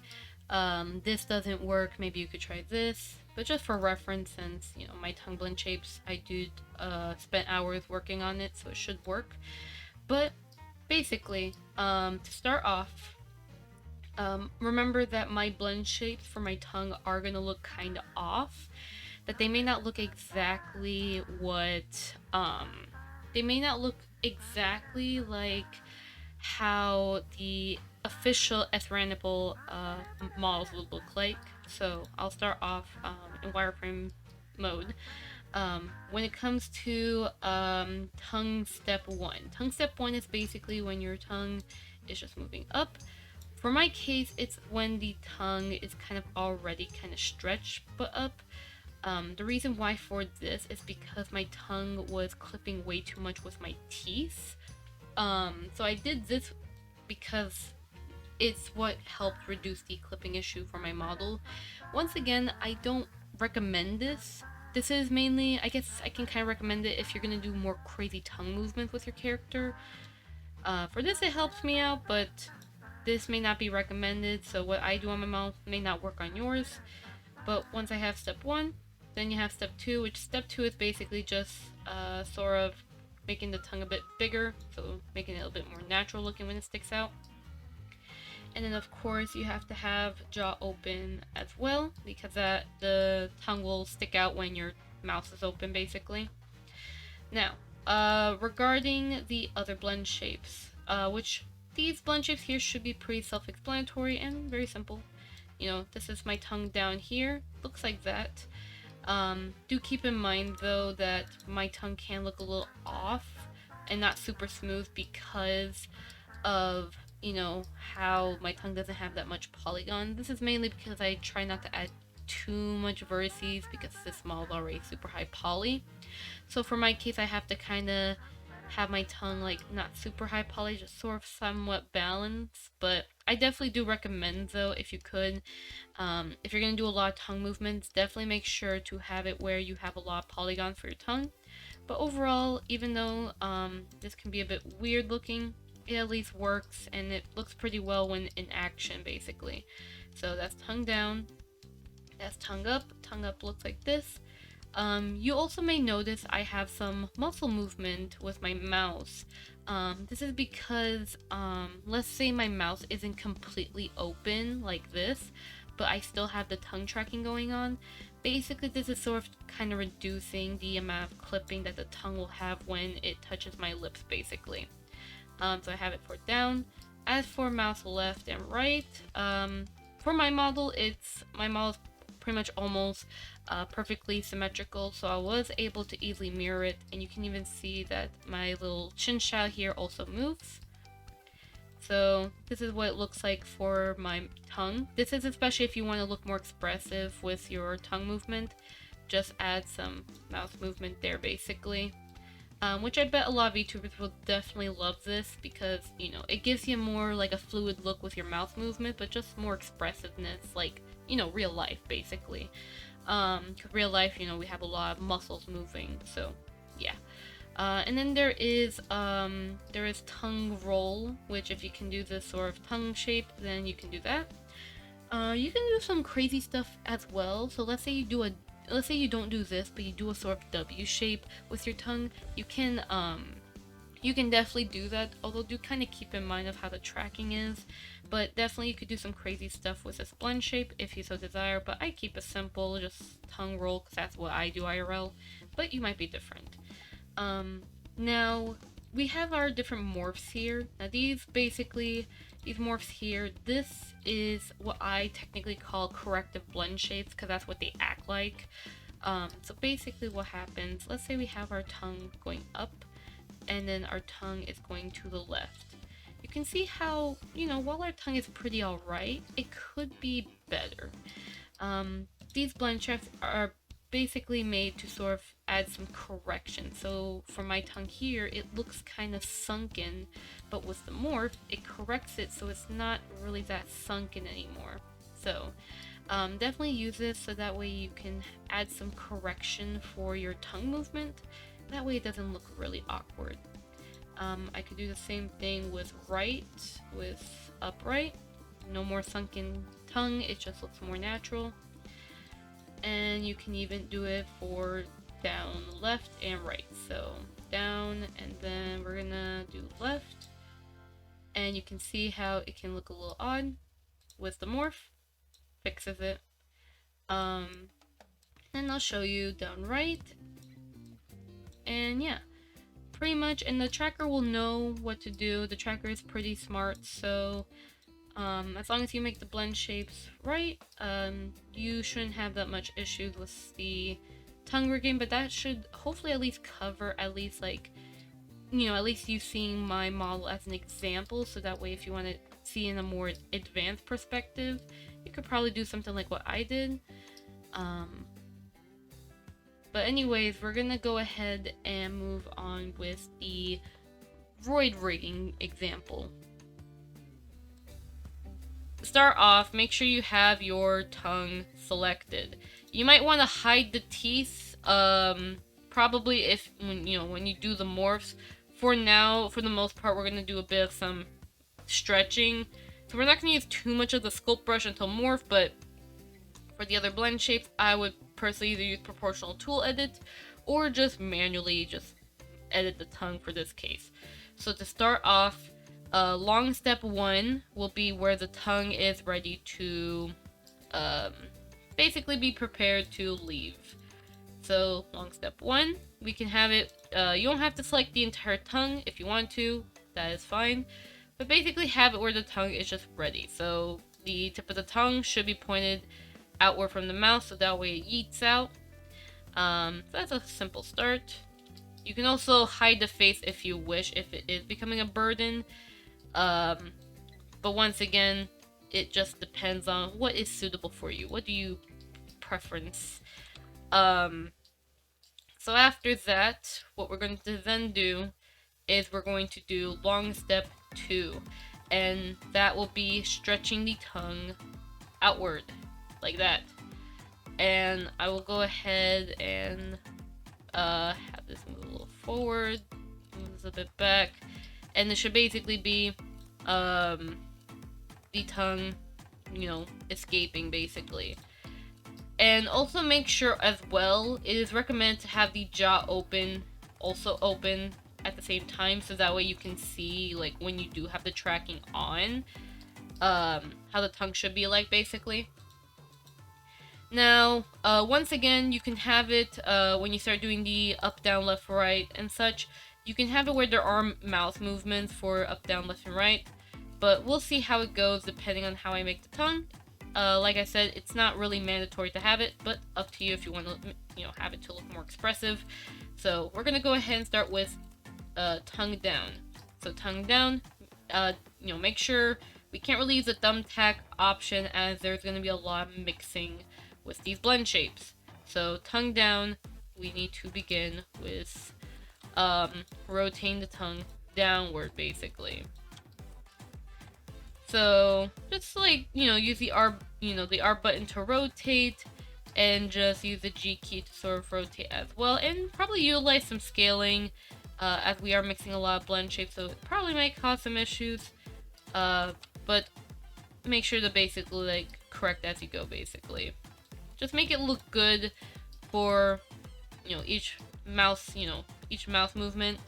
this doesn't work, maybe you could try this, but just for reference, since, you know, my tongue blend shapes, I do spend hours working on it, so it should work. But basically, to start off, remember that my blend shapes for my tongue are gonna look kind of off, that they may not look exactly what, they may not look exactly like how the official SRanipal models would look like. So I'll start off in wireframe mode. When it comes to tongue step 1. Tongue step 1 is basically when your tongue is just moving up. For my case, it's when the tongue is kind of already kind of stretched but up. The reason why for this is because my tongue was clipping way too much with my teeth. So I did this because it's what helped reduce the clipping issue for my model. Once again, I don't recommend this. This is mainly, I guess I can kind of recommend it if you're going to do more crazy tongue movements with your character. For this, it helps me out, but this may not be recommended, so what I do on my mouth may not work on yours. But once I have step 1, then you have step 2, which step 2 is basically just sort of making the tongue a bit bigger, so making it a little bit more natural looking when it sticks out. And then of course you have to have jaw open as well, because the tongue will stick out when your mouth is open basically. Now, regarding the other blend shapes, which these blend shapes here should be pretty self-explanatory and very simple. You know, this is my tongue down here, looks like that. Do keep in mind though that my tongue can look a little off and not super smooth because of, you know, how my tongue doesn't have that much polygon. This is mainly because I try not to add too much vertices because this model is already super high poly. So for my case, I have to kind of have my tongue like not super high poly, just sort of somewhat balanced. But I definitely do recommend though, if you could, if you're gonna do a lot of tongue movements, definitely make sure to have it where you have a lot of polygon for your tongue. But overall, even though this can be a bit weird looking, it at least works and it looks pretty well when in action basically. So that's tongue down, that's tongue up. Tongue up looks like this. You also may notice I have some muscle movement with my mouth. This is because, let's say my mouth isn't completely open like this, but I still have the tongue tracking going on. Basically, this is sort of kind of reducing the amount of clipping that the tongue will have when it touches my lips, basically. So I have it for down. As for mouth left and right, for my model, my model is pretty much almost perfectly symmetrical, so I was able to easily mirror it, and you can even see that my little chin shadow here also moves. So this is what it looks like for my tongue. This is especially if you want to look more expressive with your tongue movement. Just add some mouth movement there basically. Which I bet a lot of VTubers will definitely love this because, you know, it gives you more like a fluid look with your mouth movement, but just more expressiveness, like, you know, real life basically. Cause real life, you know, we have a lot of muscles moving, so yeah. And then there is tongue roll, which if you can do this sort of tongue shape, then you can do that. You can do some crazy stuff as well. So let's say you don't do this, but you do a sort of W shape with your tongue. You can definitely do that, although do kind of keep in mind of how the tracking is. But definitely you could do some crazy stuff with this blend shape if you so desire, but I keep it simple, just tongue roll, because that's what I do IRL, but you might be different. Now, we have our different morphs here. Now these morphs here, this is what I technically call corrective blend shapes, because that's what they act like. So basically what happens, let's say we have our tongue going up, and then our tongue is going to the left. You can see how, you know, while our tongue is pretty alright, it could be better. These blend shapes are basically made to sort of add some correction. So for my tongue here, it looks kind of sunken, but with the morph, it corrects it so it's not really that sunken anymore. So definitely use this so that way you can add some correction for your tongue movement. That way it doesn't look really awkward. I could do the same thing with upright. No more sunken tongue, it just looks more natural. And you can even do it for down, left, and right. So down, and then we're gonna do left. And you can see how it can look a little odd with the morph. Fixes it. And I'll show you down right. And yeah, pretty much, and the tracker will know what to do. The tracker is pretty smart, so as long as you make the blend shapes right, you shouldn't have that much issues with the tongue rigging, but that should hopefully at least cover at least, like, you know, at least you seeing my model as an example, so that way if you want to see in a more advanced perspective, you could probably do something like what I did. But anyways, we're gonna go ahead and move on with the Vroid rigging example. To start off, make sure you have your tongue selected. You might want to hide the teeth, probably when you do the morphs. For now, for the most part, we're gonna do a bit of some stretching So we're not going to use too much of the sculpt brush until morph, but for the other blend shapes, I would personally either use proportional tool edit or just manually just edit the tongue for this case. So to start off, long step 1 will be where the tongue is ready to basically be prepared to leave. So long step 1, we can have it, you don't have to select the entire tongue if you want to, that is fine. But basically have it where the tongue is just ready. So the tip of the tongue should be pointed outward from the mouth so that way it yeets out. So that's a simple start. You can also hide the face if you wish, if it is becoming a burden. But once again, it just depends on what is suitable for you. What do you preference? So after that, what we're going to then do is we're going to do long step 2. And that will be stretching the tongue outward, like that. And I will go ahead and have this move a little forward, move this a bit back, and this should basically be the tongue, you know, escaping basically. And also make sure as well, it is recommended to have the jaw open, also open at the same time, so that way you can see, like, when you do have the tracking on, how the tongue should be like basically. Now, once again, you can have it, when you start doing the up, down, left, right, and such, you can have it where there are mouth movements for up, down, left, and right, but we'll see how it goes depending on how I make the tongue. Like I said, it's not really mandatory to have it, but up to you if you want to, you know, have it to look more expressive. So we're gonna go ahead and start with tongue down. So tongue down, you know, make sure we can't really use the thumbtack option as there's gonna be a lot of mixing with these blend shapes. So tongue down, we need to begin with rotating the tongue downward basically. So just like, you know, use the R, you know, the R button to rotate, and just use the G key to sort of rotate as well, and probably utilize some scaling as we are mixing a lot of blend shapes, so it probably might cause some issues, but make sure to basically like correct as you go basically. Just make it look good for, you know, each mouse, you know, each mouth movement.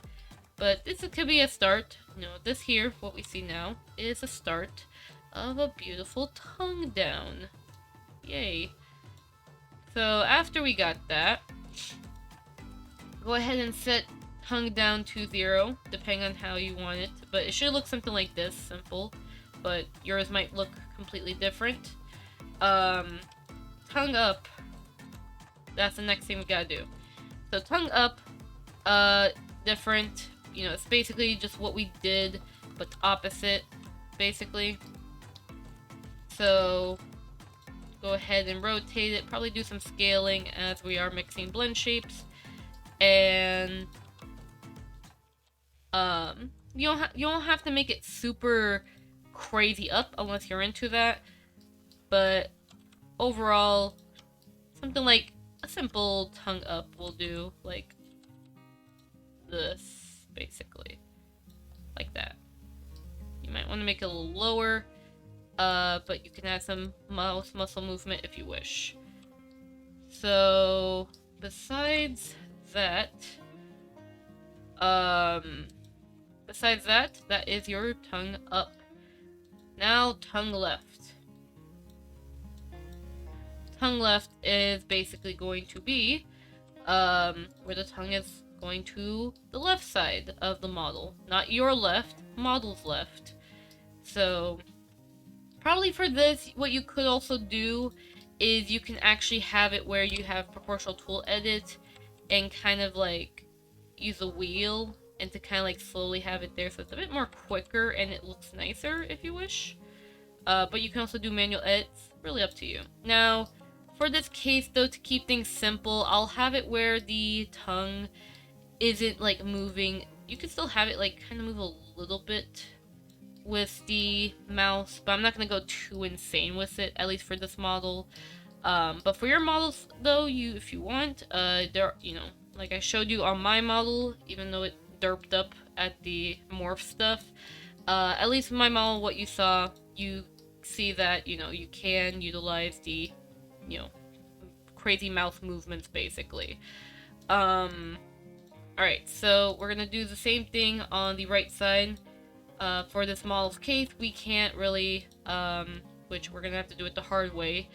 But this could be a start. You know, this here, what we see now, is a start of a beautiful tongue down. Yay. So after we got that, go ahead and set tongue down to 0, depending on how you want it. But it should look something like this, simple. But yours might look completely different. Tongue up, that's the next thing we gotta do. So tongue up, different. You know, it's basically just what we did, but the opposite, basically. So, go ahead and rotate it. Probably do some scaling as we are mixing blend shapes. And, you don't have to make it super crazy up unless you're into that. But, overall, something like a simple tongue up will do, like this. Basically, like that. You might want to make it a little lower, but you can add some mouse muscle movement if you wish. So besides that, that is your tongue up. Now tongue left. Tongue left is basically going to be where the tongue is going to the left side of the model. Not your left, model's left. So probably for this, what you could also do is you can actually have it where you have proportional tool edit and kind of like use a wheel and to kind of like slowly have it there, so it's a bit more quicker and it looks nicer if you wish. But you can also do manual edits, really up to you. Now for this case though, to keep things simple, I'll have it where the tongue isn't like moving. You can still have it like kind of move a little bit with the mouse, but I'm not gonna go too insane with it, at least for this model. But for your models though, if you want, there, you know, like I showed you on my model, even though it derped up at the morph stuff, at least in my model, what you saw, you see that, you can utilize the, crazy mouth movements, basically. Alright, so we're gonna do the same thing on the right side. For this model's case, we can't really, which we're gonna have to do it the hard way.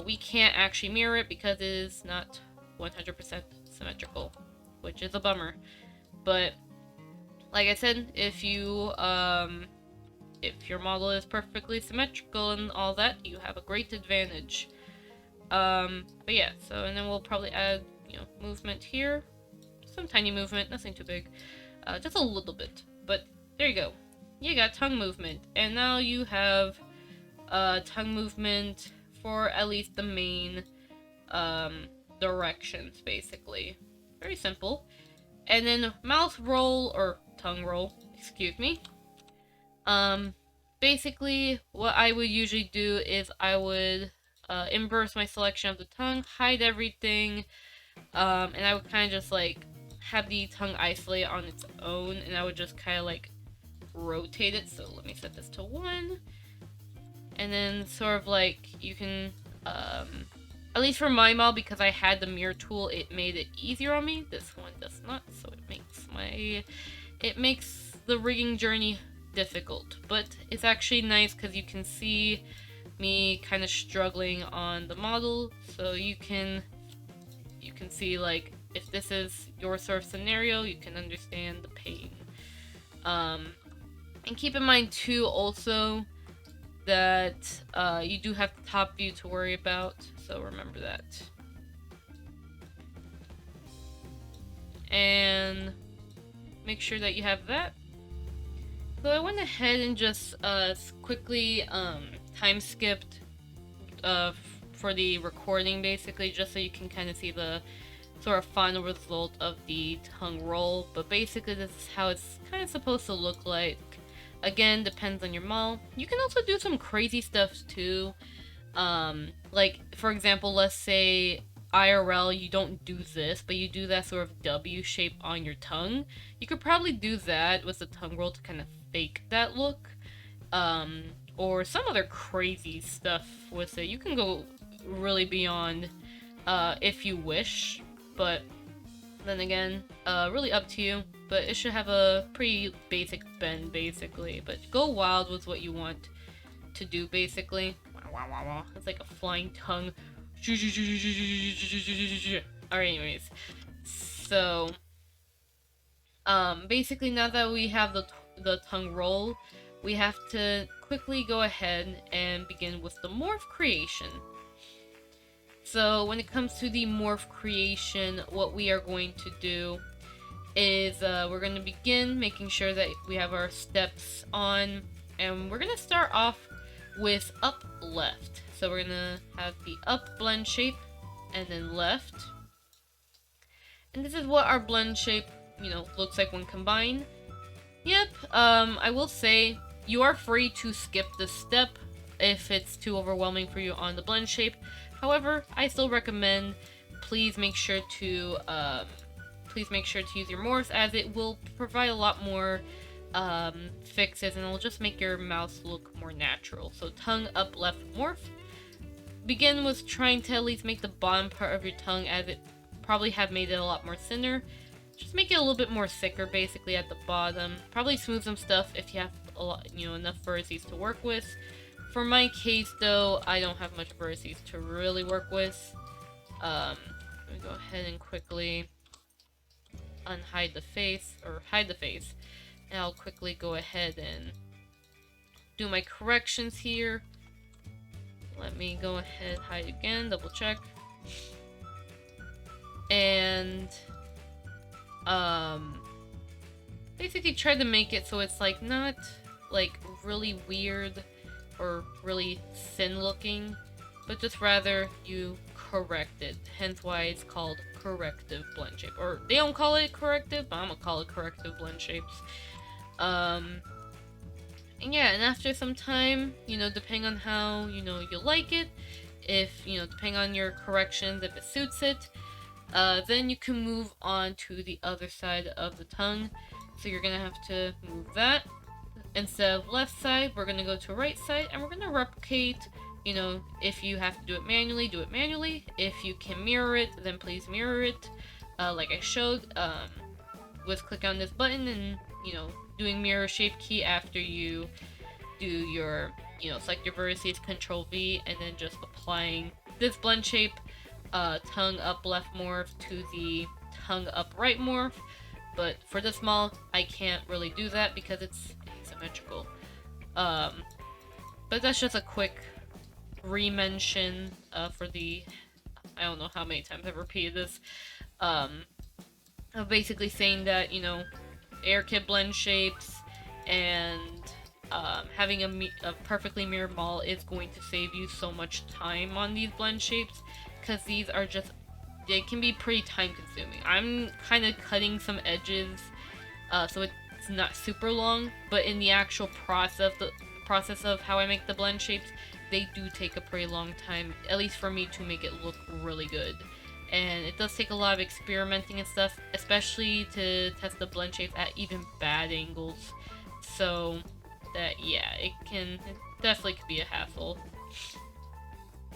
We can't actually mirror it because it is not 100% symmetrical, which is a bummer. But like I said, if your model is perfectly symmetrical and all that, you have a great advantage. But yeah, so, and then we'll probably add, movement here. Some tiny movement, nothing too big. Just a little bit. But there you go. You got tongue movement. And now you have tongue movement for at least the main directions, basically. Very simple. And then mouth roll, or tongue roll, excuse me. Basically, what I would usually do is I would inverse my selection of the tongue, hide everything, and I would kind of just like have the tongue isolate on its own, and I would just kind of like rotate it. So let me set this to 1, and then sort of like you can, at least for my model, because I had the mirror tool, it made it easier on me. This one does not, so it makes the rigging journey difficult, but it's actually nice because you can see me kind of struggling on the model, so you can see, like, if this is your sort of scenario, you can understand the pain. And keep in mind too also that you do have the top view to worry about, so remember that. And make sure that you have that. So I went ahead and just quickly time skipped for the recording, basically, just so you can kind of see the sort of final result of the tongue roll. But basically this is how it's kind of supposed to look like. Again, depends on your model. You can also do some crazy stuff too. Like, for example, let's say IRL, you don't do this, but you do that sort of W shape on your tongue. You could probably do that with the tongue roll to kind of fake that look. Or some other crazy stuff with it. You can go really beyond if you wish, but then again, really up to you. But it should have a pretty basic bend, basically. But go wild with what you want to do, basically. It's like a flying tongue. Alright, anyways. So, basically, now that we have the tongue roll, we have to quickly go ahead and begin with the morph creation. So when it comes to the morph creation, what we are going to do is we're going to begin making sure that we have our steps on, and we're going to start off with up left. So we're going to have the up blend shape and then left. And this is what our blend shape, looks like when combined. Yep, I will say you are free to skip this step if it's too overwhelming for you on the blend shape. However, I still recommend please make sure to use your morphs, as it will provide a lot more fixes, and it'll just make your mouth look more natural. So tongue up left morph. Begin with trying to at least make the bottom part of your tongue, as it probably have made it a lot more thinner. Just make it a little bit more thicker, basically, at the bottom. Probably smooth some stuff if you have a lot, enough vertices to work with. For my case, though, I don't have much vertices to really work with. Let me go ahead and quickly unhide the face, or hide the face. And I'll quickly go ahead and do my corrections here. Let me go ahead, hide again, double check. And basically try to make it so it's like not like really weird or really thin looking, but just rather you correct it. Hence why it's called corrective blend shape. Or they don't call it corrective, but I'm gonna call it corrective blend shapes. And yeah, and after some time, depending on how, you like it, if, depending on your corrections, if it suits it, then you can move on to the other side of the tongue. So you're gonna have to move that instead of left side, we're going to go to right side, and we're going to replicate. You know, if you have to do it manually, do it manually. If you can mirror it, then please mirror it. Like I showed, with click on this button and, you know, doing mirror shape key after you do your, you know, select your vertices, Control V, and then just applying this blend shape, tongue up left morph to the tongue up right morph. But for this model, I can't really do that because it's asymmetrical. But that's just a quick re-mention for the, I don't know how many times I've repeated this, of basically saying that, you know, AirKit blend shapes and having a perfectly mirrored model is going to save you so much time on these blend shapes, because these are just, they can be pretty time consuming. I'm kind of cutting some edges, so it's not super long, but in the actual process of how I make the blend shapes, they do take a pretty long time, at least for me, to make it look really good. And it does take a lot of experimenting and stuff, especially to test the blend shapes at even bad angles. So that, yeah, it definitely could be a hassle.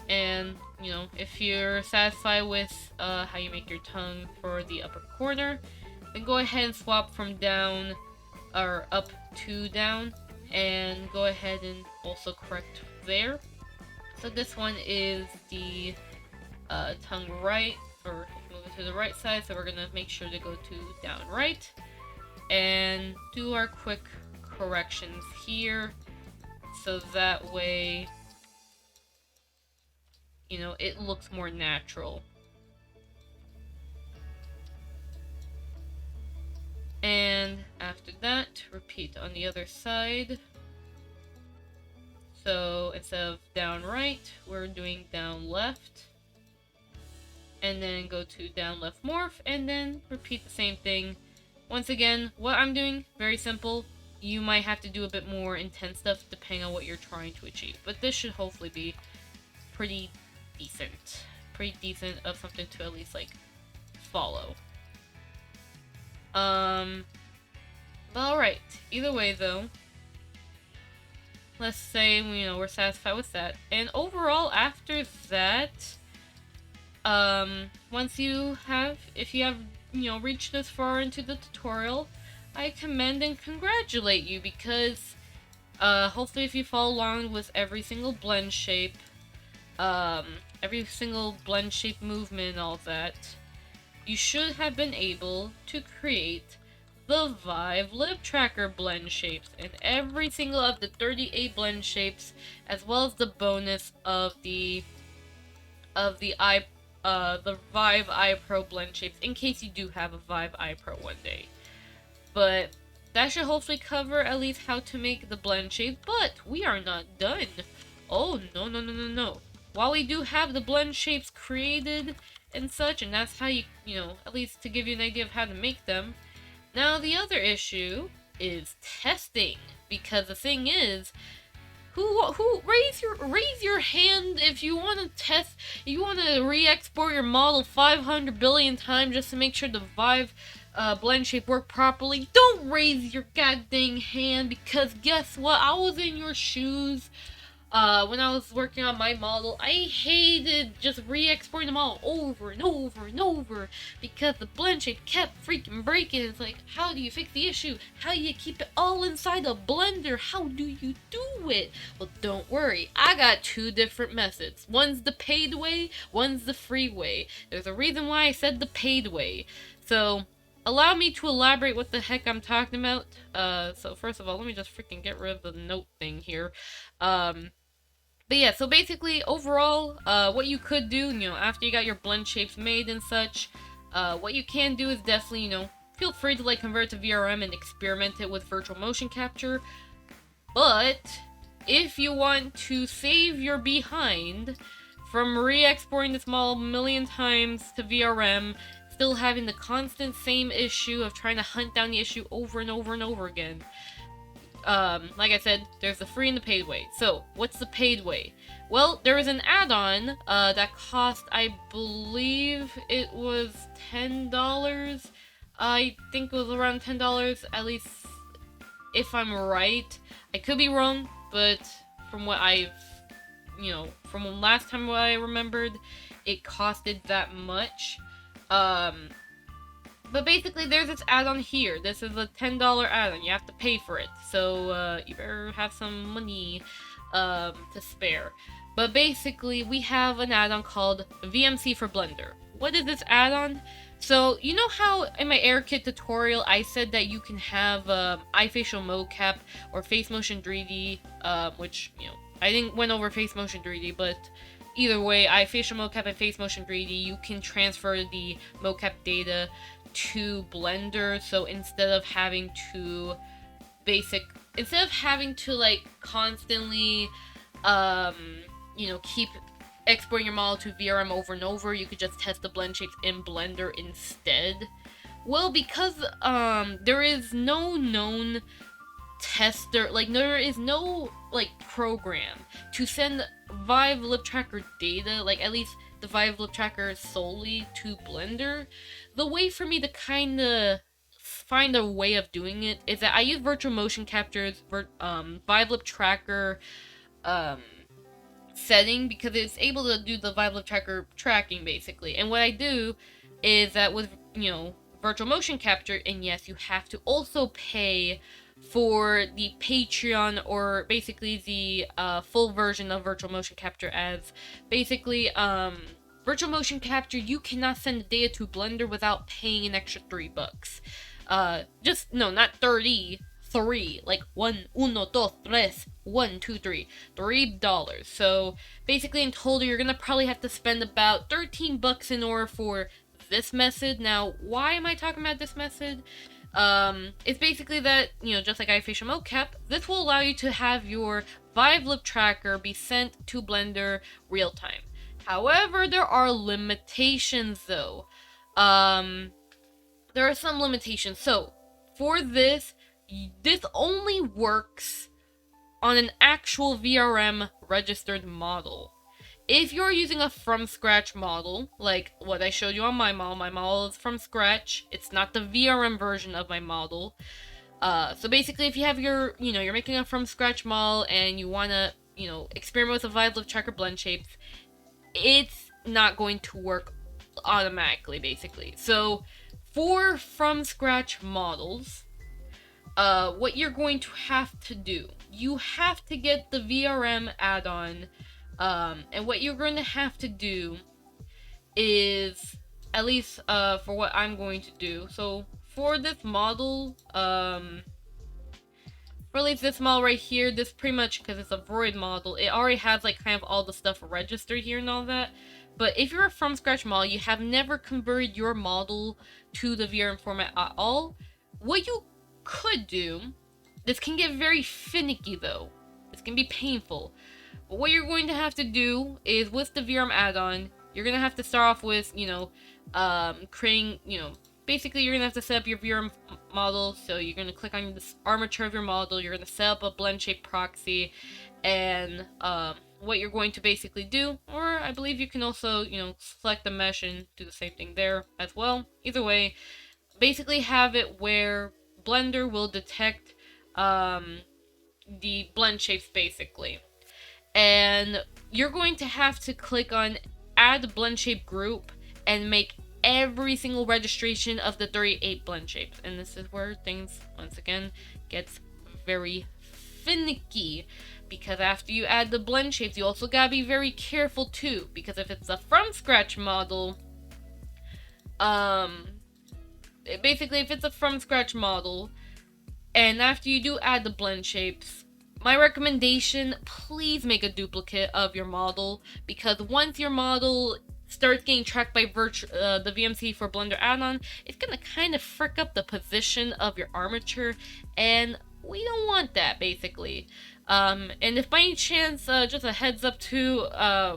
And, you know, if you're satisfied with how you make your tongue for the upper corner, then go ahead and swap from down, or up to down, and go ahead and also correct there. So this one is the tongue right, or move it to the right side, so we're gonna make sure to go to down right, and do our quick corrections here, so that way, you know, it looks more natural. And after that, repeat on the other side. So instead of down right, we're doing down left. And then go to down left morph, and then repeat the same thing. Once again, what I'm doing, very simple. You might have to do a bit more intense stuff depending on what you're trying to achieve. But this should hopefully be pretty decent. Pretty decent of something to at least, like, follow. But alright. Either way, though, let's say, you know, we're satisfied with that. And overall, after that, once you have, if you have, you know, reached this far into the tutorial, I commend and congratulate you, because, hopefully if you follow along with every single blend shape, every single blend shape movement and all that, you should have been able to create the Vive Lip Tracker blend shapes, and every single of the 38 blend shapes, as well as the bonus of the Vive iPro blend shapes, in case you do have a Vive iPro one day. But that should hopefully cover at least how to make the blend shape, but we are not done. Oh, no. While we do have the blend shapes created and such, and that's how you know, at least to give you an idea of how to make them, now the other issue is testing, because the thing is, who raise your hand if you want to test, you want to re-export your model 500 billion times just to make sure the Vive blend shape work properly. Don't raise your goddamn hand, because guess what? I was in your shoes when I was working on my model. I hated just re-exporting the model over and over and over because the blend shape kept freaking breaking. It's like, how do you fix the issue? How do you keep it all inside a blender? How do you do it? Well, don't worry. I got two different methods. One's the paid way, one's the free way. There's a reason why I said the paid way. So allow me to elaborate what the heck I'm talking about. So first of all, let me just freaking get rid of the note thing here. But yeah, so basically, overall, what you could do, you know, after you got your blend shapes made and such, what you can do is definitely, you know, feel free to, like, convert it to VRM and experiment it with VirtualMotionCapture. But if you want to save your behind from re-exporting this model a million times to VRM, still having the constant same issue of trying to hunt down the issue over and over and over again, like I said, there's the free and the paid way. So, what's the paid way? Well, there is an add-on that cost, I believe it was $10. I think it was around $10, at least if I'm right. I could be wrong, but from what I've, from last time what I remembered, it costed that much. But basically, there's this add-on here. This is a $10 add-on. You have to pay for it. So, you better have some money to spare. But basically, we have an add-on called VMC for Blender. What is this add-on? So, you know how in my AirKit tutorial, I said that you can have iFacial mocap or Face Motion 3D, which, I didn't went over Face Motion 3D, but either way, iFacial mocap and Face Motion 3D, you can transfer the mocap data to Blender. So instead of having to like constantly keep exporting your model to VRM over and over, you could just test the Blendshapes in Blender instead. Well, because there is no known tester, like there is no like program to send Vive Lip Tracker data, like at least the Vive Lip Tracker solely to Blender. The way for me to kind of find a way of doing it is that I use VirtualMotionCapture's Vive Lip Tracker setting, because it's able to do the Vive Lip Tracker tracking basically. And what I do is that with VirtualMotionCapture, and yes, you have to also pay for the Patreon, or basically the full version of VirtualMotionCapture, as basically VirtualMotionCapture, you cannot send the data to Blender without paying an extra $3. Not 33, like 1, uno, dos, tres, 1, 2, 3, $3. So basically in total, you're gonna probably have to spend about $13 in order for this method. Now, why am I talking about this method? It's basically that, just like iFacial mocap, this will allow you to have your Vive Lip Tracker be sent to Blender real time. However, there are limitations though. There are some limitations. So, for this only works on an actual VRM registered model. If you're using a from scratch model, like what I showed you on my model is from scratch. It's not the VRM version of my model. So basically, if you have your, you're making a from scratch model and you want to, experiment with a Vive Lip Tracker Blendshapes, it's not going to work automatically, basically. So for from scratch models, what you're going to have to do, you have to get the VRM add-on. And what you're going to have to do is, at least for what I'm going to do, so for this model, for at least this model right here, this pretty much, because it's a Vroid model, it already has like kind of all the stuff registered here and all that. But if you're a from scratch model, you have never converted your model to the VRM format at all, what you could do, this can get very finicky though, this can be painful. But what you're going to have to do is, with the VRM add-on, you're going to have to start off with, creating, basically you're going to have to set up your VRM model. So you're going to click on this armature of your model, you're going to set up a Blendshape proxy, and what you're going to basically do, or I believe you can also, select the mesh and do the same thing there as well. Either way, basically have it where Blender will detect the Blendshapes basically. And you're going to have to click on add Blendshape group and make every single registration of the 38 Blendshapes. And this is where things, once again, gets very finicky. Because after you add the Blendshapes, you also gotta be very careful too. Because if it's a from scratch model, basically if it's a from scratch model, and after you do add the Blendshapes, my recommendation, please make a duplicate of your model, because once your model starts getting tracked by the VMC for Blender add-on, it's gonna kind of frick up the position of your armature, and we don't want that, basically. And if by any chance, just a heads up too,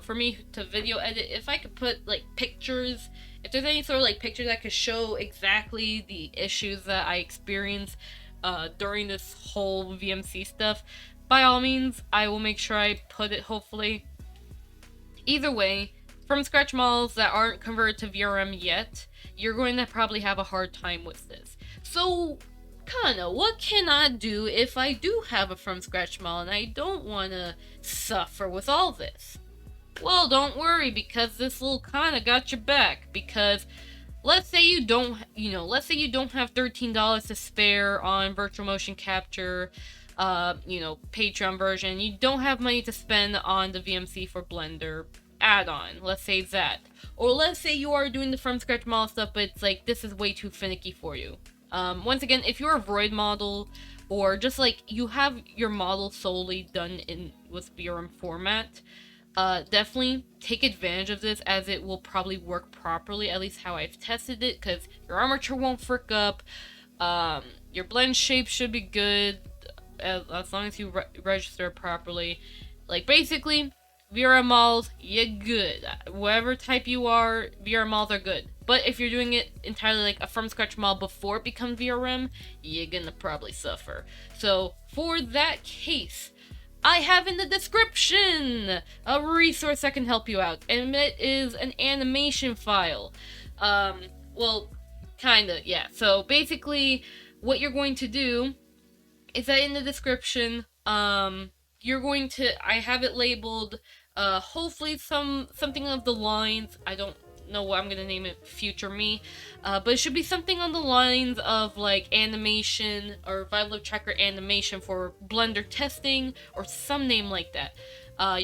for me to video edit, if I could put like pictures, if there's any sort of like pictures that could show exactly the issues that I experienced during this whole VMC stuff, by all means, I will make sure I put it, hopefully. Either way, from scratch models that aren't converted to VRM yet, you're going to probably have a hard time with this. So, Kana, what can I do if I do have a from scratch model and I don't want to suffer with all this? Well, don't worry, because this little Kana got your back. Because let's say you don't, let's say you don't have $13 to spare on VirtualMotionCapture, Patreon version. You don't have money to spend on the VMC for Blender add-on. Let's say that. Or let's say you are doing the from scratch model stuff, but it's like, this is way too finicky for you. Once again, if you're a Vroid model, or just like you have your model solely done with VRM format, definitely take advantage of this, as it will probably work properly, at least how I've tested it, because your armature won't frick up, your blend shape should be good, as long as you register it properly. Like, basically, VRM models, you're good. Whatever type you are, VRM models are good. But if you're doing it entirely like a from scratch model before it becomes VRM, you're gonna probably suffer. So, for that case, I have in the description a resource that can help you out, and it is an animation file. Well, kinda, yeah. So basically, what you're going to do is that in the description, you're going to, I have it labeled, hopefully something of the lines, I don't know what I'm gonna name it, future me, but it should be something on the lines of like animation or Vive Lip Tracker animation for Blender testing, or some name like that.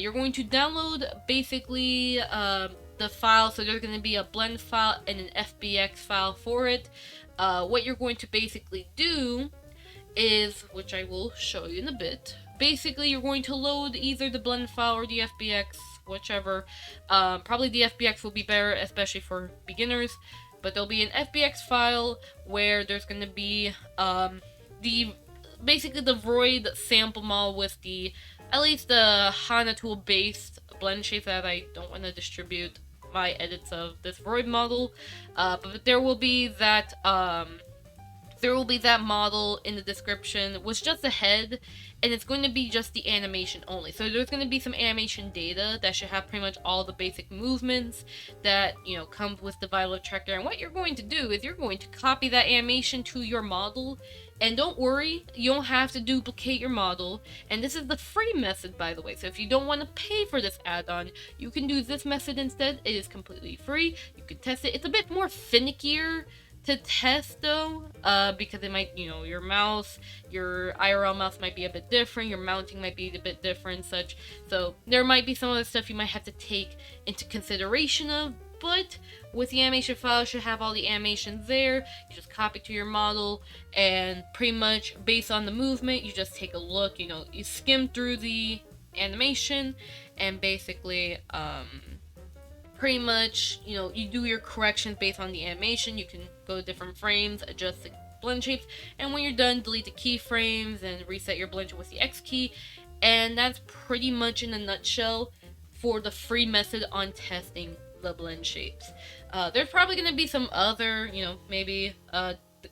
You're going to download basically the file, so there's going to be a blend file and an FBX file for it. What you're going to basically do is, which I will show you in a bit, basically you're going to load either the blend file or the FBX, whichever. Probably the FBX will be better, especially for beginners, but there'll be an FBX file where there's going to be basically the Vroid sample model with the, at least the Kana tool based Blendshapes, that I don't want to distribute my edits of this Vroid model, but there will be that model in the description with just the head, and it's going to be just the animation only. So there's going to be some animation data that should have pretty much all the basic movements that, comes with the Vive Lip Tracker. And what you're going to do is you're going to copy that animation to your model. And don't worry, you don't have to duplicate your model. And this is the free method, by the way. So if you don't want to pay for this add-on, you can do this method instead. It is completely free. You can test it. It's a bit more finickier to test though, because it might, your mouse, your IRL mouse might be a bit different, your mounting might be a bit different, such. So there might be some other stuff you might have to take into consideration of, but with the animation file, you should have all the animations there. You just copy to your model, and pretty much based on the movement, you just take a look, you skim through the animation, and basically, pretty much, you do your corrections based on the animation. You can go to different frames, adjust the blend shapes, and when you're done, delete the keyframes and reset your blend shape with the X key. And that's pretty much in a nutshell for the free method on testing the blend shapes. There's probably going to be some other, maybe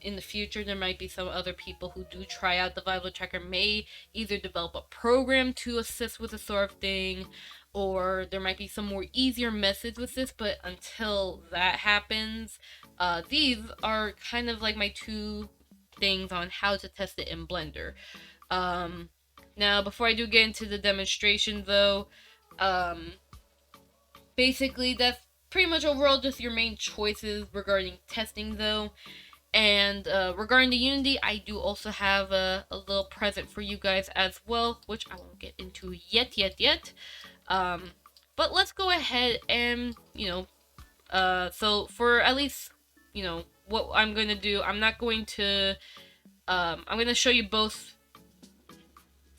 in the future there might be some other people who do try out the Vive Lip Tracker, may either develop a program to assist with this sort of thing, or there might be some more easier methods with this, but until that happens, these are kind of like my two things on how to test it in Blender. Now, before I do get into the demonstration though, basically that's pretty much overall just your main choices regarding testing though. And regarding the Unity, I do also have a little present for you guys as well, which I won't get into yet. But let's go ahead and, so for at least, what I'm going to do, I'm going to show you both.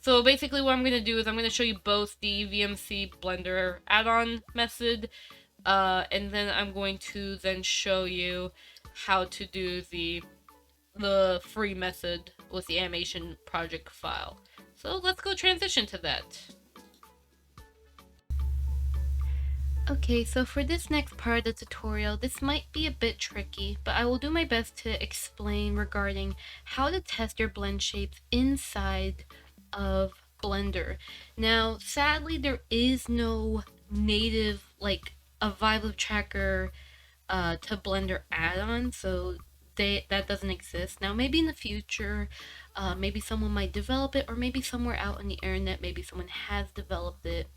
So basically what I'm going to do is I'm going to show you both the VMC Blender add-on method, and then I'm going to then show you how to do the free method with the animation project file. So let's go transition to that. Okay, so for this next part of the tutorial, this might be a bit tricky, but I will do my best to explain regarding how to test your blend shapes inside of Blender. Now, sadly, there is no native, like, a Vive Lip Tracker to Blender add-on, so that doesn't exist. Now maybe in the future, maybe someone might develop it, or maybe somewhere out on the internet, maybe someone has developed it.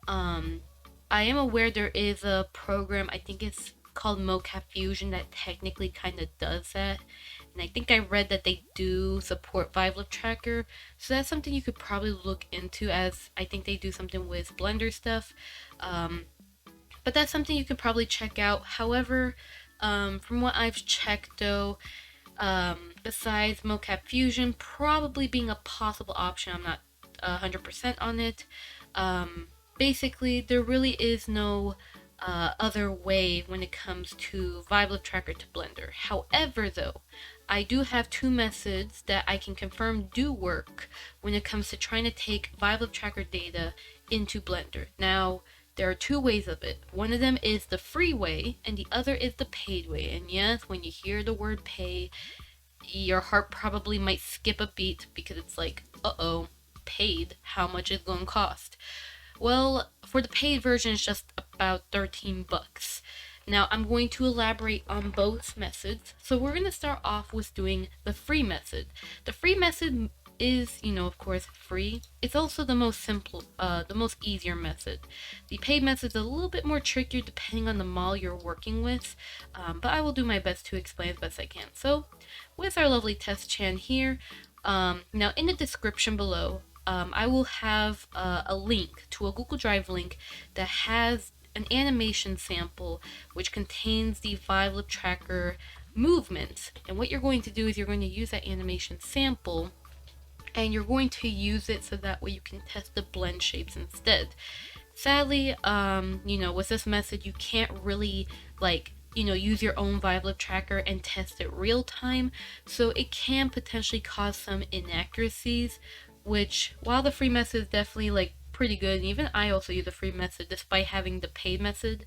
I am aware there is a program, I think it's called Mocap Fusion, that technically kind of does that. And I think I read that they do support Vive Lip Tracker. So that's something you could probably look into, as I think they do something with Blender stuff. But that's something you could probably check out. However, from what I've checked though, besides Mocap Fusion probably being a possible option, I'm not 100% on it. Basically, there really is no other way when it comes to Vive Lip Tracker to Blender. However, though, I do have two methods that I can confirm do work when it comes to trying to take Vive Lip Tracker data into Blender. Now, there are two ways of it. One of them is the free way, and the other is the paid way. And yes, when you hear the word pay, your heart probably might skip a beat, because it's like, uh-oh, paid, how much is it going to cost? Well, for the paid version, it's just about 13 bucks. Now, I'm going to elaborate on both methods. So we're going to start off with doing the free method. The free method is, of course, free. It's also the most simple, the most easier method. The paid method is a little bit more trickier depending on the model you're working with, but I will do my best to explain as best I can. So, with our lovely test chan here, now in the description below, I will have a link to a Google Drive link that has an animation sample which contains the Vive Lip Tracker movements. And what you're going to do is you're going to use that animation sample, and you're going to use it so that way you can test the blend shapes instead. Sadly, with this method, you can't really use your own Vive Lip Tracker and test it real time, so it can potentially cause some inaccuracies, which, while the free method is definitely pretty good, and even I also use the free method despite having the paid method,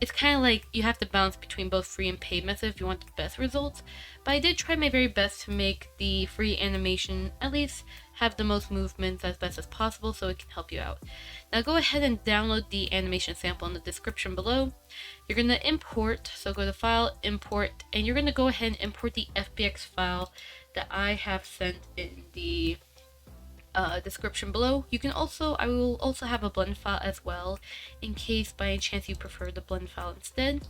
it's kind of like you have to balance between both free and paid methods if you want the best results. But I did try my very best to make the free animation at least have the most movements as best as possible, so it can help you out. Now go ahead and download the animation sample in the description below. You're going to import, so go to File, Import, and you're going to go ahead and import the FBX file that I have sent in the description below. I will also have a blend file as well, in case by any chance you prefer the blend file instead.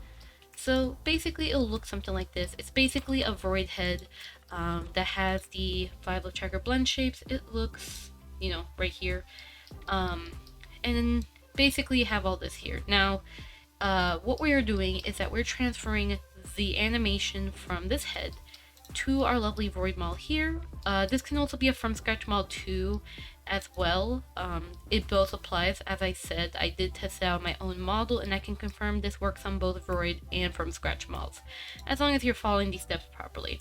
So basically it'll look something like this. It's basically a Vroid head that has the Vive Lip Tracker blend shapes. It looks, right here. And basically you have all this here. Now, what we are doing is that we're transferring the animation from this head to our lovely Vroid model here. This can also be a from scratch model too, as well. It both applies. As I said, I did test out my own model, and I can confirm this works on both Vroid and from scratch models, as long as you're following these steps properly.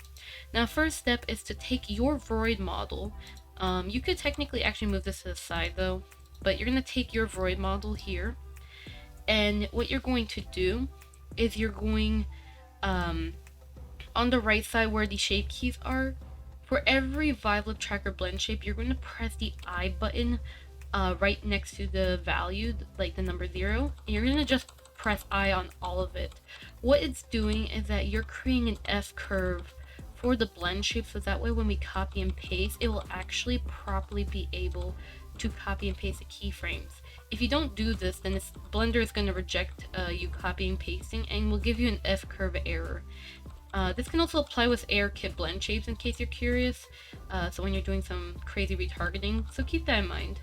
Now, first step is to take your Vroid model. You could technically actually move this to the side though, but you're going to take your Vroid model here, and what you're going to do is you're going on the right side where the shape keys are, for every Vive Lip Tracker blend shape, you're going to press the I button right next to the value, like the number 0, and you're going to just press I on all of it. What it's doing is that you're creating an S curve for the blend shape, so that way when we copy and paste, it will actually properly be able to copy and paste the keyframes. If you don't do this, then Blender is going to reject you copying and pasting, and will give you an S curve error. This can also apply with AirKit blend shapes, in case you're curious, so when you're doing some crazy retargeting, so keep that in mind.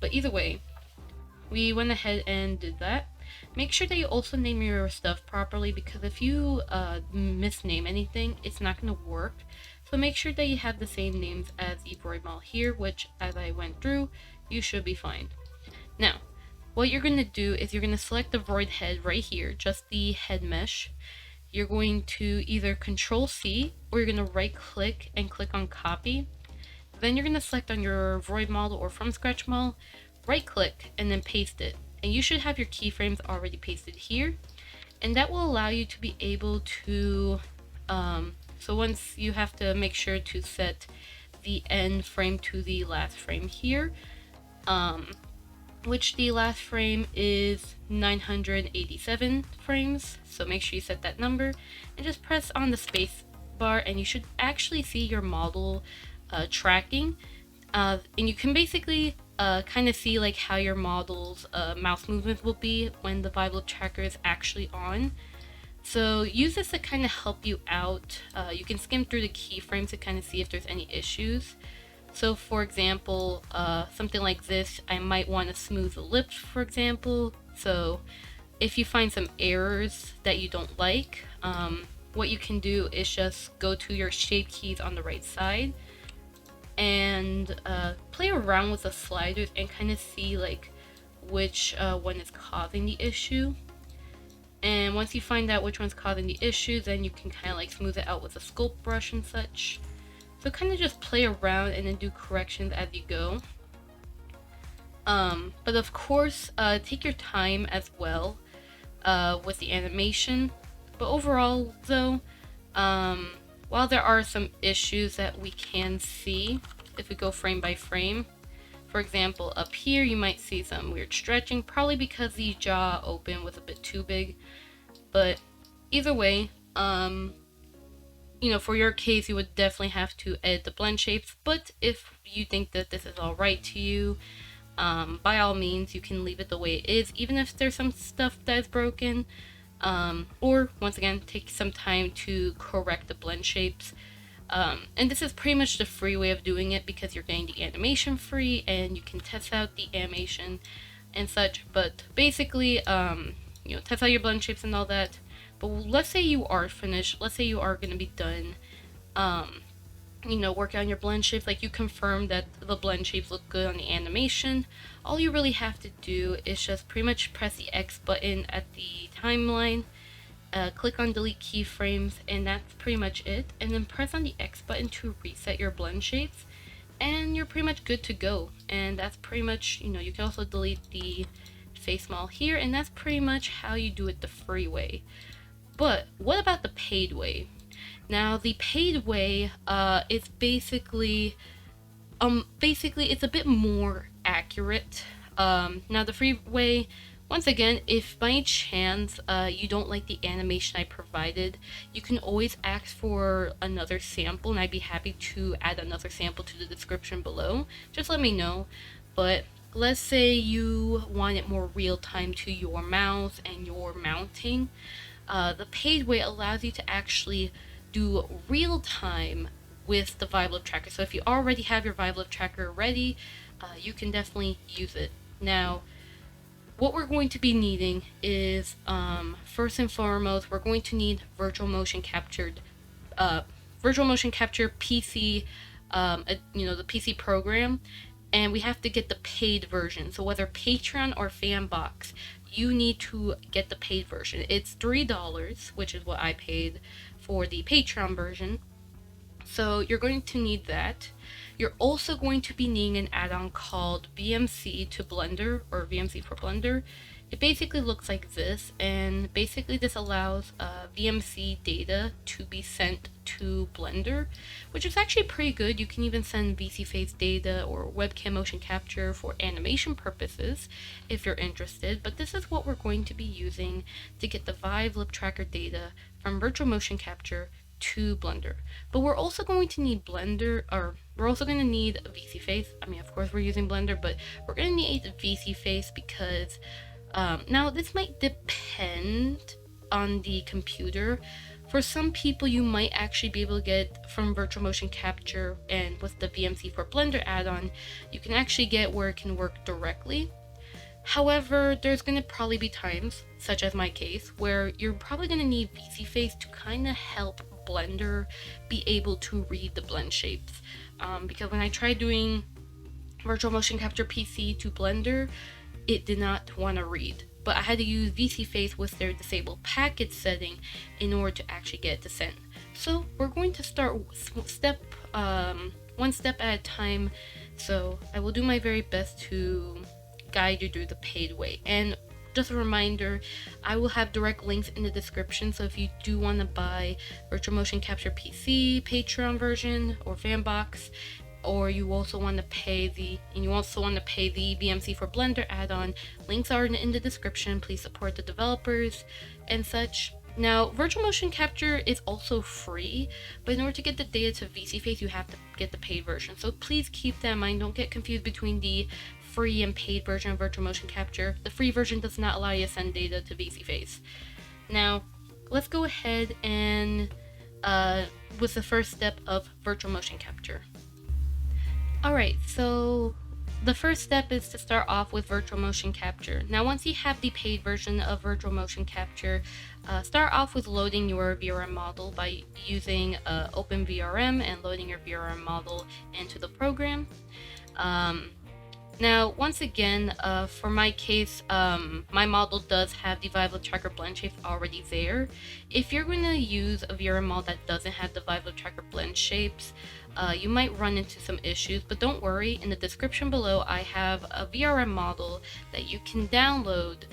But either way, we went ahead and did that. Make sure that you also name your stuff properly, because if you misname anything, it's not going to work. So make sure that you have the same names as the Vroid model here, which, as I went through, you should be fine. Now, what you're going to do is you're going to select the Vroid head right here, just the head mesh. You're going to either Control C, or you're going to right click and click on copy. Then you're going to select on your Vroid model or from scratch model, right click, and then paste it. And you should have your keyframes already pasted here. And that will allow you to be able to, so once you have to make sure to set the end frame to the last frame here. which the last frame is 987 frames. So make sure you set that number and just press on the space bar, and you should actually see your model tracking. And you can basically kind of see like how your model's mouse movement will be when the Vive Lip Tracker is actually on. So use this to kind of help you out. You can skim through the keyframes to kind of see if there's any issues. So for example, something like this, I might want to smooth the lips, for example. So if you find some errors that you don't like, what you can do is just go to your shape keys on the right side and play around with the sliders and kind of see like which one is causing the issue. And once you find out which one's causing the issue, then you can kind of like smooth it out with a sculpt brush and such. So kind of just play around and then do corrections as you go. But of course, take your time as well with the animation. But overall though, while there are some issues that we can see if we go frame by frame, for example, up here you might see some weird stretching, probably because the jaw open was a bit too big. But either way, you know, for your case, you would definitely have to edit the blend shapes. But if you think that this is alright to you, by all means, you can leave it the way it is, even if there's some stuff that is broken. Or once again, take some time to correct the blend shapes. And this is pretty much the free way of doing it because you're getting the animation free and you can test out the animation and such. But basically, you know, test out your blend shapes and all that. But let's say you are finished, let's say you are going to be done, you know, working on your blend shapes, like you confirm that the blend shapes look good on the animation. All you really have to do is just pretty much press the X button at the timeline, click on delete keyframes, and that's pretty much it. And then press on the X button to reset your blend shapes, and you're pretty much good to go. And that's pretty much, you know, you can also delete the face model here, and that's pretty much how you do it the free way. But what about the paid way? Now the paid way is basically it's a bit more accurate. Now the free way, once again, if by chance you don't like the animation I provided, you can always ask for another sample, and I'd be happy to add another sample to the description below. Just let me know. But let's say you want it more real time to your mouse and your mounting. The paid way allows you to actually do real time with the Vive Lip Tracker. So if you already have your Vive Lip Tracker ready, you can definitely use it. Now, what we're going to be needing is, first and foremost, we're going to need VirtualMotionCapture PC, you know, the PC program, and we have to get the paid version. So whether Patreon or Fanbox, you need to get the paid version. It's $3, which is what I paid for the Patreon version. So you're going to need that. You're also going to be needing an add-on called VMC to Blender, or VMC for Blender. It basically looks like this, and basically this allows VMC data to be sent to Blender, which is actually pretty good. You can even send VC face data or webcam motion capture for animation purposes if you're interested. But this is what we're going to be using to get the Vive Lip Tracker data from VirtualMotionCapture to Blender. But we're also going to need Blender, or we're also going to need a VC face. I mean, of course we're using Blender, but we're going to need a VC face because now this might depend on the computer. For some people, you might actually be able to get from VirtualMotionCapture, and with the VMC for Blender add-on, you can actually get where it can work directly. However, there's going to probably be times, such as my case, where you're probably going to need VC face to kind of help Blender be able to read the blend shapes. Because when I tried doing VirtualMotionCapture PC to Blender, it did not want to read. But I had to use VC face with their disabled package setting in order to actually get it to send. So we're going to start one step at a time. So I will do my very best to guide you through the paid way. And just a reminder, I will have direct links in the description, so if you do want to buy VirtualMotionCapture PC, Patreon version, or Fanbox, or you also want to pay the VMC for Blender add-on, links are in the description. Please support the developers and such. Now, Virtual Motion Capture is also free, but in order to get the data to VSeeFace, you have to get the paid version. So please keep that in mind. Don't get confused between the free and paid version of Virtual Motion Capture. The free version does not allow you to send data to VSeeFace. Now, let's go ahead and with the first step of Virtual Motion Capture. Alright, so the first step is to start off with Virtual Motion Capture. Now, once you have the paid version of Virtual Motion Capture, start off with loading your VRM model by using OpenVRM and loading your VRM model into the program. Now, once again, for my case, my model does have the Vive Lip Tracker Blendshapes already there. If you're going to use a VRM model that doesn't have the Vive Lip Tracker Blendshapes, you might run into some issues, but don't worry. In the description below, I have a VRM model that you can download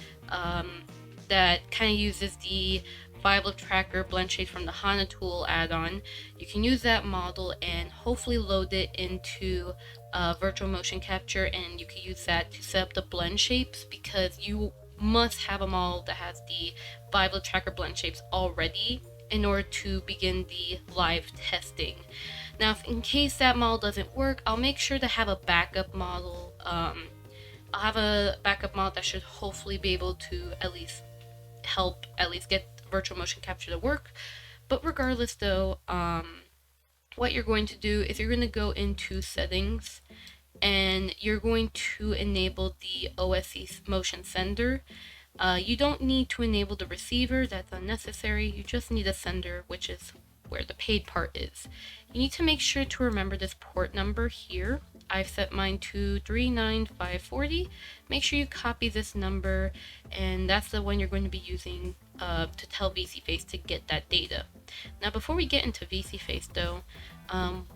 that kind of uses the Vive Lip Tracker Blendshapes from the Kana tool add-on. You can use that model and hopefully load it into Virtual Motion Capture, and you can use that to set up the Blendshapes, because you must have a model that has the Vive Lip Tracker Blendshapes already in order to begin the live testing. Now, if in case that model doesn't work, I'll make sure to have a backup model. I'll have a backup model that should hopefully be able to at least help get Virtual Motion Capture to work. But regardless though, what you're going to do is you're going to go into settings and you're going to enable the OSC motion sender. You don't need to enable the receiver, that's unnecessary. You just need a sender, which is where the paid part is. You need to make sure to remember this port number here. I've set mine to 39540. Make sure you copy this number, and that's the one you're going to be using to tell VSeeFace to get that data. Now, before we get into VSeeFace though,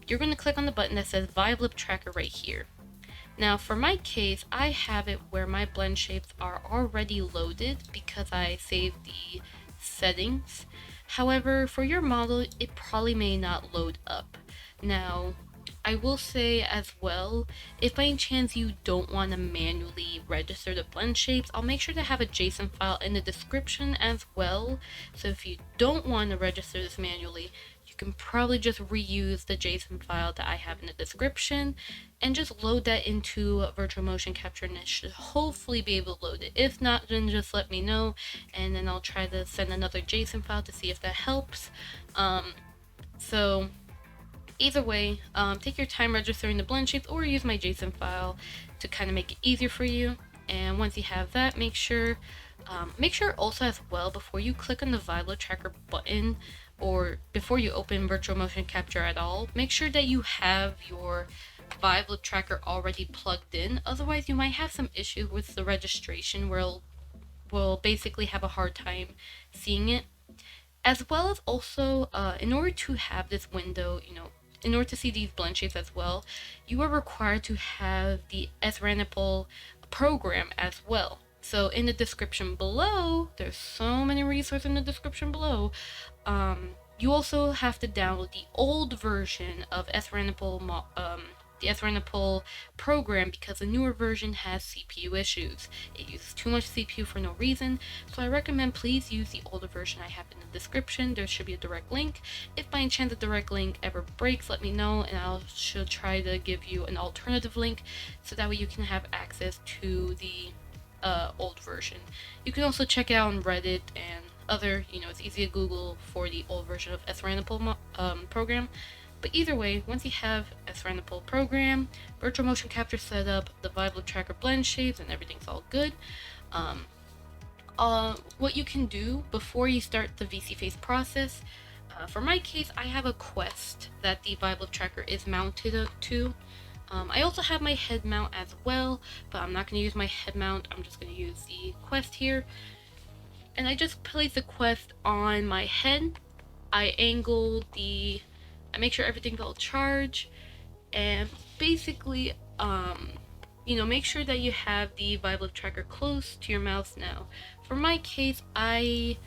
you're going to click on the button that says Vive Lip Tracker right here. Now, for my case, I have it where my blend shapes are already loaded because I saved the settings. However, for your model, it probably may not load up. Now, I will say as well, if by any chance you don't want to manually register the blend shapes, I'll make sure to have a JSON file in the description as well. So if you don't want to register this manually, you can probably just reuse the JSON file that I have in the description and just load that into Virtual Motion Capture, and it should hopefully be able to load it. If not, then just let me know, and then I'll try to send another JSON file to see if that helps. So either way, take your time registering the blend shapes or use my JSON file to kind of make it easier for you. And once you have that, make sure also as well, before you click on the Vive Lip Tracker button or before you open Virtual Motion Capture at all, make sure that you have your Vive Lip Tracker already plugged in. Otherwise, you might have some issues with the registration where we'll basically have a hard time seeing it. As well as also, in order to have this window, in order to see these blend shapes as well, you are required to have the SRanipal program as well. So in the description below, there's so many resources in the description below. You also have to download the old version of SRanipal, the SRanipal program, because the newer version has CPU issues. It uses too much CPU for no reason, so I recommend please use the older version I have in the description. There should be a direct link. If by any chance the direct link ever breaks, let me know, and I should try to give you an alternative link so that way you can have access to the old version. You can also check it out on Reddit and other, it's easy to Google for the old version of SRanipal program. But either way, once you have SRanipal program, Virtual Motion Capture set up, the Vive Lip Tracker blend shapes, and everything's all good, what you can do before you start the VSeeFace process, for my case, I have a Quest that the Vive Lip Tracker is mounted to. I also have my head mount as well, but I'm not going to use my head mount. I'm just going to use the Quest here. And I just place the Quest on my head. I make sure everything's all charged, and basically, make sure that you have the Vive Lip Tracker close to your mouse. Now, for my case, I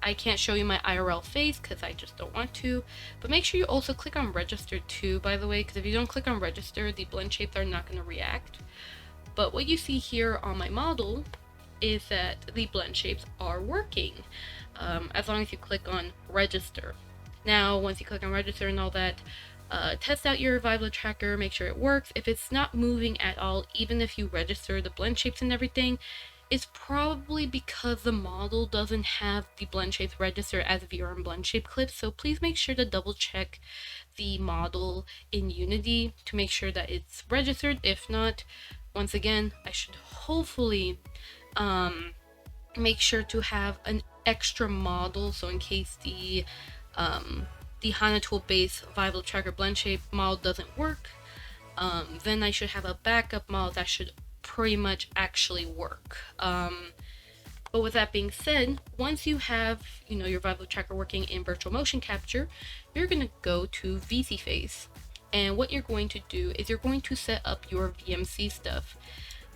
I can't show you my IRL face because I just don't want to, but make sure you also click on register too, by the way, because if you don't click on register, the blend shapes are not going to react. But what you see here on my model is that the blend shapes are working, as long as you click on register. Now, once you click on register and all that, test out your Vive Lip Tracker, make sure it works. If it's not moving at all, even if you register the blend shapes and everything, it's probably because the model doesn't have the blend shapes registered as VRM blend shape clips. So please make sure to double check the model in Unity to make sure that it's registered. If not, once again, I should hopefully make sure to have an extra model, so in case the HANA tool based Vive Lip Tracker blend shape model doesn't work, then I should have a backup model that should pretty much actually work. But with that being said, once you have your Vive Lip Tracker working in VirtualMotionCapture, you're going to go to VC Face, and what you're going to do is you're going to set up your VMC stuff.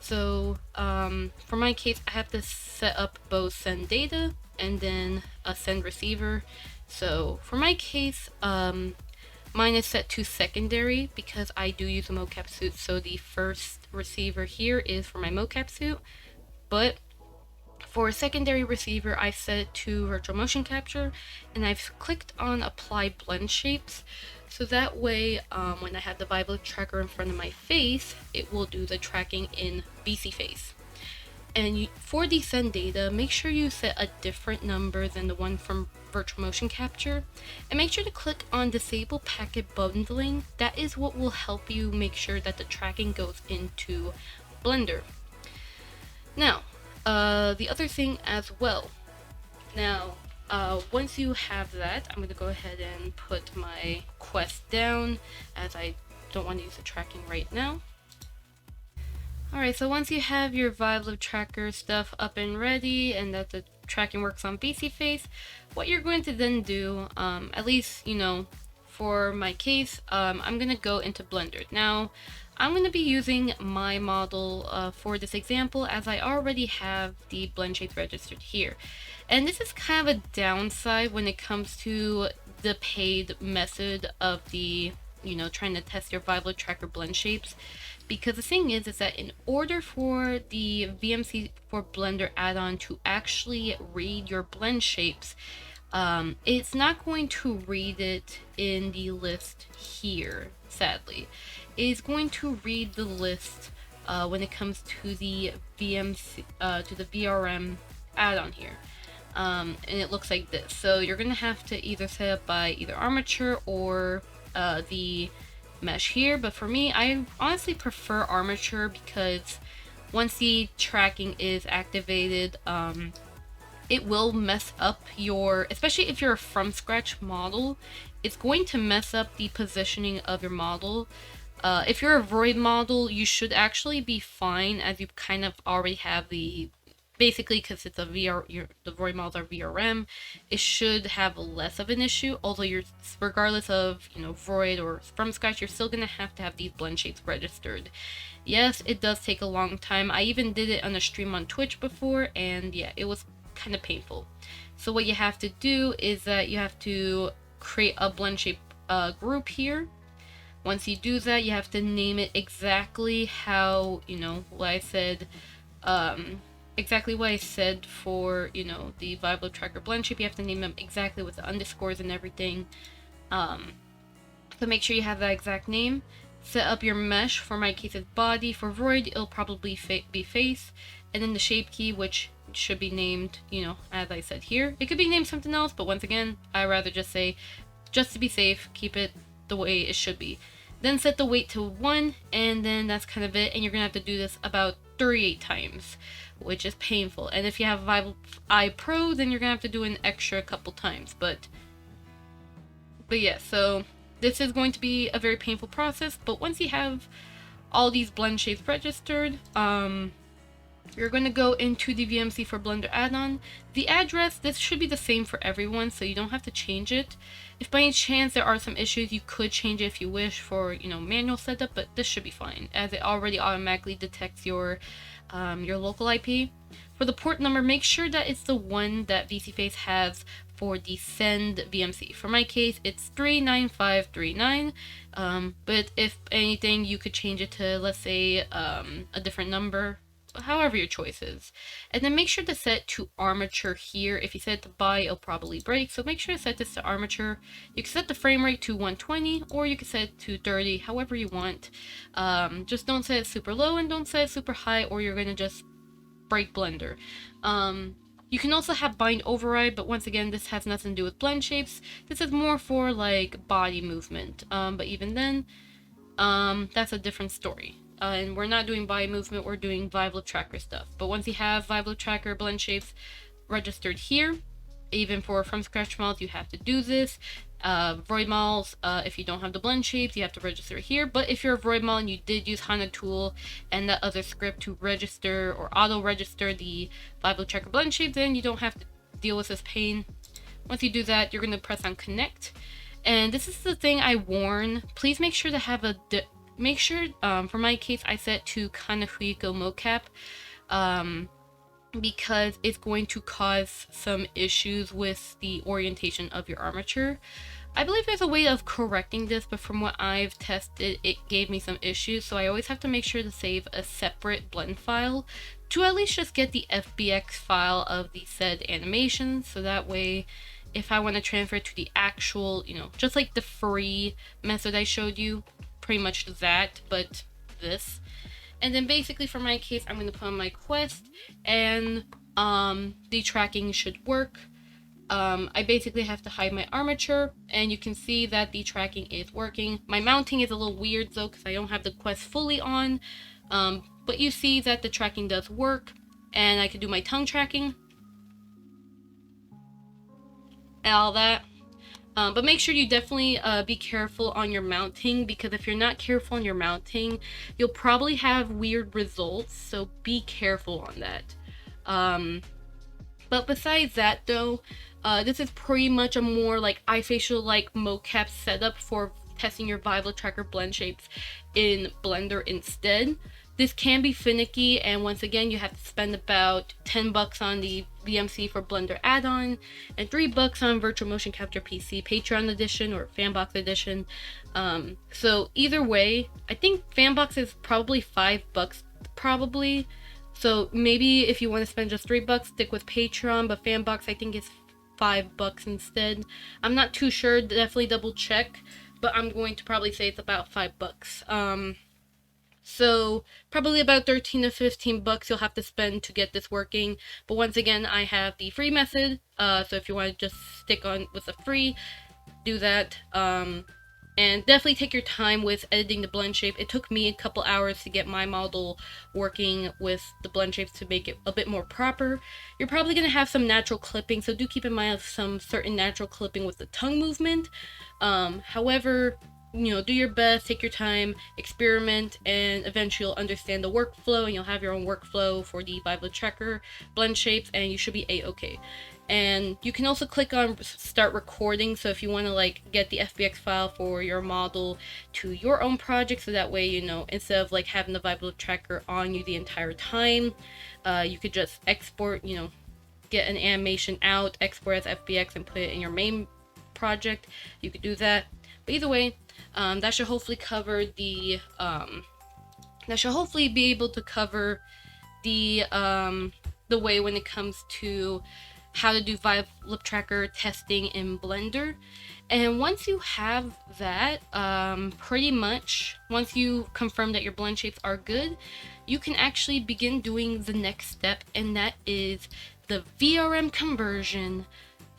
So for my case, I have to set up both send data and then a send receiver. So for my case, mine is set to secondary because I do use a mocap suit. So the first receiver here is for my mocap suit, but for a secondary receiver, I set it to VirtualMotionCapture, and I've clicked on apply blend shapes. So that way, when I have the Vive Lip Tracker in front of my face, it will do the tracking in VC Face. And for the send data, make sure you set a different number than the one from VirtualMotionCapture, and make sure to click on disable packet bundling. That is what will help you make sure that the tracking goes into Blender. Now, the other thing as well. Now, once you have that, I'm going to go ahead and put my quest down as I don't want to use the tracking right now. Alright, so once you have your Vive Lip Tracker stuff up and ready and that the tracking works on VC Face, what you're going to then do, at least, for my case, I'm going to go into Blender. Now, I'm going to be using my model for this example as I already have the blend shapes registered here. And this is kind of a downside when it comes to the paid method of the, trying to test your Vive Lip Tracker blend shapes. Because the thing is that in order for the VMC for Blender add-on to actually read your blend shapes, it's not going to read it in the list here, sadly. It is going to read the list when it comes to the VMC, to the VRM add-on here. And it looks like this. So you're going to have to either set up by either armature or the mesh here, but for me, I honestly prefer armature because once the tracking is activated, it will mess up your, especially if you're a from scratch model, it's going to mess up the positioning of your model. If you're a Vroid model, you should actually be fine as you kind of already have the, basically because it's a the Vroid models are VRM, it should have less of an issue, although you're, regardless of, Vroid or from scratch, you're still going to have these blend shapes registered. Yes, it does take a long time. I even did it on a stream on Twitch before, and yeah, it was kind of painful. So what you have to do is that you have to create a blend shape group here. Once you do that, you have to name it exactly how, what I said, exactly what I said for, the Vive Lip Tracker blend shape. You have to name them exactly with the underscores and everything. So make sure you have that exact name. Set up your mesh. For my case, it's body. For Vroid, it'll probably be face. And then the shape key, which should be named, as I said here. It could be named something else, but once again, I rather just say, just to be safe, keep it the way it should be. Then set the weight to 1, and then that's kind of it. And you're going to have to do this about 38 times, which is painful. And if you have Vive I Pro, then you're going to have to do an extra couple times. But yeah, so this is going to be a very painful process. But once you have all these blend shapes registered, you're going to go into the VMC for Blender add-on. The address, this should be the same for everyone, so you don't have to change it. If by any chance there are some issues, you could change it if you wish for, manual setup, but this should be fine, as it already automatically detects your your local IP. For the port number, make sure that it's the one that VCFace has for the send VMC. For my case, it's 39539, but if anything, you could change it to, let's say, a different number, however your choice is. And then make sure to set to armature here. If you set it to buy, it'll probably break, so make sure to set this to armature. You can set the frame rate to 120, or you can set it to 30, however you want. Just don't set it super low and don't set it super high, or you're gonna just break Blender. You can also have bind override, but once again, this has nothing to do with Blendshapes. This is more for like body movement. But even then, that's a different story. And we're not doing body movement, we're doing Vive Lip Tracker stuff. But once you have Vive Lip Tracker Blendshapes registered here, even for from scratch models, you have to do this. Vroid models, if you don't have the Blendshapes, you have to register here. But if you're a Vroid model and you did use Kana tool and that other script to register or auto register the Vive Lip Tracker Blendshapes, then you don't have to deal with this pain. Once you do that, you're going to press on connect. And this is the thing I warn. Please make sure to have a make sure, for my case, I set to Kana mocap, because it's going to cause some issues with the orientation of your armature. I believe there's a way of correcting this, but from what I've tested, it gave me some issues, so I always have to make sure to save a separate blend file to at least just get the FBX file of the said animation, so that way if I want to transfer it to the actual, you know, just like the free method I showed you, pretty much that, but this. And then basically for my case, I'm going to put on my Quest, and the tracking should work. I basically have to hide my armature, and you can see that the tracking is working. My mounting is a little weird though, because I don't have the Quest fully on, but you see that the tracking does work, and I can do my tongue tracking and all that. But make sure you definitely be careful on your mounting, because if you're not careful on your mounting, you'll probably have weird results, so be careful on that. But besides that though, this is pretty much a more like iFacial like mocap setup for testing your Vive Lip Tracker Blendshapes in Blender instead. This can be finicky, and once again, you have to spend about $10 on the VMC for Blender add-on, and $3 on VirtualMotionCapture PC Patreon edition or Fanbox edition. So either way, I think Fanbox is probably $5 probably. So maybe if you want to spend just $3, stick with Patreon, but Fanbox I think is $5 instead. I'm not too sure, definitely double check, but I'm going to probably say it's about $5. So probably about 13 to 15 bucks you'll have to spend to get this working. But once again, I have the free method. So if you want to just stick on with the free, do that. And definitely take your time with editing the blend shape. It took me a couple hours to get my model working with the blend shapes to make it a bit more proper. You're probably going to have some natural clipping, so do keep in mind some certain natural clipping with the tongue movement. However, you know, do your best, take your time, experiment, and eventually you'll understand the workflow, and you'll have your own workflow for the Vive Lip Tracker blend shapes, and you should be a-okay. And you can also click on start recording, so if you want to like get the FBX file for your model to your own project, so that way, you know, instead of like having the Vive Lip Tracker on you the entire time, you could just export, you know, get an animation out, export as FBX, and put it in your main project. You could do that. But either way, that should hopefully cover the that should hopefully be able to cover the way when it comes to how to do Vive Lip Tracker testing in Blender. And once you have that, pretty much once you confirm that your blend shapes are good, you can actually begin doing the next step, and that is the VRM conversion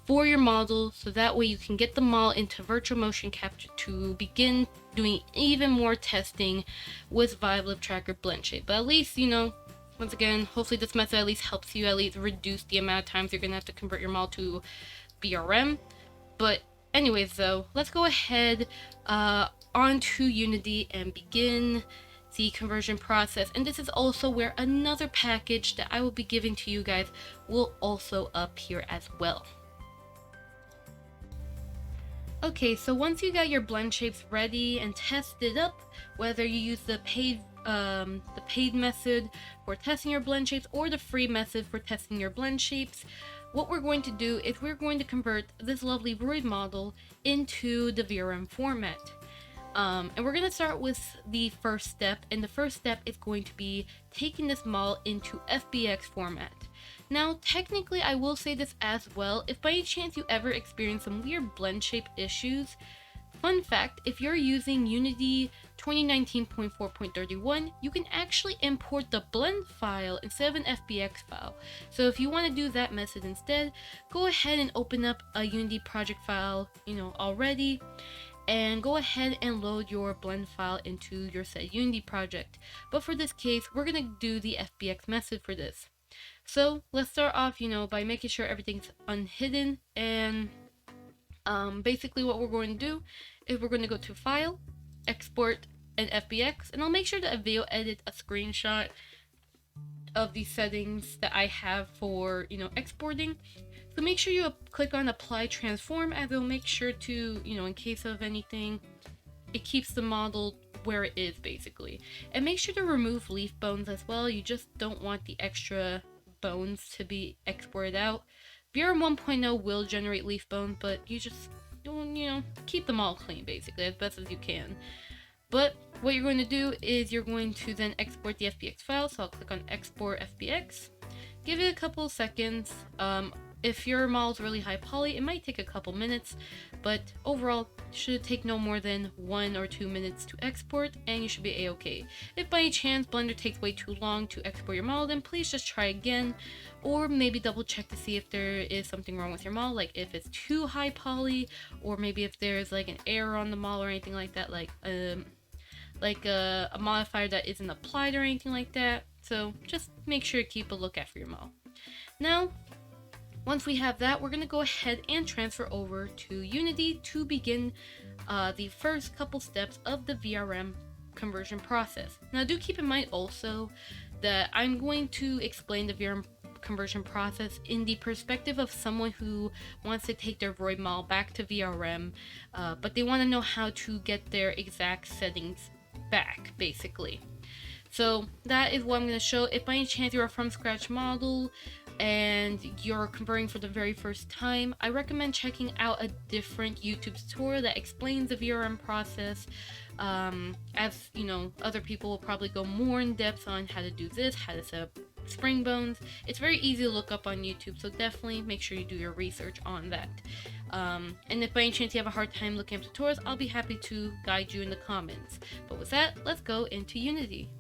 for your model, so that way you can get the model into VirtualMotionCapture to begin doing even more testing with Vive Lip Tracker Blendshape. But at least, you know, once again, hopefully this method at least helps you at least reduce the amount of times you're gonna have to convert your model to VRM. But anyways though, let's go ahead onto Unity and begin the conversion process. And this is also where another package that I will be giving to you guys will also appear as well. Okay, so once you got your Blendshapes ready and tested up, whether you use the paid method for testing your Blendshapes or the free method for testing your Blendshapes, what we're going to do is we're going to convert this lovely Vroid model into the VRM format. And we're going to start with the first step, and the first step is going to be taking this model into FBX format. Now, technically, I will say this as well, if by any chance you ever experience some weird Blendshape issues, fun fact, if you're using Unity 2019.4.31, you can actually import the blend file instead of an FBX file. So if you want to do that method instead, go ahead and open up a Unity project file, already, and go ahead and load your blend file into your said Unity project. But for this case, we're going to do the FBX method for this. So let's start off, by making sure everything's unhidden, and basically what we're going to do is we're going to go to File, Export, and FBX, and I'll make sure to video edit a screenshot of the settings that I have for, exporting. So make sure you click on Apply Transform, as it'll make sure to, in case of anything, it keeps the model where it is basically. And make sure to remove leaf bones as well. You just don't want the extra bones to be exported out. VRM 1.0 will generate leaf bones, but you just don't, keep them all clean basically as best as you can. But what you're going to do is you're going to then export the FBX file. So I'll click on Export FBX. Give it a couple of seconds. If your model's really high poly, it might take a couple minutes, but overall should take no more than 1 or 2 minutes to export, and you should be a-okay. If by any chance Blender takes way too long to export your model, then please just try again, or maybe double check to see if there is something wrong with your model, like if it's too high poly, or maybe if there's like an error on the model or anything like that, like a modifier that isn't applied or anything like that. So just make sure to keep a lookout for your model. Now, once we have that, we're going to go ahead and transfer over to Unity to begin the first couple steps of the VRM conversion process. Now, do keep in mind also that I'm going to explain the VRM conversion process in the perspective of someone who wants to take their Vroid model back to VRM, but they want to know how to get their exact settings back, basically. So that is what I'm going to show. If by any chance you're a from scratch model and you're converting for the very first time, I recommend checking out a different YouTube tutorial that explains the VRM process. As other people will probably go more in depth on how to do this, how to set up spring bones. It's very easy to look up on YouTube, so definitely make sure you do your research on that. And if by any chance you have a hard time looking up tutorials, I'll be happy to guide you in the comments. But with that, let's go into Unity.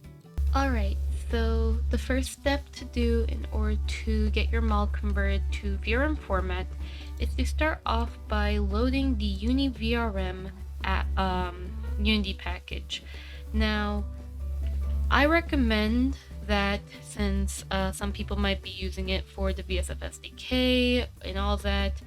Alright, so the first step to do in order to get your model converted to VRM format is to start off by loading the UniVRM Unity package. Now, I recommend that since some people might be using it for the VSF SDK and all that,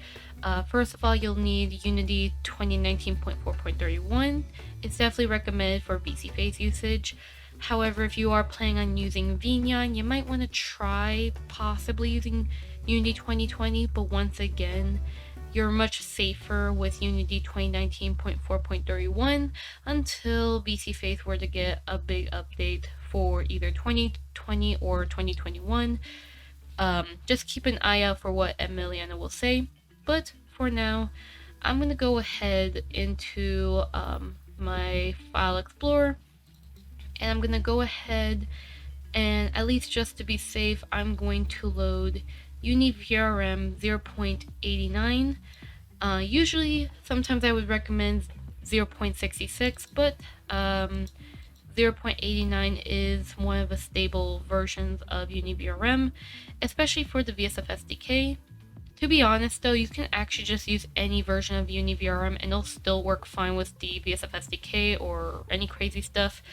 first of all, you'll need Unity 2019.4.31. It's definitely recommended for VC phase usage. However, if you are planning on using VNyan, you might want to try possibly using Unity 2020, but once again, you're much safer with Unity 2019.4.31 until VC Phase were to get a big update for either 2020 or 2021. Just keep an eye out for what Emiliana will say, but for now, I'm going to go ahead into my File Explorer, and I'm going to go ahead and, at least just to be safe, I'm going to load UniVRM 0.89. Usually, sometimes I would recommend 0.66, but 0.89 is one of the stable versions of UniVRM, especially for the VSF SDK. To be honest though, you can actually just use any version of UniVRM and it'll still work fine with the VSF SDK or any crazy stuff.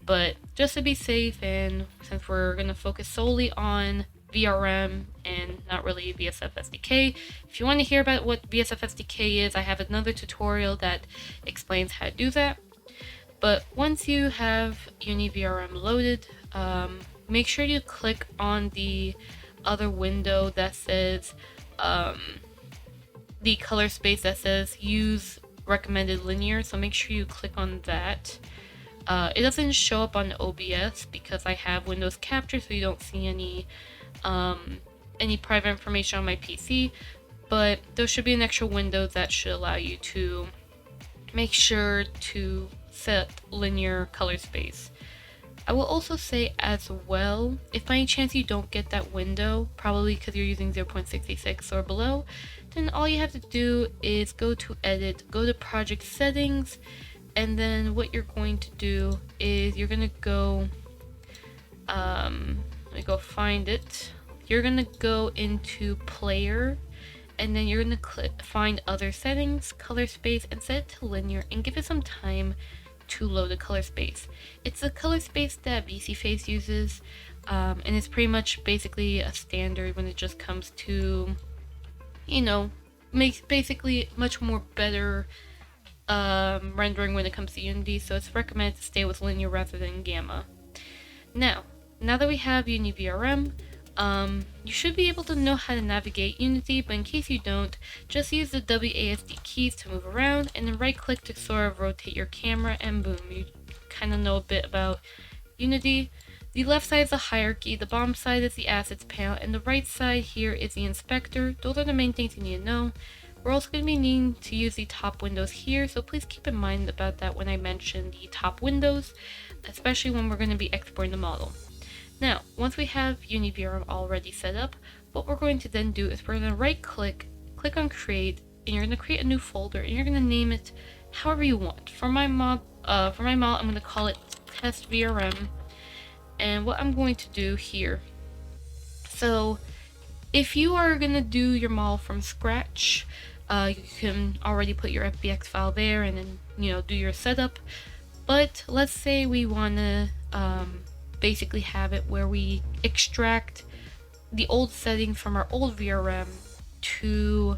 But just to be safe, and since we're going to focus solely on VRM and not really VSF SDK, if you want to hear about what VSF SDK is, I have another tutorial that explains how to do that. But once you have UniVRM loaded, make sure you click on the other window that says the color space that says use recommended linear, so make sure you click on that. It doesn't show up on OBS because I have Windows Capture, so you don't see any private information on my PC, but there should be an extra window that should allow you to make sure to set linear color space. I will also say as well, if by any chance you don't get that window, probably because you're using 0.66 or below, then all you have to do is go to edit, go to project settings, and then what you're going to do is you're gonna go, let me go find it. You're gonna go into player, and then you're gonna find other settings, color space, and set it to linear, and give it some time to load the color space. It's a color space that VC Face uses, and it's pretty much basically a standard when it just comes to, you know, makes basically much more better rendering when it comes to Unity, so it's recommended to stay with linear rather than gamma. Now that we have Uni VRM, you should be able to know how to navigate Unity, but in case you don't, just use the WASD keys to move around, and then right click to sort of rotate your camera, and boom, you kind of know a bit about Unity. The left side is the hierarchy, the bottom side is the assets panel, and the right side here is the inspector. Those are the main things you need to know. We're also going to be needing to use the top windows here, so please keep in mind about that when I mention the top windows, especially when we're going to be exporting the model. Now, once we have UniVRM already set up, what we're going to then do is we're going to right click, click on create, and you're going to create a new folder, and you're going to name it however you want. For my model, I'm going to call it test VRM. And what I'm going to do here, so if you are going to do your model from scratch, you can already put your FBX file there and then, you know, do your setup. But let's say we want to basically have it where we extract the old settings from our old VRM to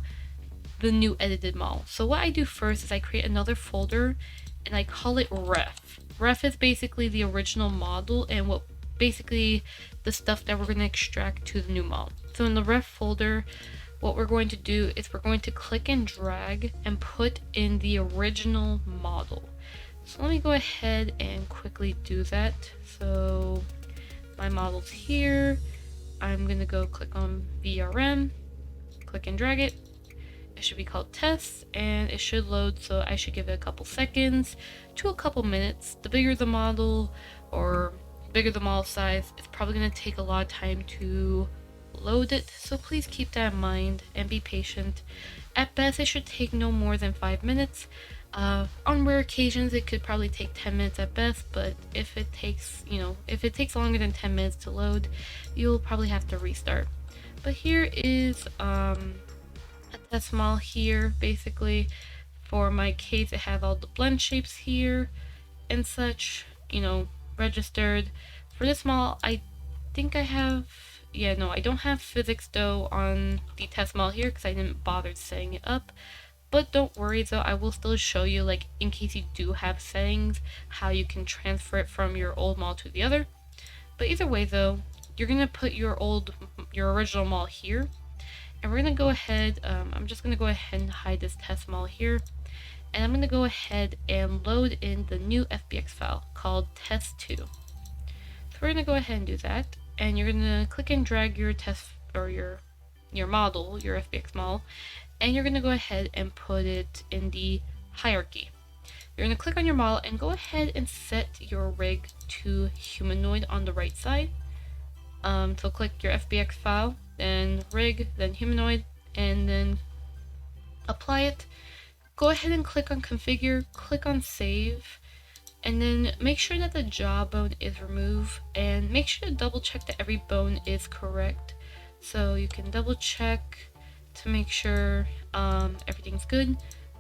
the new edited model. So what I do first is I create another folder and I call it ref. Ref is basically the original model and what basically the stuff that we're going to extract to the new model. So in the ref folder, what we're going to do is we're going to click and drag and put in the original model. So let me go ahead and quickly do that. So my model's here. I'm going to go click on VRM, click and drag it. It should be called tests and it should load, so I should give it a couple seconds to a couple minutes. The bigger the model or bigger the model size, it's probably going to take a lot of time to load it, so please keep that in mind and be patient. At best, it should take no more than 5 minutes. On rare occasions, it could probably take 10 minutes at best, but if it takes, if it takes longer than 10 minutes to load, you'll probably have to restart. But here is a test model here. Basically, for my case, it has all the blend shapes here and such, registered. For this model, I think I have, I don't have physics though on the test model here because I didn't bother setting it up. But don't worry though, I will still show you, like, in case you do have settings, how you can transfer it from your old model to the other. But either way though, you're gonna put your original model here, and we're gonna go ahead, I'm just gonna go ahead and hide this test model here, and I'm gonna go ahead and load in the new FBX file called test2. So we're gonna go ahead and do that, and you're gonna click and drag your test, or your model, your FBX model, and you're gonna go ahead and put it in the hierarchy. You're gonna click on your model and go ahead and set your rig to humanoid on the right side. So click your FBX file, then rig, then humanoid, and then apply it. Go ahead and click on configure, click on save, and then make sure that the jaw bone is removed, and make sure to double check that every bone is correct. So you can double check to make sure everything's good.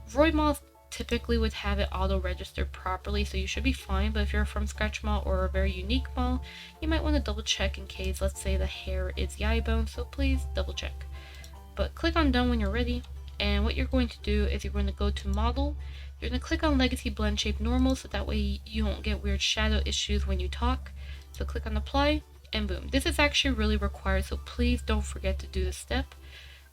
Vroid models typically would have it auto registered properly, so you should be fine, but if you're a from scratch model or a very unique model, you might want to double check in case, let's say, the hair is the eye bone, so please double check. But click on done when you're ready, and what you're going to do is you're going to go to model, you're going to click on legacy blend shape normal, so that way you won't get weird shadow issues when you talk. So click on apply, and boom. This is actually really required, so please don't forget to do this step.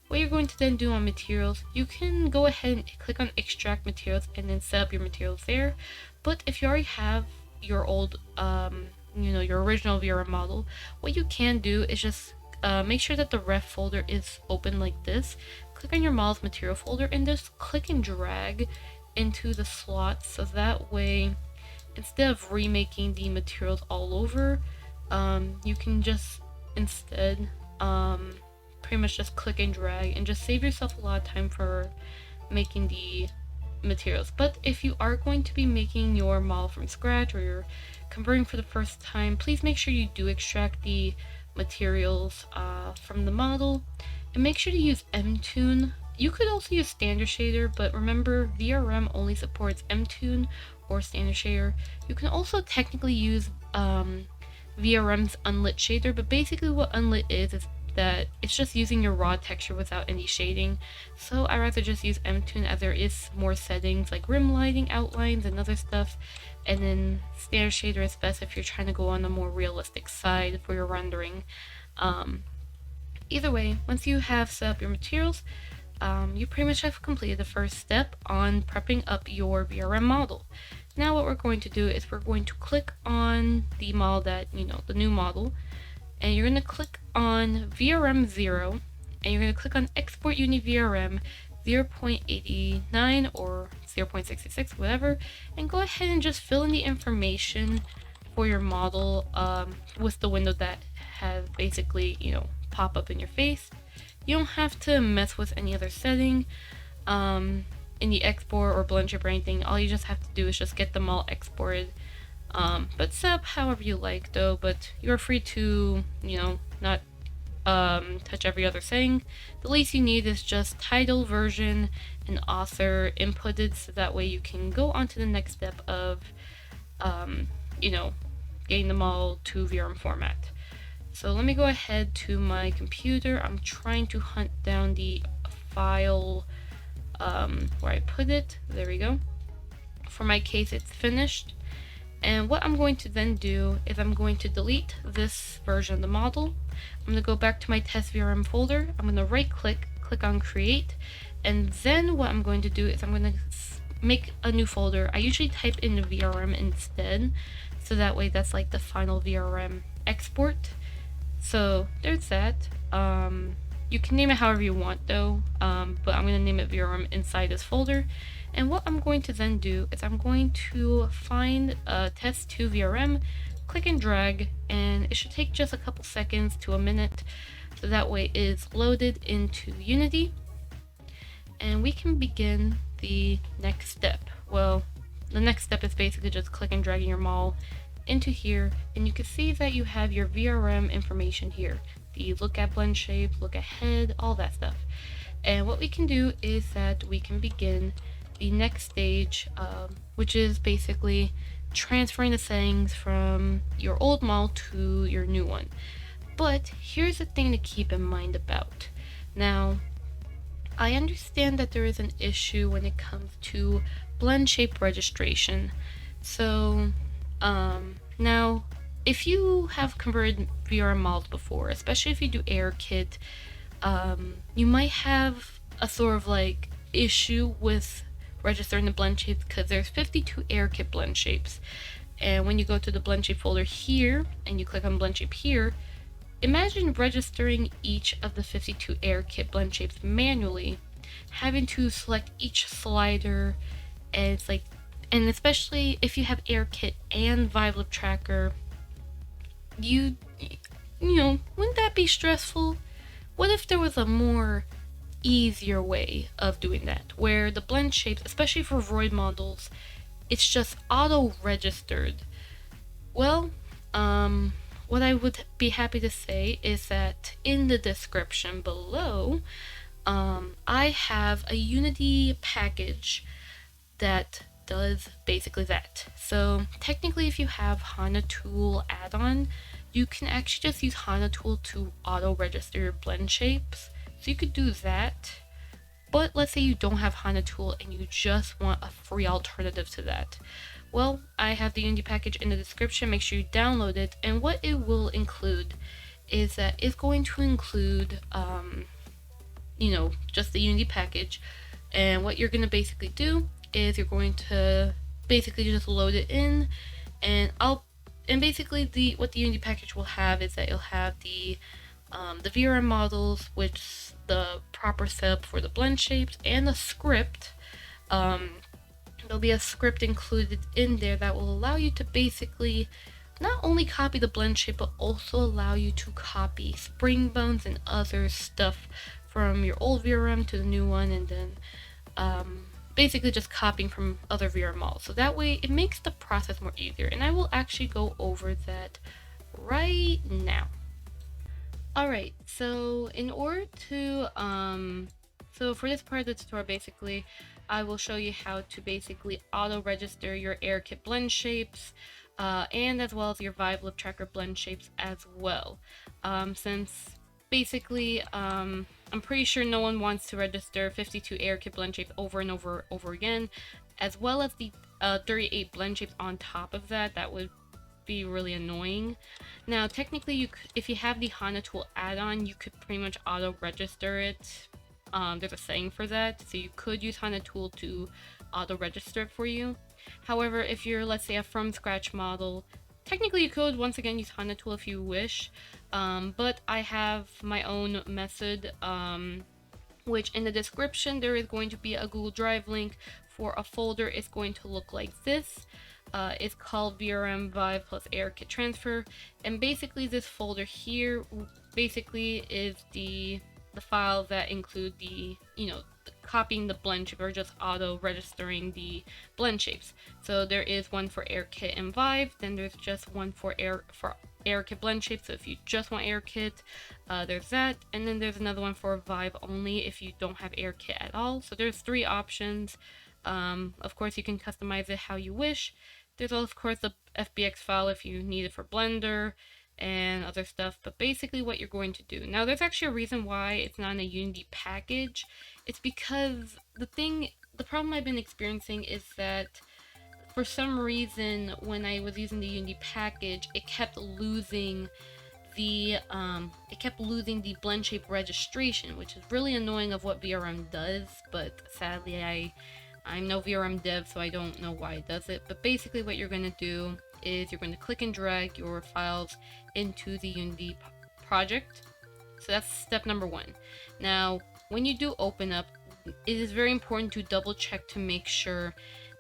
what you're going to then do on materials, you can go ahead and click on extract materials and then set up your materials there. But if you already have your old, your original VRM model, what you can do is just make sure that the ref folder is open like this. Click on your model's material folder and just click and drag into the slots, so that way, instead of remaking the materials all over, you can just instead pretty much just click and drag and just save yourself a lot of time for making the materials. But if you are going to be making your model from scratch, or you're converting for the first time, please make sure you do extract the materials from the model, and make sure to use MToon. You could also use standard shader, but remember VRM only supports MToon or standard shader. You can also technically use VRM's unlit shader, but basically what unlit is that it's just using your raw texture without any shading. So I rather just use MToon, as there is more settings like rim lighting, outlines, and other stuff. And then standard shader is best if you're trying to go on a more realistic side for your rendering. Either way, once you have set up your materials, you pretty much have completed the first step on prepping up your VRM model. Now what we're going to do is we're going to click on the model that, the new model, and you're going to click on VRM 0, and you're going to click on Export Uni VRM 0.89 or 0.66, whatever, and go ahead and just fill in the information for your model with the window that has basically, pop up in your face. You don't have to mess with any other setting in the export or Blendshape or anything. All you just have to do is just get them all exported. But set up however you like though, but you're free to, not touch every other setting. The least you need is just title, version, and author inputted, so that way you can go on to the next step of, getting them all to VRM format. So let me go ahead to my computer. I'm trying to hunt down the file where I put it. There we go. For my case, it's finished. And what I'm going to then do is I'm going to delete this version of the model. I'm going to go back to my test VRM folder. I'm going to right click on create. And then what I'm going to do is I'm going to make a new folder. I usually type in VRM instead, so that way that's like the final VRM export. So there's that. You can name it however you want though, but I'm going to name it VRM inside this folder. And what I'm going to then do is I'm going to find test2 VRM, click and drag, and it should take just a couple seconds to a minute, so that way it is loaded into Unity. And we can begin the next step. Well, the next step is basically just click and dragging your model into here, and you can see that you have your VRM information here. The look at Blendshape, look ahead, all that stuff. And what we can do is that we can begin the next stage, which is basically transferring the settings from your old model to your new one. But here's the thing to keep in mind about. Now, I understand that there is an issue when it comes to Blendshape registration. So, now, if you have converted VRM models before, especially if you do AirKit, you might have a sort of like issue with registering the Blendshapes, because there's 52 AirKit Blendshapes. And when you go to the Blendshape folder here, and you click on Blendshape here, imagine registering each of the 52 AirKit Blendshapes manually, having to select each slider, and it's like, and especially if you have AirKit and Vive Lip Tracker, you know, wouldn't that be stressful? What if there was a more easier way of doing that, where the Blendshapes, especially for Vroid models, it's just auto-registered? Well, what I would be happy to say is that in the description below, I have a Unity package that does basically that. So technically, if you have Kana Tool add-on, you can actually just use Kana Tool to auto-register your Blendshapes. So you could do that. But let's say you don't have Kana Tool and you just want a free alternative to that. Well, I have the Unity package in the description. Make sure you download it. And what it will include is that it's going to include just the Unity package. And what you're going to basically do is you're going to basically just load it in, and basically what the Unity package will have is that you'll have the VRM models, which the proper setup for the blend shapes, and the script. There'll be a script included in there that will allow you to basically not only copy the blend shape, but also allow you to copy spring bones and other stuff from your old VRM to the new one, and then basically just copying from other VRM models. So that way it makes the process more easier, and I will actually go over that right now. Alright, so in order to, so for this part of the tutorial, basically, I will show you how to basically auto-register your AirKit blend shapes, and as well as your Vive Lip Tracker blend shapes as well. Since basically, I'm pretty sure no one wants to register 52 AirKit blend shapes over and over again, as well as the 38 blend shapes on top of that. That would be really annoying. Now, technically, you could, if you have the Kana tool add-on, you could pretty much auto-register it. There's a setting for that, so you could use Kana tool to auto-register it for you. However, if you're, let's say, a from-scratch model, technically you could once again use Kana tool if you wish, but I have my own method, which in the description there is going to be a Google Drive link for a folder. It's going to look like this. It's called VRM Vive plus AirKit Transfer, and basically this folder here basically is the file that include the copying the blend shape, or just auto registering the blend shapes. So there is one for AirKit and Vive, then there's just one for AirKit blend shapes. So if you just want AirKit, there's that, and then there's another one for Vive only if you don't have AirKit at all. So there's 3 options. Of course, you can customize it how you wish. There's of course the FBX file if you need it for Blender and other stuff, but basically what you're going to do. Now, there's actually a reason why it's not in a Unity package. It's because the problem I've been experiencing is that for some reason when I was using the Unity package, it kept losing the blend shape registration, which is really annoying of what VRM does, but sadly I'm no VRM dev, so I don't know why it does it. But basically what you're going to do is you're going to click and drag your files into the Unity project. So that's step number 1. Now, when you do open up, it is very important to double check to make sure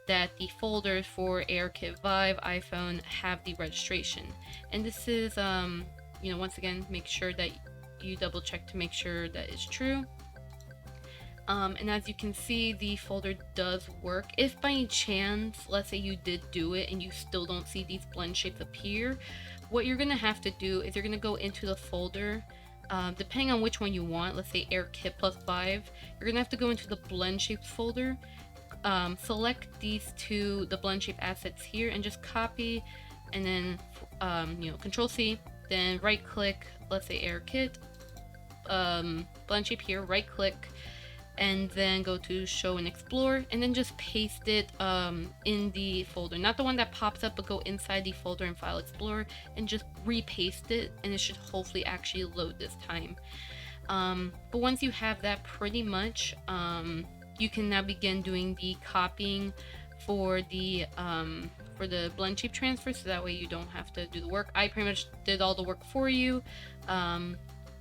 that the folders for AirKit, Vive, iPhone have the registration. And this is, once again, make sure that you double check to make sure that it's true. And as you can see, the folder does work. If by any chance, let's say you did do it and you still don't see these blend shapes appear, what you're gonna have to do is you're gonna go into the folder, depending on which one you want, let's say AirKit plus Vive, you're gonna have to go into the blend shapes folder, select these the blend shape assets here, and just copy, and then Control C, then right click, let's say AirKit, blend shape here, right click, and then go to show and explore, and then just paste it in the folder, not the one that pops up, but go inside the folder and file explorer and just repaste it, and it should hopefully actually load this time. But once you have that, pretty much you can now begin doing the copying for the blend shape transfer, so that way you don't have to do the work. I pretty much did all the work for you.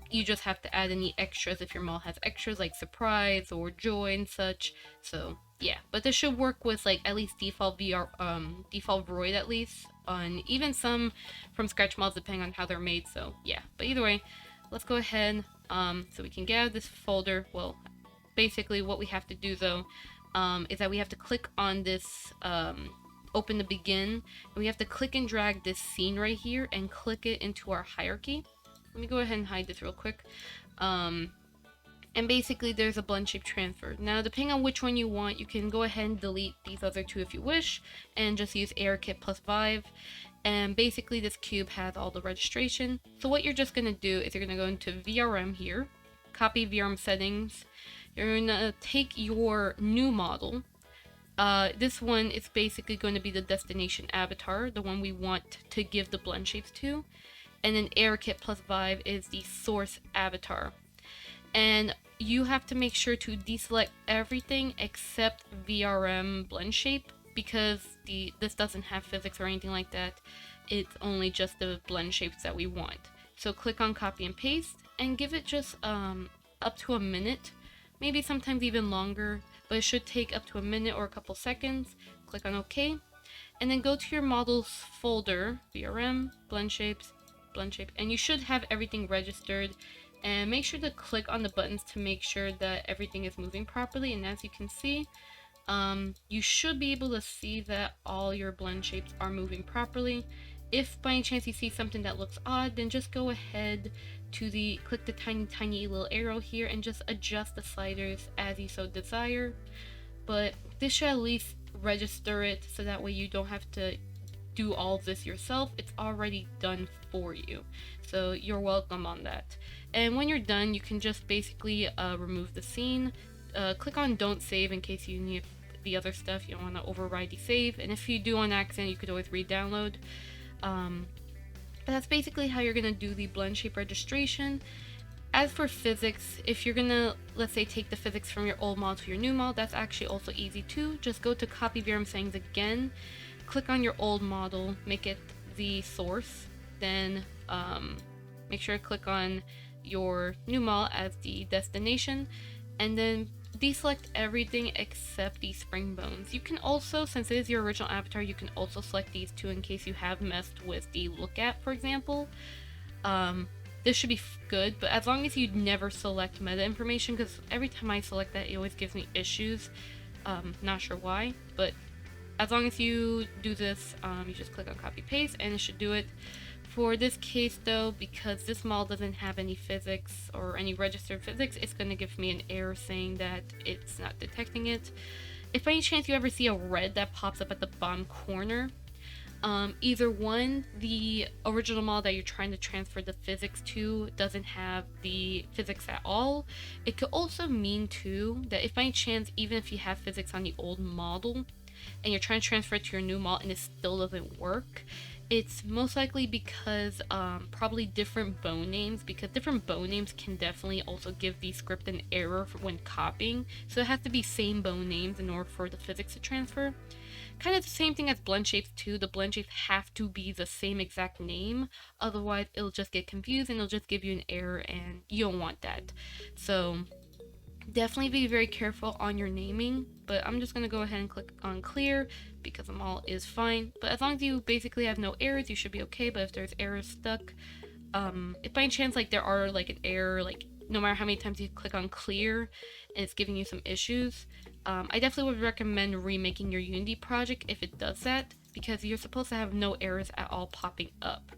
You just have to add any extras if your model has extras like surprise or joy and such. So yeah, but this should work with like at least default Vroid at least, and even some from scratch models depending on how they're made. So yeah, but either way, let's go ahead so we can get out of this folder. Well, basically what we have to do though is that we have to click on this open to begin, and we have to click and drag this scene right here and click it into our hierarchy. Let me go ahead and hide this real quick. And basically there's a blend shape transfer. Now, depending on which one you want, you can go ahead and delete these other 2 if you wish, and just use AirKit plus Vive. And basically this cube has all the registration. So what you're just gonna do is you're gonna go into VRM here, copy VRM settings. You're gonna take your new model. This one is basically going to be the destination avatar, the one we want to give the blend shapes to. And then AirKit plus Vive is the source avatar. and you have to make sure to deselect everything except VRM Blendshape, because this doesn't have physics or anything like that. It's only just the blend shapes that we want. So click on copy and paste and give it just up to a minute, maybe sometimes even longer, but it should take up to a minute or a couple seconds. Click on OK, and then go to your models folder, VRM, Blendshapes, Blendshape, and you should have everything registered. And make sure to click on the buttons to make sure that everything is moving properly. And as you can see, you should be able to see that all your blend shapes are moving properly. If by any chance you see something that looks odd, then just go ahead to click the tiny little arrow here and just adjust the sliders as you so desire. But this should at least register it, so that way you don't have to do all of this yourself. It's already done for you, so you're welcome on that. And when you're done, you can just basically remove the scene. Click on don't save in case you need the other stuff. You don't want to override the save, and if you do on accident, you could always re-download. But that's basically how you're gonna do the blend shape registration. As for physics, if you're gonna, let's say, take the physics from your old model to your new model, that's actually also easy too. Just go to copy VRM settings again, click on your old model, make it the source, then make sure to click on your new model as the destination, and then deselect everything except the spring bones. You can also, since it is your original avatar, you can also select these two in case you have messed with the look at, for example. This should be good, but as long as you never select meta information, because every time I select that, it always gives me issues. Not sure why, but as long as you do this, you just click on copy paste and it should do it. For this case though, because this model doesn't have any physics or any registered physics, it's going to give me an error saying that it's not detecting it. If by any chance you ever see a red that pops up at the bottom corner, either one, the original model that you're trying to transfer the physics to doesn't have the physics at all. It could also mean too that if by any chance, even if you have physics on the old model and you're trying to transfer it to your new model and it still doesn't work, it's most likely because probably different bone names, because different bone names can definitely also give the script an error when copying. So it has to be same bone names in order for the physics to transfer. Kind of the same thing as blend shapes too. The blend shapes have to be the same exact name, otherwise it'll just get confused and it'll just give you an error, and you don't want that. So definitely be very careful on your naming, but I'm just going to go ahead and click on clear because the model is fine. But as long as you basically have no errors, you should be okay. But if there's errors stuck, if by any chance like there are like an error, like no matter how many times you click on clear and it's giving you some issues, I definitely would recommend remaking your Unity project if it does that, because you're supposed to have no errors at all popping up.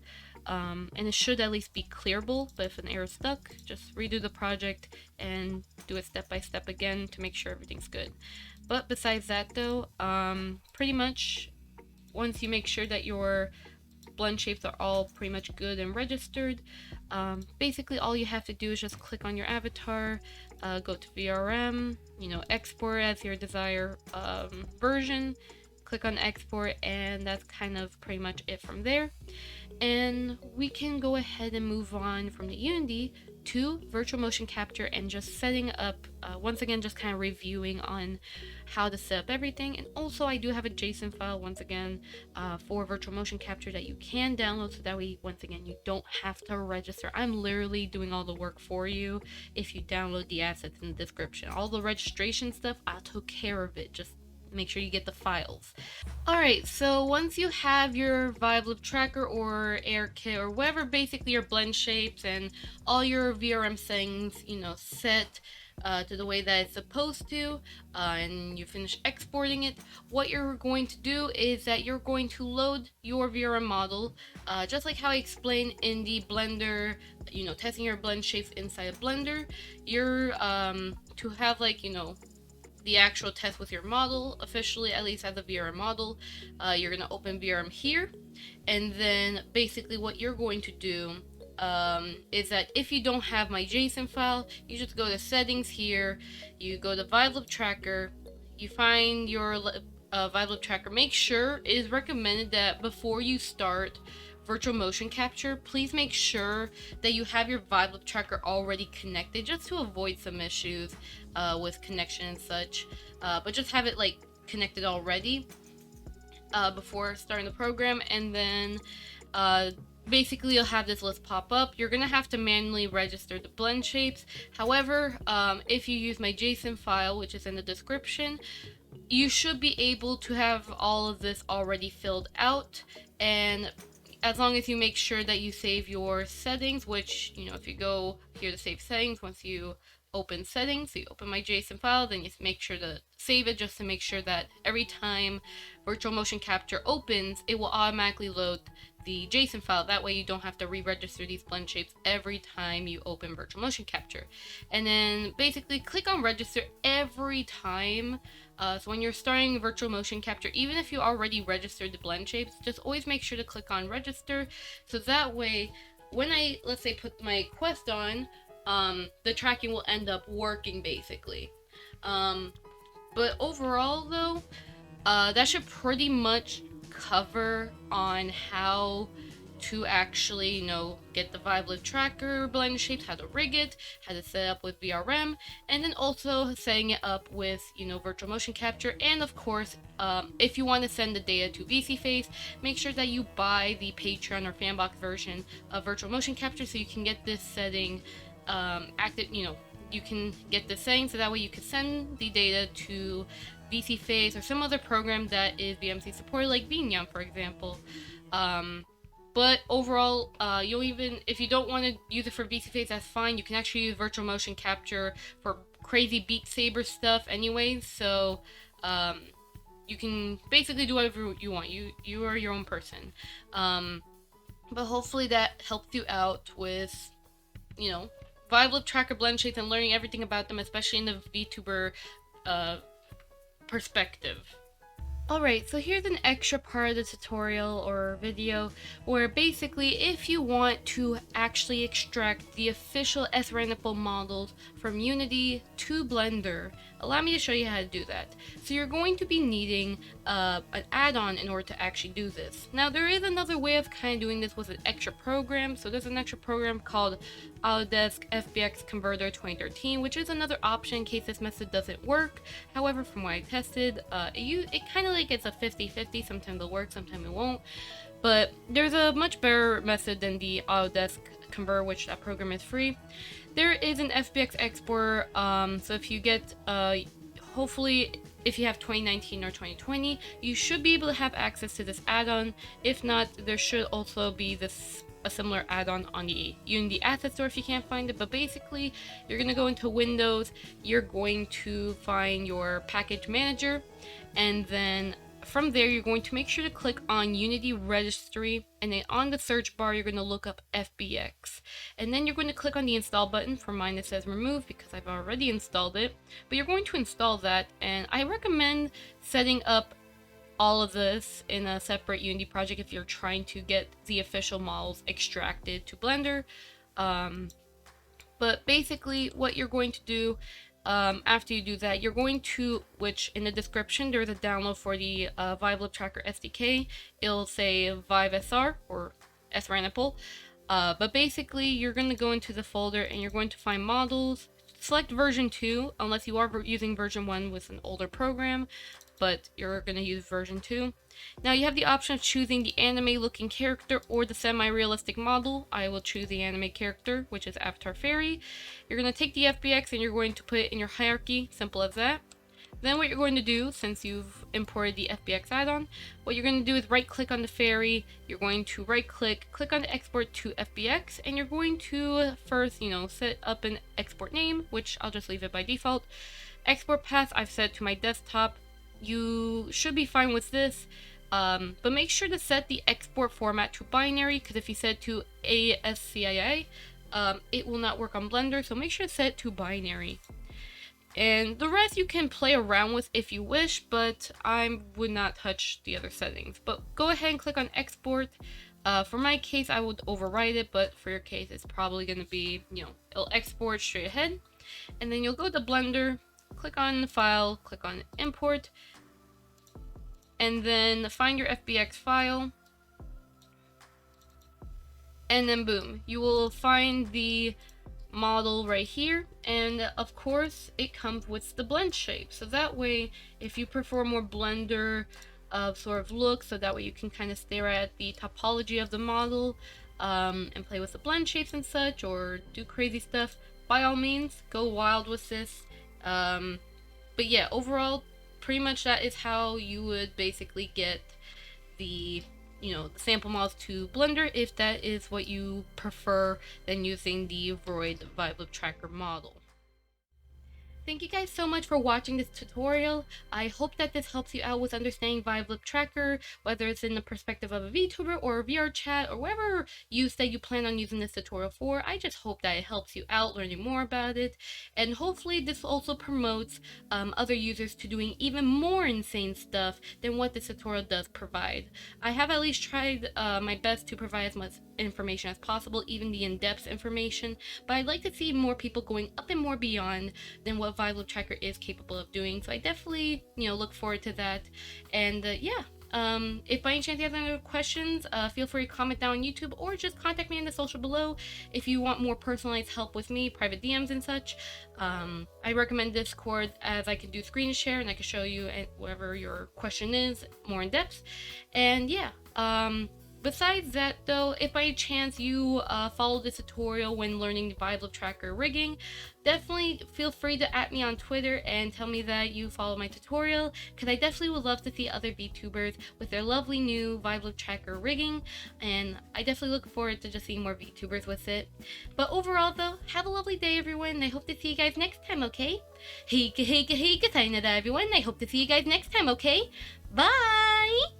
And it should at least be clearable, but if an error is stuck, just redo the project and do it step by step again to make sure everything's good. But besides that though, pretty much once you make sure that your blend shapes are all pretty much good and registered, basically all you have to do is just click on your avatar, go to VRM, export as your desired version, click on export, and that's kind of pretty much it from there. And we can go ahead and move on from the Unity to VirtualMotionCapture and just setting up, once again, just kind of reviewing on how to set up everything. And also I do have a JSON file once again for VirtualMotionCapture that you can download, so that way once again you don't have to register. I'm literally doing all the work for you if you download the assets in the description. All the registration stuff, I took care of it. Just make sure you get the files. Alright, so once you have your Vive Lip Tracker or AirKit or whatever, basically your blend shapes and all your VRM settings, set to the way that it's supposed to, and you finish exporting it, what you're going to do is that you're going to load your VRM model, just like how I explained in the Blender, testing your blend shapes inside of Blender. You're to have the actual test with your model officially, at least as a VRM model, you're gonna open VRM here, and then basically what you're going to do is that if you don't have my JSON file, you just go to settings here, you go to Vive Lip Tracker, you find your Vive Lip Tracker. Make sure, it is recommended that before you start VirtualMotionCapture, please make sure that you have your Vive Lip Tracker already connected, just to avoid some issues with connection and such. But just have it like connected already before starting the program, and then basically you'll have this list pop up. You're gonna have to manually register the Blendshapes. However, if you use my JSON file, which is in the description, you should be able to have all of this already filled out, and as long as you make sure that you save your settings, which, you know, if you go here to save settings, once you open settings, so you open my JSON file, then you make sure to save it, just to make sure that every time VirtualMotionCapture opens, it will automatically load the JSON file. That way you don't have to re-register these Blendshapes every time you open VirtualMotionCapture. And then basically click on register every time. So when you're starting VirtualMotionCapture, even if you already registered the Blendshapes, just always make sure to click on register. So that way, when I, let's say, put my quest on, the tracking will end up working basically. But overall though, that should pretty much cover on how to actually, you know, get the Vive Lip Tracker Blendshapes, how to rig it, how to set it up with VRM, and then also setting it up with, you know, VirtualMotionCapture. And of course, if you want to send the data to VC make sure that you buy the Patreon or Fanbox version of VirtualMotionCapture so you can get this setting active. You know, you can get the setting so that way you can send the data to VC or some other program that is VMC supported, like Vinyam, for example. But overall, you'll even, if you don't want to use it for VC that's fine. You can actually use VirtualMotionCapture for crazy Beat Saber stuff anyways. So you can basically do whatever you want. You are your own person. But hopefully that helped you out with, you know, Vive Lip Tracker Blendshapes and learning everything about them, especially in the VTuber perspective. Alright, so here's an extra part of the tutorial or video where basically if you want to actually extract the official SRanipal models from Unity to Blender, allow me to show you how to do that. So you're going to be needing an add-on in order to actually do this. Now there is another way of kind of doing this with an extra program. So there's an extra program called Autodesk FBX Converter 2013, which is another option in case this method doesn't work. However, from what I tested, it kind of like it's a 50-50. Sometimes it'll work, sometimes it won't. But there's a much better method than the Autodesk Converter, which that program is free. There is an FBX exporter, so if you get, hopefully, if you have 2019 or 2020, you should be able to have access to this add-on. If not, there should also be a similar add-on on the Unity Asset Store if you can't find it. But basically, you're going to go into Windows, you're going to find your package manager, and then from there you're going to make sure to click on Unity Registry, and then on the search bar you're going to look up FBX, and then you're going to click on the install button. For mine it says remove because I've already installed it, but you're going to install that, and I recommend setting up all of this in a separate Unity project if you're trying to get the official models extracted to Blender. But basically what you're going to do after you do that, you're going to, which in the description there's a download for the Vive Lip Tracker SDK. It'll say Vive SR or SRanipal. But basically you're going to go into the folder and you're going to find models. Select version 2 unless you are using version 1 with an older program, but you're going to use version 2. Now you have the option of choosing the anime looking character or the semi-realistic model. I will choose the anime character, which is Avatar Fairy. You're going to take the FBX and you're going to put it in your hierarchy, simple as that. Then what you're going to do, since you've imported the FBX add-on, what you're going to do is right click on the fairy, you're going to right click, click on the export to FBX, and you're going to first, set up an export name, which I'll just leave it by default. Export path I've set to my desktop. You should be fine with this, but make sure to set the export format to binary, because if you set to ASCII, it will not work on Blender, so make sure to set it to binary. And the rest you can play around with if you wish, but I would not touch the other settings. But go ahead and click on export. For my case, I would overwrite it, but for your case, it's probably going to be, it'll export straight ahead. And then you'll go to Blender, click on the file, click on import, and then find your FBX file. and then boom, you will find the model right here, and of course it comes with the blend shape, so that way if you prefer more blender sort of look, so that way you can kind of stare at the topology of the model and play with the blend shapes and such, or do crazy stuff, by all means go wild with this. But yeah, overall pretty much that is how you would basically get the the sample models to Blender, if that is what you prefer than using the Vroid Vive Lip Tracker model. Thank you guys so much for watching this tutorial. I hope that this helps you out with understanding Vive Lip Tracker, whether it's in the perspective of a VTuber or a VR chat or whatever use that you plan on using this tutorial for. I just hope that it helps you out learning more about it, and hopefully this also promotes other users to doing even more insane stuff than what this tutorial does provide. I have at least tried my best to provide as much information as possible, even the in-depth information, but I'd like to see more people going up and more beyond than what Vive Lip Tracker is capable of doing, so I definitely look forward to that. And yeah, if by any chance you have any other questions, feel free to comment down on YouTube or just contact me in the social below if you want more personalized help with me, private DMs and such. I recommend Discord, as I can do screen share and I can show you whatever your question is more in depth. And yeah, besides that though, if by chance you follow this tutorial when learning the Vive Lip Tracker rigging, definitely feel free to @ me on Twitter and tell me that you follow my tutorial, because I definitely would love to see other VTubers with their lovely new Vive Lip Tracker rigging, and I definitely look forward to just seeing more VTubers with it. But overall though, have a lovely day everyone, and I hope to see you guys next time, okay? Hey, good everyone, I hope to see you guys next time, okay? Bye!